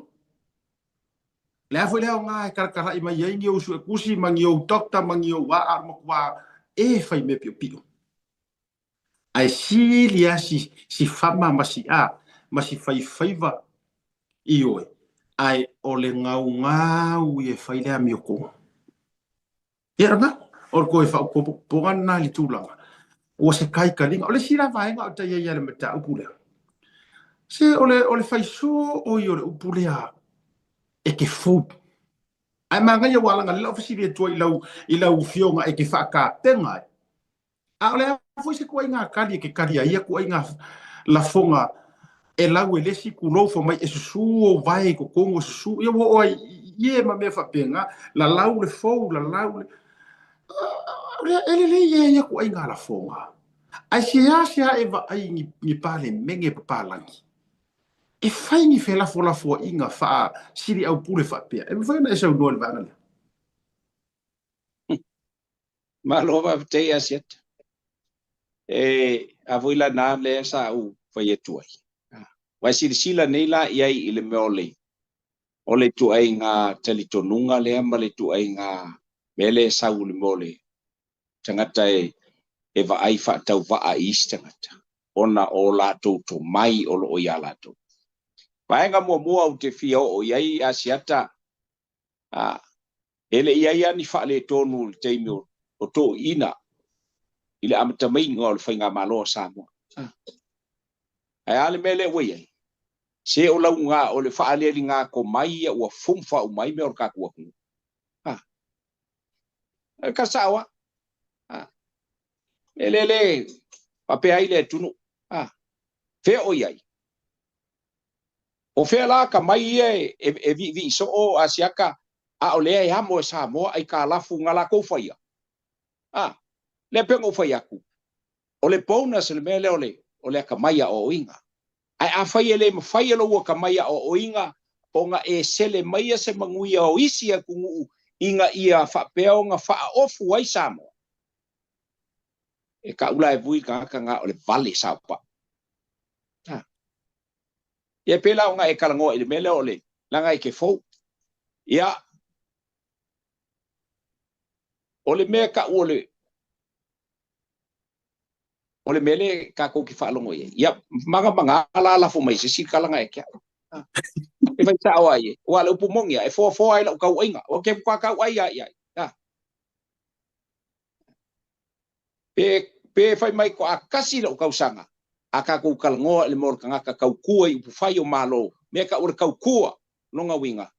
la foi la nga karkara i mai ngi o su kusi mangio doctor mangio wa armo kwa e fa me pio ai si lia si fama masi faiva io ai o le ngau e faile a mioko Ia nga, o koe whaupoponga nā li tūlanga. O se kai kalinga, o le sira vaenga o tai ia le mata upulea. Se o le whaiso o i o le upulea e ke fōu. Ai manga ia walanga le ofisiri e tua i lau fionga e ke whakatenga. A o le a se kua inga kali e ke kari a ia kua inga la fonga e lau e lesi kulofa mai e susu o vai ko kongo susu. Ia wo oi ie ma mea whapenga, la lau le fōu, la lau le... Ele ia kua inga la fonga. Ai se a e va ai ni pale menge papalangi. E fai ni fe la fo inga fa siri au pule fa pia. E fai na esa no le vanga. Malova te asiat. Avoila na le sa u fai tu ai. Wa sila nei la ia i le meole. Ole tu ai nga telitonunga le ama le tu ai nga mele sa u le mole. Tangata e va ai fa tau va a istangata. Ona o la to mai o lo ia la to. Vaenga mua o te fia o iai asiata. Ele iai ni fa le tonu te imi o to ina. Ile amata mai ngā le whainga malo sa mua. Ai ale mele wei. Se o lau ngā o le wha ale li ngā ko mai ua fumfa o mai me o kakua kunu. Ka sawa. Ele pape ai le tunu. Fe o iai. O fe la ka mai e vi so o asiaka a o le ia mo sa mo ai ka lafu ngala ko faia. Le pengo faia ku. O le bonus le mele o le ka mai o inga. Ai a faia le ma faia lo ka mai o inga o nga e sele mai se manguia o isia ku inga ia fa peo nga fa ofu ai sa mo. E ka ula e vui ka nga o le vale sa pa. Ia pela o nga e kalango i le mele o le langa i ke fou. Ia o le mea ka o le mele ka ko ki whaalongo ia. Ia manga ala fo mai se si kalanga e kia. E vai sa o ai. O ala upu mongia e fo ai la kau inga. O ke kwa kau ai ai. Pe fai mai ko akasi la kau sanga. Aka ko kalango le mor kanga ka kau kua i pu fai o malo. Me ka ur kau kua longa winga.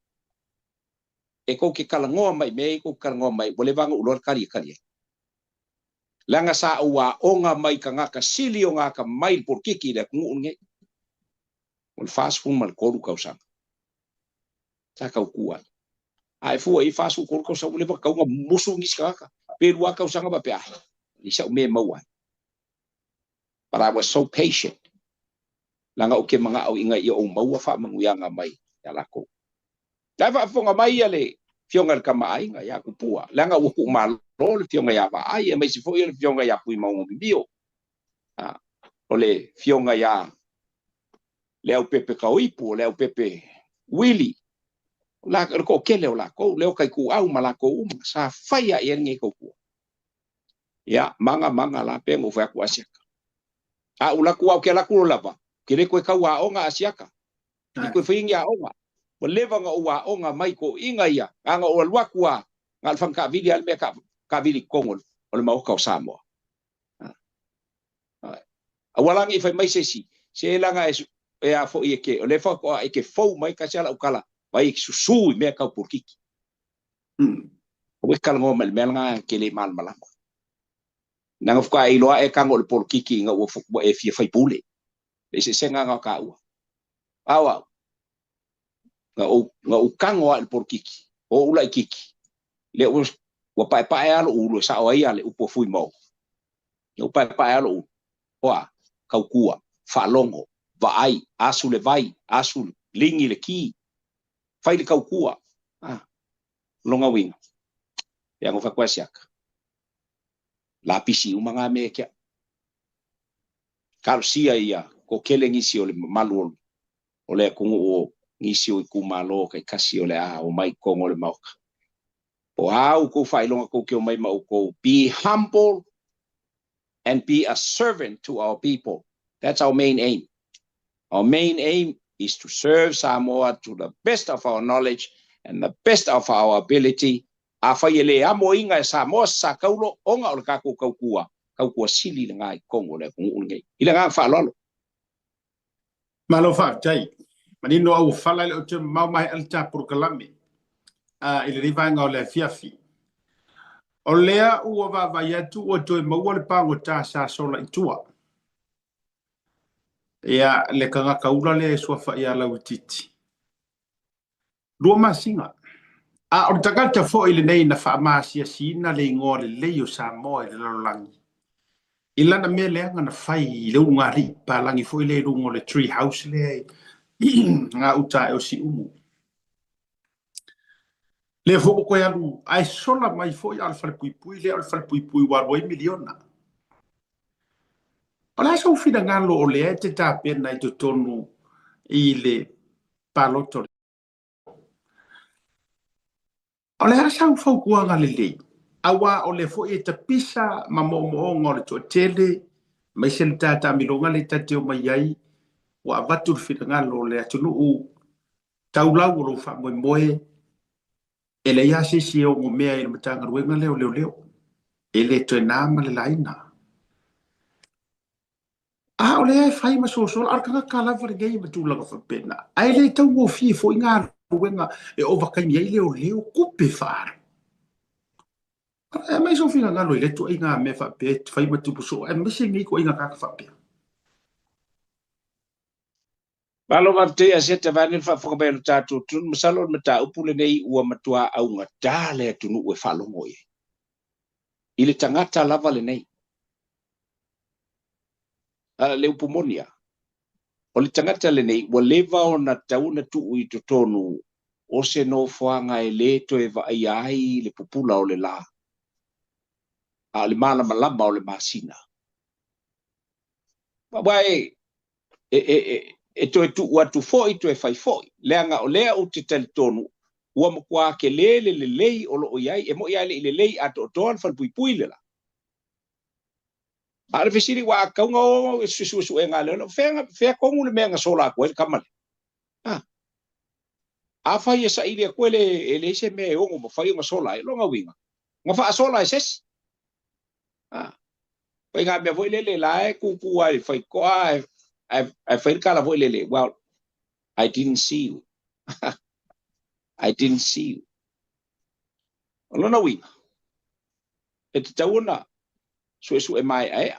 E ko ke kalango mai me ko kalango mai bole vanga ulor kari. Langa sa ua onga mai ka ngaka sili o ngaka mai por kiki le kungu nge. Ul fast food mal koru kau sanga. Sa kau kua. Ai fu ai fast food koru kau sanga ule ba kau nga musu ngis kaka. Perua kau sanga ba pe ai. Isa me mawai. But I was so patient. Langa o ke mga au inga i o maua wha manguianga mai. Ya lako. Dai wha fonga mai ale fionga le kama ai nga ya kupua. Langa uku malo le fionga ya wa ai. E mai si fo le fionga ya pui maungo bibio. O le fionga ya leo pepe kauipu, leo pepe wili. La ko kele o lako. Leo kai ku au malako sa faya i nge kokua. Ya manga la pe mo fa ku asiaka. Ula ku au ke la ku lava. Kire ko ka wa onga asiaka. Ko fingi a onga. Mo leva nga wa onga mai ko inga ia. Anga o lua ku a ngal fang ka vidi al me ka vidi kongol. O le mau ka Samoa. Awalang i fai mai se si. Se langa e a fo i ke. O le fa ko e ke fou mai ka sala ukala. Mai susu me ka purkiki. O kala ngo mal melnga ke le mal malama. Nang fuka i loa e kango le purkiki nga o e fia fai pule. Le se senga nga ka ua. Awa. Nga o kango al purkiki. O ula kiki. Le o pai alo ulo sa o ia le upo fui mo. O pai alo oa kaukua falongo vai asu le vai asu lingi le ki fai le kaukua longa winga ya ngo fa kwasiaka la pisi umanga me kia kalsia ia ko kele ngisi o le malu o le kungu o ngisi o ku malo kai kasi o le a o mai kongo le mauka o au ko fai longa ko ke o mai mau ko be humble and be a servant to our people. That's our main aim. Our main aim is to serve Samoa to the best of our knowledge and the best of our ability a fai ele amo inga e sa mo sa kaulo onga o le kako kaukua sili le ngai kongo le kungu ngai ila nga fa lolo malo fa tai manino au fala le o te mau mai al tapur kalame ile rivanga o le fiafi o lea ua vavai atu ua toe maua le pango tā sa sola itua ia le kagaka ula le suafa ia lau titi lua masinga o le tagata fo'i lenei na fa'amasiasina le igoa lelei o Samoa i le lalolagi i lana mea leaga na fai i le ugali'i palagi fo'i le luga o le tree house lea ga uta e o si'umu le fo'o koe alu ae sola mai fo'i a le falepuipui lea o le falepuipui ualuai miliona o le asau finagalo o lea te tapena i totonu i le paloto o le asau faukuaga lelei aua o le fo'i e tapisa ma mo'omooga o le to'atele mai se le tatamiloga le tateo mai ai ua avatu le finagalo o le atunu'u taulau o lou fa'amoemoe e le ia sisi e ongo mea i le matagaluega leo leoleo e le toenā ma le laina o le e fai ma soasola a le kagaka lava legei ma tulaga faapena ae le tauofie fo'i galuega e ovakaimi ai leoleo kupe fa'ara e mai so finagalo i le tuaiga mea faapea fai ma tupuso e mai segei kuaiga kaka faapea Malo mate a seta vani fa whakabelo tātou tunu masalo mata upule nei ua matua au ngā tāle tunu ue whalongo e. I le tangata lava le nei. Le upumonia. O le tangata le nei, ua lewa o na tauna tuu i to tonu o se no whanga e le to e wa ai le pupula o le la. A le malama o le masina. Wae, e to e tu watu foi to e fai foi leanga o lea o te tonu ua makua ke le lei o lo iai e mo iai le lei ato to fal pui le la ale fesiri wa ka ngo su e ngale no fe ko ngule menga sola ko e kamale a fai esa ile ko le se me o mo fai nga sola e lo nga winga nga fa sola ses pa nga me voi le la e ku ai fai ko I felt kind of well, I didn't see you. I didn't see you. Alona wi. E te tauna su e mai ai.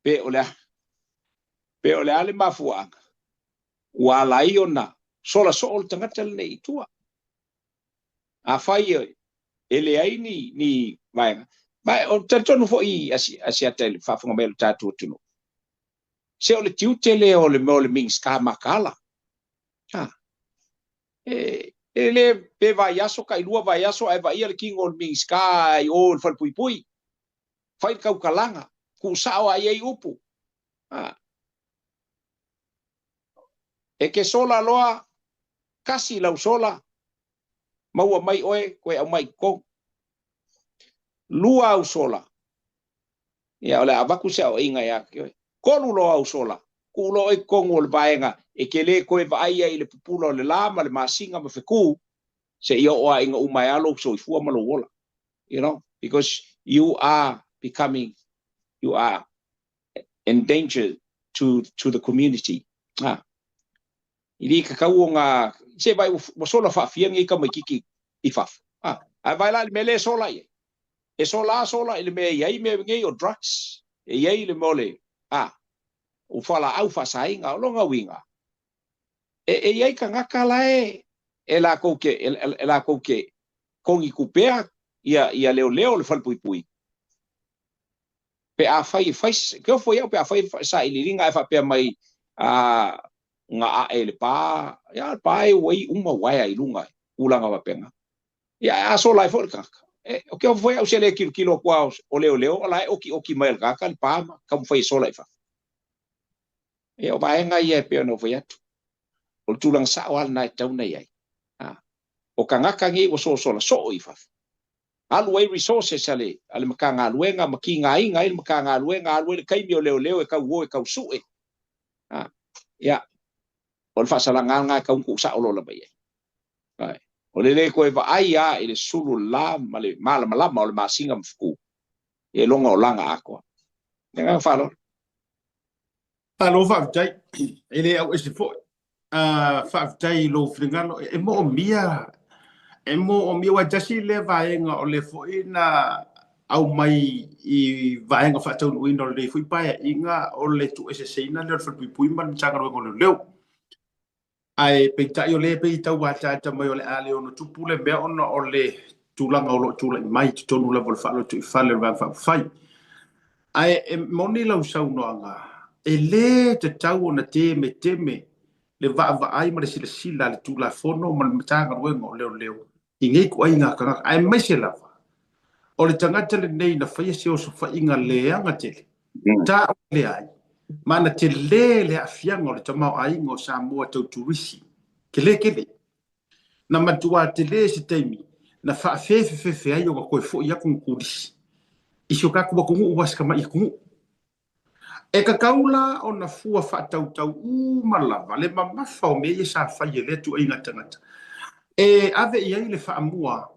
Pe ole ale mafua. Wa lai ona sola so tangata nei tua. A fai ele ai ni vai. Vai o tonu fo I asia tel fa fonga mel tatu tunu. Se o le tiutele o le ming ska makala. Le pe vai aso kai lua vai aso ai vai le king o ming ska I o fal pui. Fai kau kalanga. Ku sao ai upu. E ke sola loa kasi lau sola. Maua mai oe koe au mai kong. Lua au sola. Ia ole avaku se o inga ya koe. Kolu lo au sola. Kulo e kongo le vaenga. E ke le koe vaia I le pupula o le lama le masinga ma feku. Se ia oa inga umayalo so ifua malo wola. You know? Because you are becoming, you are endangered to the community. Ili kakau nga, se vai sola whaafiangi ka mai kiki I whaafu. Ai vai la me le sola ye. E sola ile me iai me ngei o drugs. E iai le mole. O fala au fasainga o longa winga. E iai ka ngaka lae e la kouke kongi kupea ia leo le falpui. Pe a fai ke foi pe a fai sa iliringa e fa pe mai nga ele pa ya pa e wei uma wai ai lunga ulanga wa penga. Ya so lai for ka. O que foi o sele kilo kwa o leo la oki mai ka kan pa kam foi so lai fa. E o vaenga ia pe no foi atu. O tulang sa wal na tau nei ai. O kangaka ngi o so la I fa. Alway resources ale makanga luenga makinga inga il makanga luenga alwe kai bio leo e ka wo e ka su e. Ya. O fa sala nga ka ku sa o lo la bai. O le koe va ai a ile sulu la male malama o le masinga mfuku. E longa o langa ako. Nga falo. Alo whaafitai, ele au ese fo, whaafitai lo whingalo, e mo o mia wa jasi le vaenga o le fo na au mai I vaenga whaatau nuina o le fo paia inga o le tu ese seina le whapui pui man tanga roe le leo. Ai peitai o le peitau wata mai o le ale o no tupu le mea ona o le tulanga o lo tula mai tonu la vol whaalo tu I whale le whai. Ai moni lau sau noanga. E le te tau o na teme le va ai ma le sila le tula fono ma le matanga ruenga o leo. I ngei ku ai ngā kanga. Ai mai se lava. O le tangata le nei na whaia se o so whainga leanga tele. Ta o le ai. Mana te le afianga o le tamau ai ngo Samoa tau turisi. Kele. Na matua te le se teimi. Na wha fefe ai o ka koe fo ia kong kurisi. Isio ka kuwa kungu uwaska mai kungu. E ka kaula o na fua whaatau malava, le mamafa o mea sa whaia le tu ainga tangata. E ave iai le whaamua,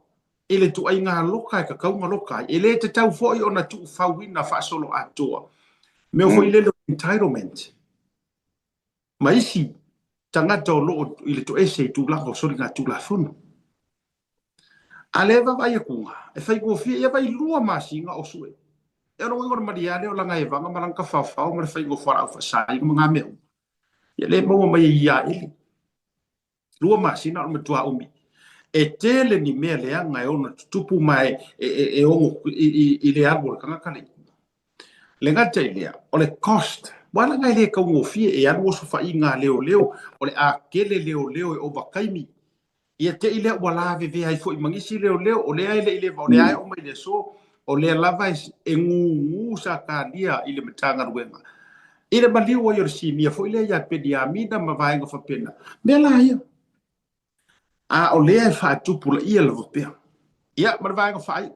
e le tu ainga loka e ka kaunga loka, e le te tau foi o na tu whauina whaasolo atoa. Meo foi le lo entitlement. Ma isi, tangata o loo I le tu ese tu langa o sori ngā tu la fono. A le vai e kunga, e whai kua fia, e vai lua masinga o sue. E ro ngor mariale o langa e vanga malanga fa o le fai go fara fa sai mo nga meu ye le mo mai ia ele lua masina o matua umi e tele ni me le anga e ona tupu mai e o I le arbor kanga kale le ngata ile o le cost wala nga le ka ngo fie e anu so fa inga leo o le a kele leo e overkaimi ia te ile wala ve ai fo mangisi leo o le ai le ile o le ai o mai le so o le lava e ngu sa ka dia I le matanga ruenga. I le maliu o yorsi mia fo ile ia pedia mina ma vaenga fa pena. Me la ia. A o le ai fa tupu la ia le vopea. Ia ma vaenga fa ai.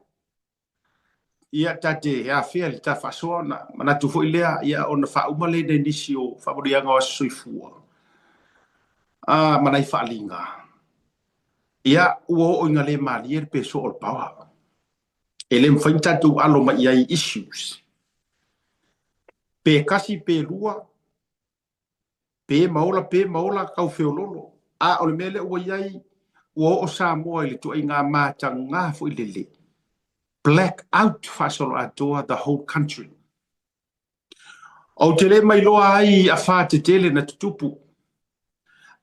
Ia tate ia fea li ta fa sona. Mana tu fo ile ia ona fa uma le de nisio fa bodianga o soifua. Mana I fa linga. Ia uo o ngale mali pe so ol pawa. Ele mfaita tu alo ma iai issues. Pe kasi pe lua. Pe maola kau feololo. A ole mele ua iai. Ua o Samoa ile tu ai ngā mātanga fo ilele. Black out fasolo atoa the whole country. O te le mai loa ai a whā te tele na tutupu.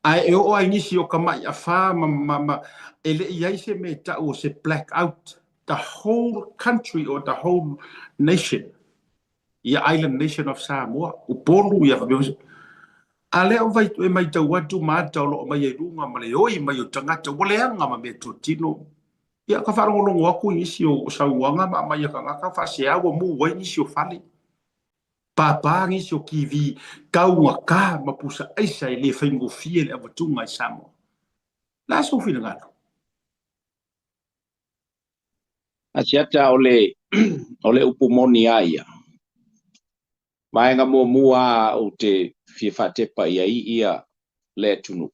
Ai e o ai nisi o kamai a whā ele iai se me tau se black out. The whole country or the whole nation. Ia island nation of Samoa. Upolu ia whabewa. Ale o vai e mai tau atu mātau lo mai e runga ma le oi mai o tangata. Waleanga ma me totino. Ia ka wharongo aku nisi o sauanga ma mai a ka ngaka whase awa mu wai nisi o whale. Papa nisi o kiwi kaunga ka ma pusa aisa e le whaingo fie le avatunga I Samoa. La so whina ngano. Asiata ole upumoni aia. Maenga mua o te whiwhatepa ia le tunu.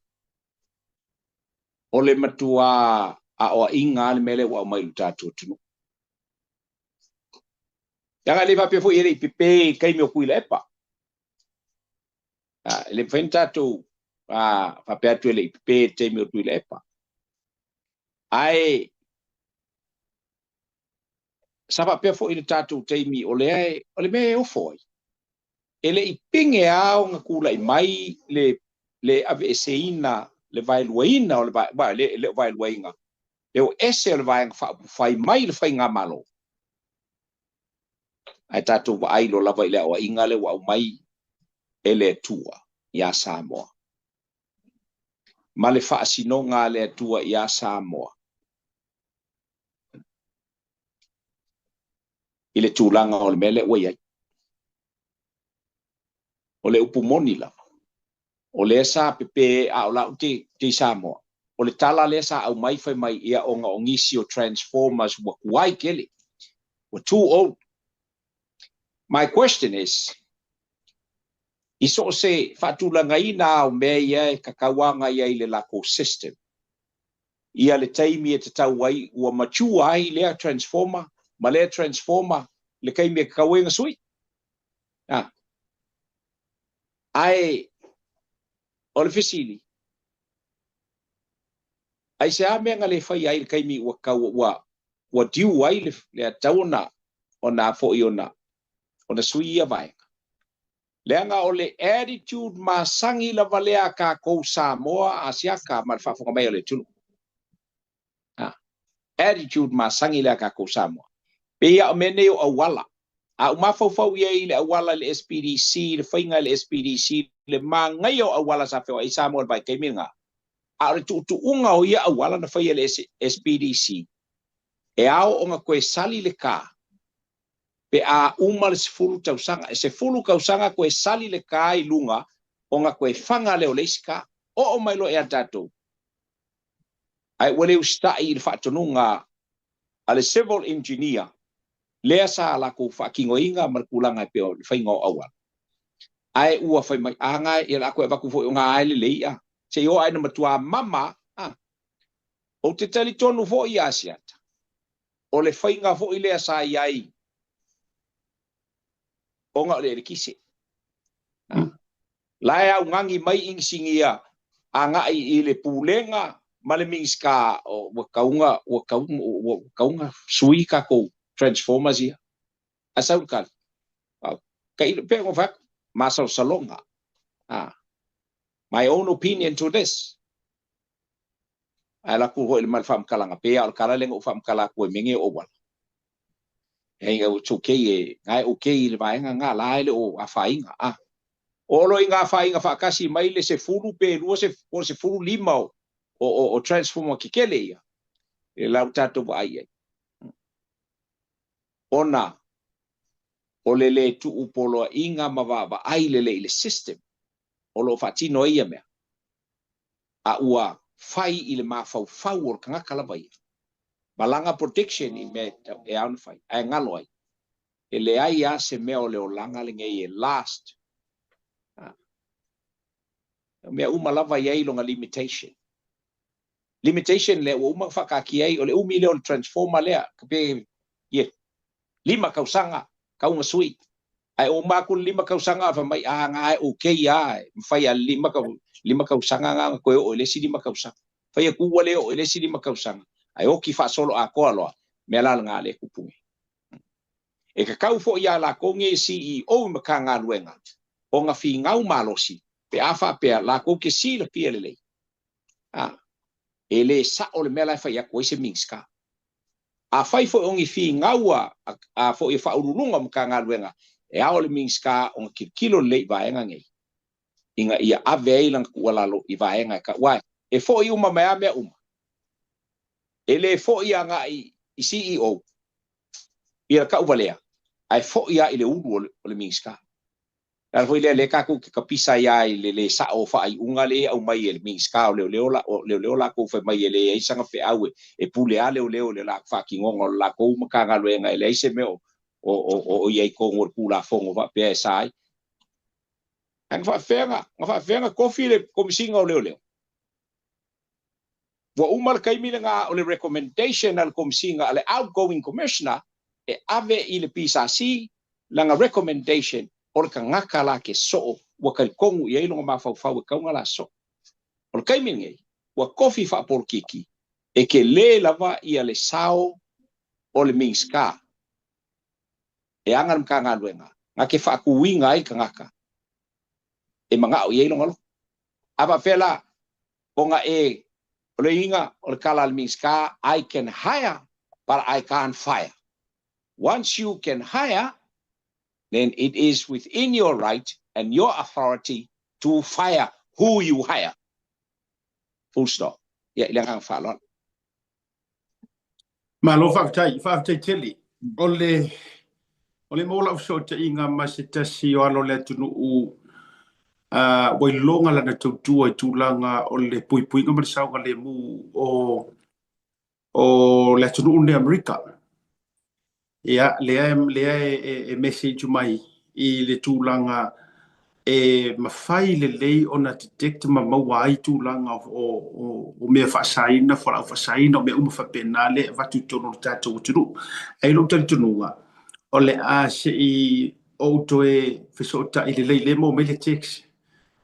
Ole matua a oa inga le mele wa mai lutatu tunu. Yanga le papia fu iri pipe kaimi o kuila epa. Le whaintatu papia tu ele pipe teimi o kuila epa. Ai Sapa pe fo ile tatu teimi ole me o foi. Ele I pinge ao nga kula I mai le aveseina le vai luina o le vai le vai luinga. Le o ese le vai fai mai le fai nga malo. Ai tatu vai lo lava ile o inga le wa mai ele tua ya Samoa. Male fa sinonga le tua ya Samoa. Ile tulanga o le mele o iai. O le upumoni la. O le sa pepe a o la te Samoa. O le tala le sa au mai fai mai ia o nga o ngisi o Transformers wa kuai kele. We're too old. My question is, iso se fatulanga ina o mea ia e kakawanga ia I le lako system. ia le taimi e te tau ai ua matua ai lea transformer ma lea transformer le kaimi e kauenga sui ai o le fisili ai se a mea le fai ai le kaimi ua kau ua diu ai le atauna ona fo'i ona sui ia vai leanga o le attitude ma sangi la valea ka kou Samoa Asiaka ma le whafonga mai o le tunu attitude ma sangi la ka kou Samoa pe ia o mene o awala a umafau ia i le awala le SPDC le whainga le SPDC le mangai o awala sa whewa i Samoa vai keiminga a le tuunga o ia awala na whaia le SPDC e ao o nga koe sali le ka pe a uma le sefulu tausanga se fulu kausanga koe sali le ka i lunga o nga koe whanga leo le iska o mai lo e atatou ai wale ustai i le whaatonunga a le civil engineer lea sa la ko whakingoinga markulanga pe o le whainga o awala ai ua whai mai anga i la koe waku fo nga ai le leia se yo ai na matua mama o te tali tonu fo i asiata o le whainga fo i lea sa iai o nga le kise lai au ngangi mai ingsingia anga i le pulenga ma le mingska o wakaunga sui ka ko transformers ia asau kal kai pe ngo fak masal salonga my own opinion to this ala ku ho le mal fam kalanga pe al kala le ngo fam kala ko mingi o wal hey o okay ngai okay le vai nga la le o afainga o lo inga afainga fa kasi mai le se fulu pe lu se fulu lima o transformer kikele ia e la tato vai ona o le tu upolo inga mavava ai le system o lo fatino ia me a ua fai i le mafau o kanga kala vai malanga protection i me e an fai ai ngalo ai e le ai a se me o le olanga le ngai e last me uma lava ai longa limitation le uma faka ki ai o le 1 million transformer le pe ye lima kausanga kaunga sui ai o maku lima kausanga fa mai nga okay ai fai a lima kausanga nga ko o le si lima kausanga fai ku wale o le si lima kausanga ai o ki fa solo a ko alo me la nga le kupungi e ka kau fo ia la ko nge CEO makanga luenga o nga fi ngau malosi pe afa pe la ko ke si le piele ele sa o le mela fai a ko se mingska a fai fo ongi fi ngaua a fo i fa urunga makanga luenga e a o le mingska o kilo le vaenga ngai inga ia ave ilang kualalo i vaenga ka wai e fo i uma mea mea uma ele fo i anga i CEO ia ka uvalea ai fo ia ile udu o le mingska al foi le ka ku ka pisa ia le sa o fa ai unga le au mai le mingska o le ola ko fa mai le ai sanga pe au e pule ale le la fa ki ngongo la ko makanga luenga ele se me o ia ko ngor pula fongo va pe sai ang fa fenga kofi le komisinga o le wa umal kai milenga o le recommendation al komisinga ale outgoing commissioner e ave i le PSC langa recommendation o le ngaka la ke so wa kai kongu ia no ma fa ka ngala so o kai milenga wa kofi fa por kiki e ke le lava ia le sao o le mingska e angan kanga luenga ngake fa ku winga ai kangaka e manga o yelo ngalo aba fela ponga e ole inga o kala al mingska I can hire but I can't fire. Once you can hire, then it is within your right and your authority to fire who you hire. Full stop. Ya ilang falon. Malo faktai teli. Ole mola so te inga masita si o alo le tunu u wai longa la na tautua i tūlanga o le pui nga marisau ka le mu o le tunu une Amerika. Ia, lea e message mai i le tūlanga mawhai lei ona detect maua ai tūlanga o mea whaasaina, whalau whaasaina, o mea whapena le watu tono tātou uturu. Ei lo tari tununga. O le a se I o toe whisota I le mo me le text.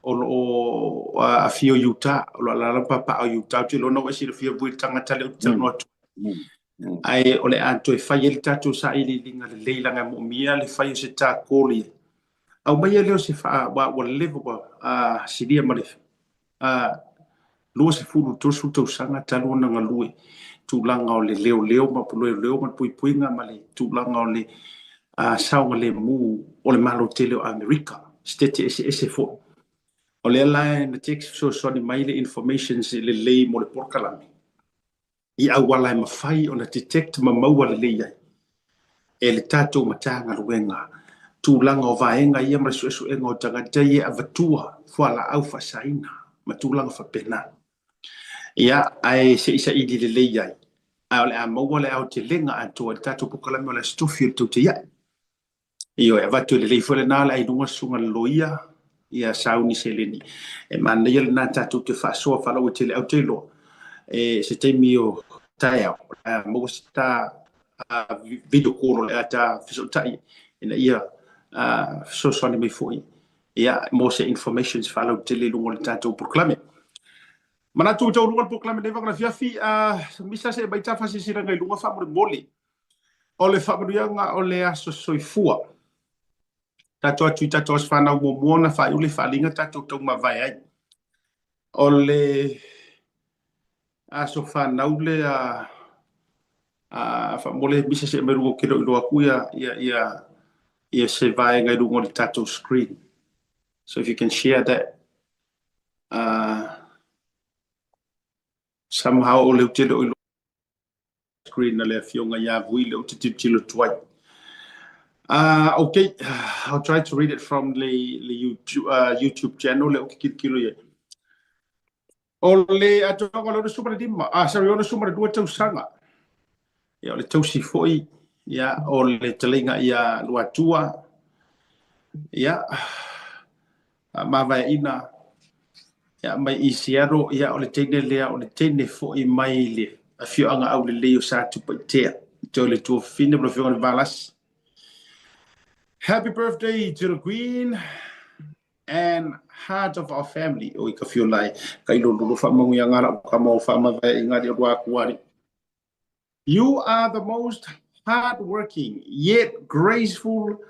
O a fio Utah, o la lampa pa o Utah, te lona wa si le fio bui tangata le utano atu. Ai o le a toe whai ele tātou sa ili linga le leilanga mo mia le whai o se tā kōli. Au mai leo se fa wa level wa sidia male lo se fulu to su to sanga talo na ngalui tu langa o le leo ma leo ma pui nga male tu langa o le sao le mu o le malo tele o America state ese fo o le line text so ni mai le information se le mo le porkalami I au wala ma fai ona detect ma maua le ia e le tato matanga luenga tūlanga o vaenga ia marasu e ngō tangata ia avatua whala au whasaina ma tūlanga whapena. Ia ai se isa I le lei ai. Ai ole a maua le au te lenga atua le tātou pukalami o le stofi o tau te iai. Io e avatu le lei whale nāla ai lunga sunga loia ia sauni se leni. E mana ia le nā tātou te whasoa whalau te le au te loa. E se teimi o tai au. Maua se tā video call le ata whisotai. Ina ia so ni mai foi ia mo se information follow tele lungo le tatou proclame mana tu tau lungo proclame le vanga fiafi misa se baita fa se sira ngai lungo fa mo moli o le fa nga o le aso soifua tatou atu tatou fa na mo mona fa ule fa linga tatou tau ma vai ai o le aso fa na ule fa mo le misa se meru ke lo akuia ia se vai ngai lungo le tatou screen. So if you can share that somehow o le utilo screen na le fionga ia vui le utilo tuai. Okay, I'll try to read it from the YouTube channel le ukikilo ia. O le atonga lo sumara dima. Sorry, o le sumara dua tau sanga. Ia o le tau si foi. Ia o le talinga ia luatua. Ia mawai ina. Ia mai isiaro ia o le teine lea o le teine foi mai le. A fio anga au le leo sa tupaitea. Te le tua fine bro fio valas. Happy birthday to the Queen and heart of our family. O ka fio lai kai lo fa mangu ya ngara ka mo fa mawai ngari o kuari. You are the most hardworking yet graceful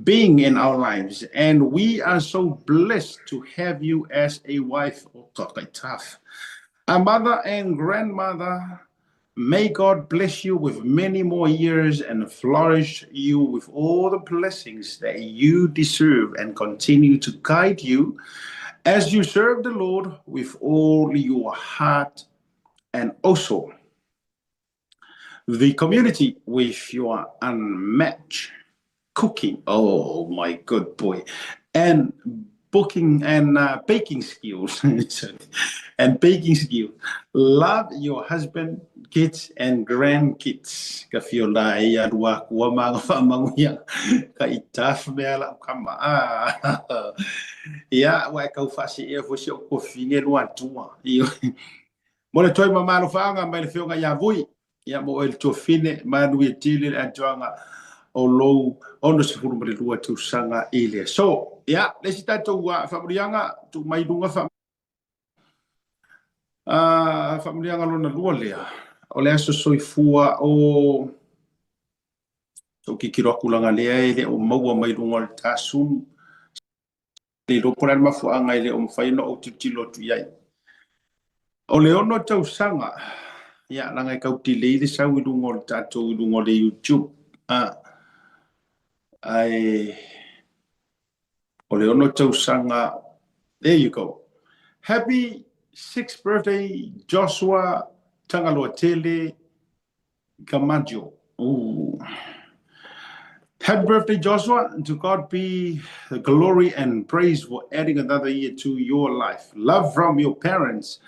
being in our lives, and we are so blessed to have you as a wife. Tough. A mother and grandmother. May God bless you with many more years and flourish you with all the blessings that you deserve and continue to guide you as you serve the Lord with all your heart and also the community with your unmatched cooking. Oh my good boy. And cooking and baking skills. And baking skills. Love your husband, kids, and grandkids. Ka fiola ia rua kua mga whamanguia. Ka itaf mea la kama. Ia, wai kau whasi ea fwisi o kofine rua tua. Mole toi mamano whaanga mai le whionga ia vui. Ia mo el tofine, manu e tili a tuanga o lou, ono se furu mare rua tu sanga ile. So, ia, lesi tatou whamurianga, tu mai runga whamurianga lona lua lea. O le aso soifua o so kikiro akulanga lea ele o maua mai runga le tasum. Le roporan mafuanga ele o mwhaino o tutilo tu iai. O le ono tau sanga, ia, langa i kauti leile sau i runga le tatou i runga le YouTube. O le ono tau sanga, there you go. Happy 6th birthday, Joshua Tangaloatele Gamajo. Ooh. Happy birthday, Joshua, and to God be the glory and praise for adding another year to your life. Love from your parents,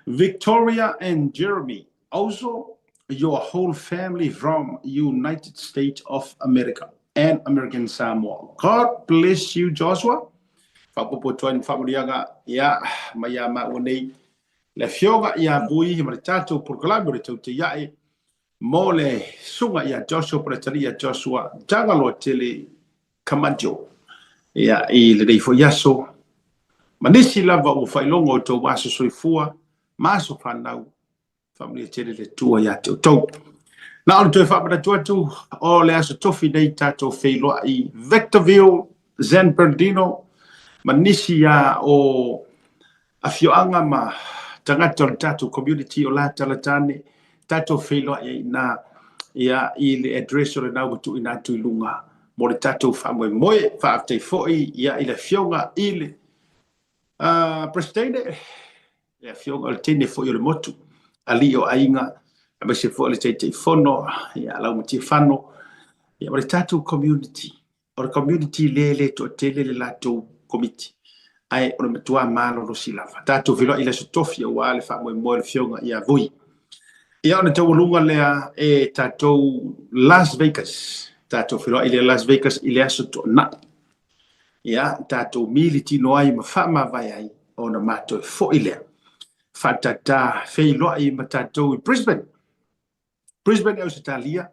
Victoria and Jeremy. Also, your whole family from United States of America and American Samoa. God bless you, Joshua, whapopo tuan whamurianga ia mai a ma unei le fionga ia bui ma le tātou proklamo le tau te iae mo le sunga ia Joshua Pretaria Joshua jangalo tele kamanjo ia i le dei fo yaso manisi lava o whailongo o tau waso soifua maso whanau whamuri tele le tua ia te tau na o te whamara tuatu o le aso tofi nei tātou whailoa i Victorville San Bernardino manisi ia o a fioanga ma tangata o tātou community o la talatane tātou whailoa i na ia i le address o le nau tu ina tu lunga mo le tātou whamoe moe whaaftei foi ia i le fionga i le Prestene ia fionga o le tene foi o le motu ali o ainga a se foi le te fono ia lau mati whano ia mo le tātou community o le community le to tele le latou committee ai o le matua malo lo silava tātou whailoa i le sotofi o wale whamoe moe le fionga ia vui ia ona tau lunga lea e tātou Las Vegas tātou whiroa i le Las Vegas i le aso to na ia tātou mili tino ai ma whama vai ai ona mātou fo i lea whatata whiroa i ma tātou i Brisbane au Italia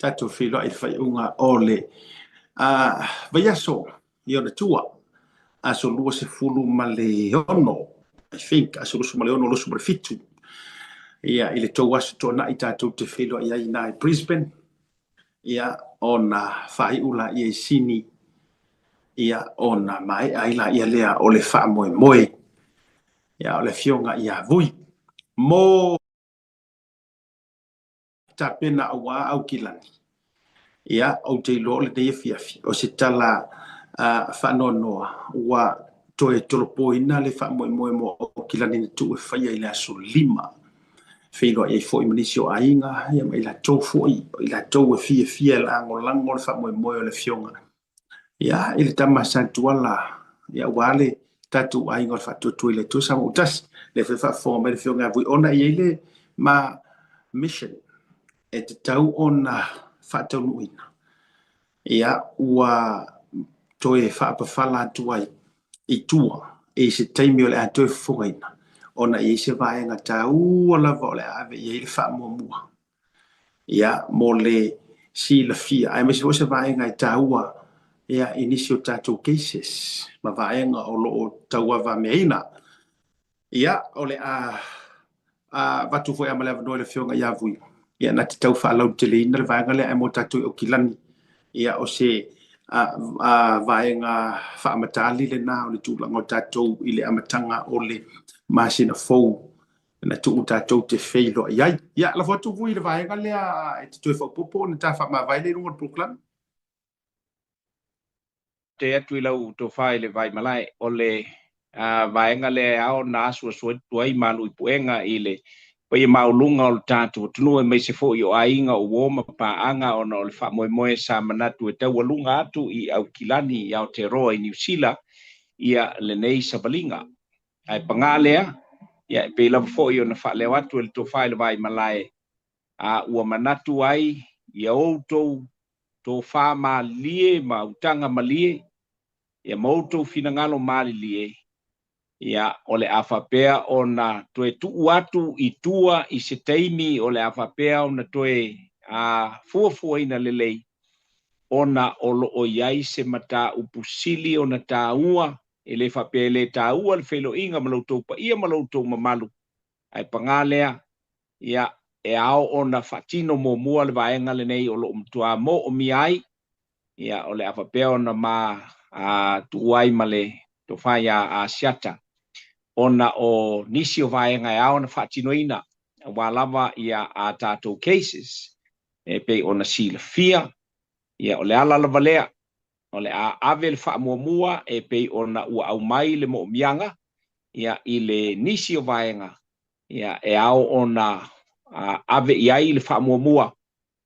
tātou whiroa i whaiunga o le vai aso i ona tua aso lua se fulu ma le ono I think aso lusu ma le ono lusu ma le fitu ia i le tau aso tōna i tātou te whiloa i aina i Brisbane ia ona whaiula i e sini ia ona mai aila ia lea o le wha moe ia o le fionga ia vui mo ta pena awa au kilani ia o te lo le dei fiafi o se tala whanonoa ua toe tolopo ina le wha moe mo o kilani na tu e whaia i le aso 5 Whiloa i foi manisi o ainga, ia mai la tau foi, i la tau e fia lango le wha moe o le fionga. Ia, i le tama santuala, ia wale, tatu ainga le whatutu i le tu sama utas, le wha fonga mai le fionga vui ona i ele ma mission, e te tau ona whatau nuina. Ia, ua toe whaapawhala tuai i tua, e se taimi o le atoe fonga ina. Ona i se vaenga tau la vole ave i le fa mua ia mo le si la fia ai me se vaenga i tau ia inicio tatou cases ma vaenga o lo tau va meina ia o le a vatu foi amale no le fionga ia vui ia na tau fa lau tele ina le vaenga le ai mo tatou o kilani ia o se vaenga fa matali le na o le tu lango tatou i le amatanga o le masina fou na tu tātou te whilo iai ia la fotu vui le vaenga lea e te tue whapopo na ta wha vai le runga proklam te atu i lau to whai le vai malai o le vaenga le ao na asua tuai malu i puenga i le pai maulunga o le tātou tunu e mai se fo i o ainga o woma paanga o na o le wha moe sa manatu e tau alunga atu i au kilani i Aotearoa i New Zealand ia le nei sabalinga ai pangalea ia pe la fo i ona fa le watu el to fa le vai malai ua manatu ai ia outou to fa malie ma utanga malie ia moutou finangalo mali lie ia ole afapea ona toe tu atu i tua i se taimi ole afapea ona toe fuafua ina lelei ona olo o iai se mata upusili ona taua ele fa pele taua le felo inga maloutou pa ia maloutou mamalu ai pangalea ia e ao ona fatino mo mua le vaenga le nei o lo mtua mo o miai ia ole afapea ona ma tuai male to faya a siata ona o nisi o vaenga e ao na fatino ina walava ia a tatou cases e pe ona sila fia ia ole ala la valea ole a ave le fa mua e pe ona ua au mai le mo mianga ia i le nisi o vaenga ia e ao ona ave iai le fa mua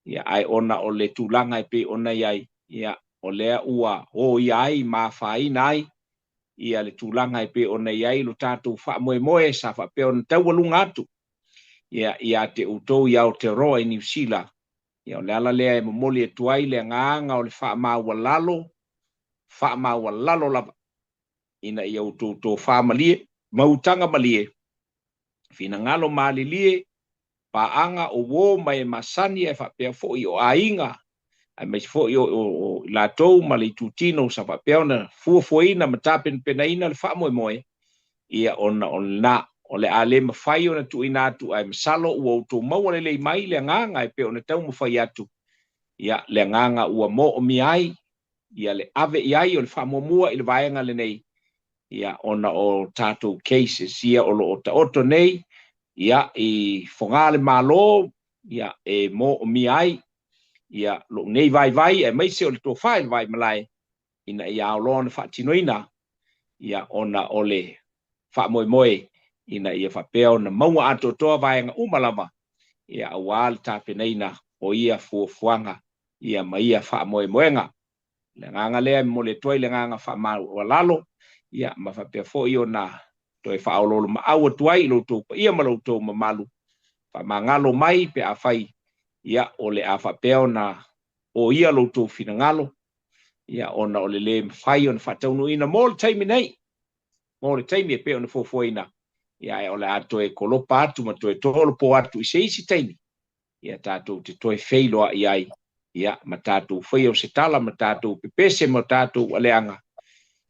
ia ai ona o le tulanga e pe ona iai ia o lea ua o iai ma fai nai ia le tulanga e pe ona iai lo tātou fa moe sa fa pe ona tau alunga atu ia te utou i Aotearoa i New Zealand ia o le ala lea e momoli e tuai le nganga o le fa maua lalo lava ina ia uto whamalie, mautanga malie. Fina ngalo malilie, paanga o wo mai masani e whapea fo i o ainga, ai mai fo i o latou ma le tutino sa whapea na fuafuaina ma tapen penaina le whamoe moe, ia ona o le ale mawhai ona tuina atu ai masalo ua uto maua le mai le nganga e pe ona tau mawhai atu, ia le nganga ua mo o mi ai, ia le ave i ai o le whamomua i le vaenga le nei, ia ona o tātou cases, ia o lo o ta oto nei, ia i whongale malo, ia e mo o mi ai, ia lo nei vai, e mai se o le tō whae vai malai, ina ia o loa na whaatinoina, ia ona o le whaamoe ina ia whapea o na maua ato toa vaenga umalama, ia awal tāpeneina o ia fuafuanga, ia maia whaamoemoenga. Le nganga lea mo le toi le nganga whaamau walalo, ia ma whapea fo i o na toi whaaololo ma aua tuai lo tō pa ia malau tō mamalu, whaamangalo mai pe a whai, ia o le a whapea o na o ia lo tō whina ia ona o le mwhai o na whataunu ina mo le taimi nei, mo le taimi e pe o na fuafuaina, ia e o le ato e kolopa atu ma toe tolo po atu i se isi taimi, ia tātou te toe wheiloa i ai, ia ma tātou whai o se tala, ma tātou pepese, ma tātou aleanga,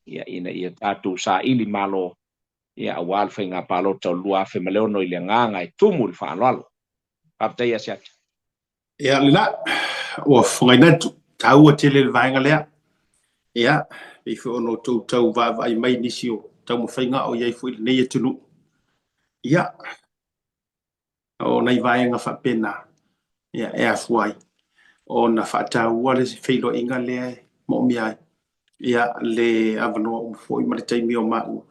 ia tātou sa ili malo, ia awal whai ngā pālota o lua awhi maleono i le nganga e tumu le whaanoalo. Paptai a siata. Ia lina, ua whangainatu, tau a tele le vaenga lea. Ia, i whi ono tau vai mai nisi o tau mo whainga o iai fui le nei e tunu. Ia, o nei vaenga whapena, ia e afuai, o na whaatau le se whailo inga lea mo miai. Ia le avanoa o foi ma le taimi o mau.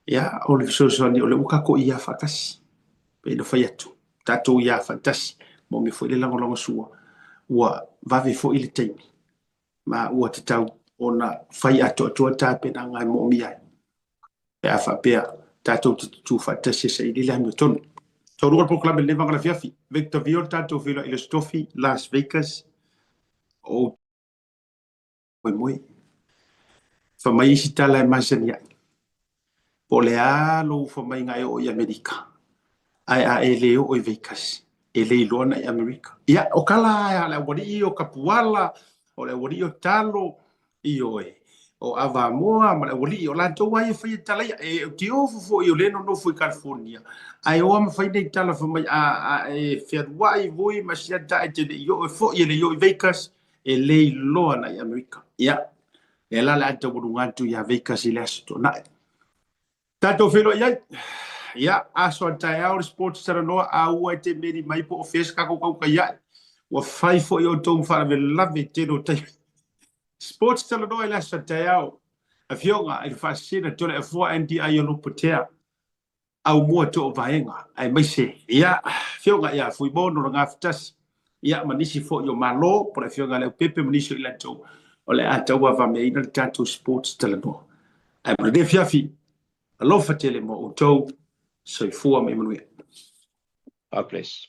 Ia o le fisosoni o le ukako ia whakasi. Pe no whai atu. Tatou ia whantasi. Mo me foi le langolongo sua. Ua vave foi le taimi. Ma ua te tau o na whai atu atua tāpena ngai mo miai. Pe a whapea tatou te tu whantasi sa ili le hango tonu. Tau runga po klabe le vangana fiafi. Victor Viol tatou whila ila stofi Las Vegas. O moi. Whamai isi tala e Masania. Po le alo whamai ngai o i Amerika. Ai a e leo o i Vegas. E le iloana i Amerika. Ia, o kala a le wari i o Kapuala, o le wari o Talo, i o e. O Avamoa, ma le wari i o lantou ai e whai tala ia. E ti ofo i o leno no fui California. Ai o ama whai nei tala whamai a e whiarua i vui masiata e te i o e fo i le i o i Vegas. E le iloana i Amerika. Ia. E la le anta wurungantu ia Vegas i le asto nae. Tato whilo iai. Ia, aso antai au sports taranoa a ua te meri mai po o feska kau ka iai. Ua whai fo i o tōng wharawe lave tēno taimi. Sports taranoa i le aso antai au. A fionga, e whasina tole e fua andi ai o lupo tea. Au mua to o vaenga. Ai mai se. Ia, fionga ia, fui mono na ngā fitas. Ia, manisi fo i o malo, por e fionga leo pepe manisi o i lantou. O le ata ua vameina le tātou sports talanoa. Ai mrede fiafi, alofa tele mo o tau, soifua me manuia. God bless.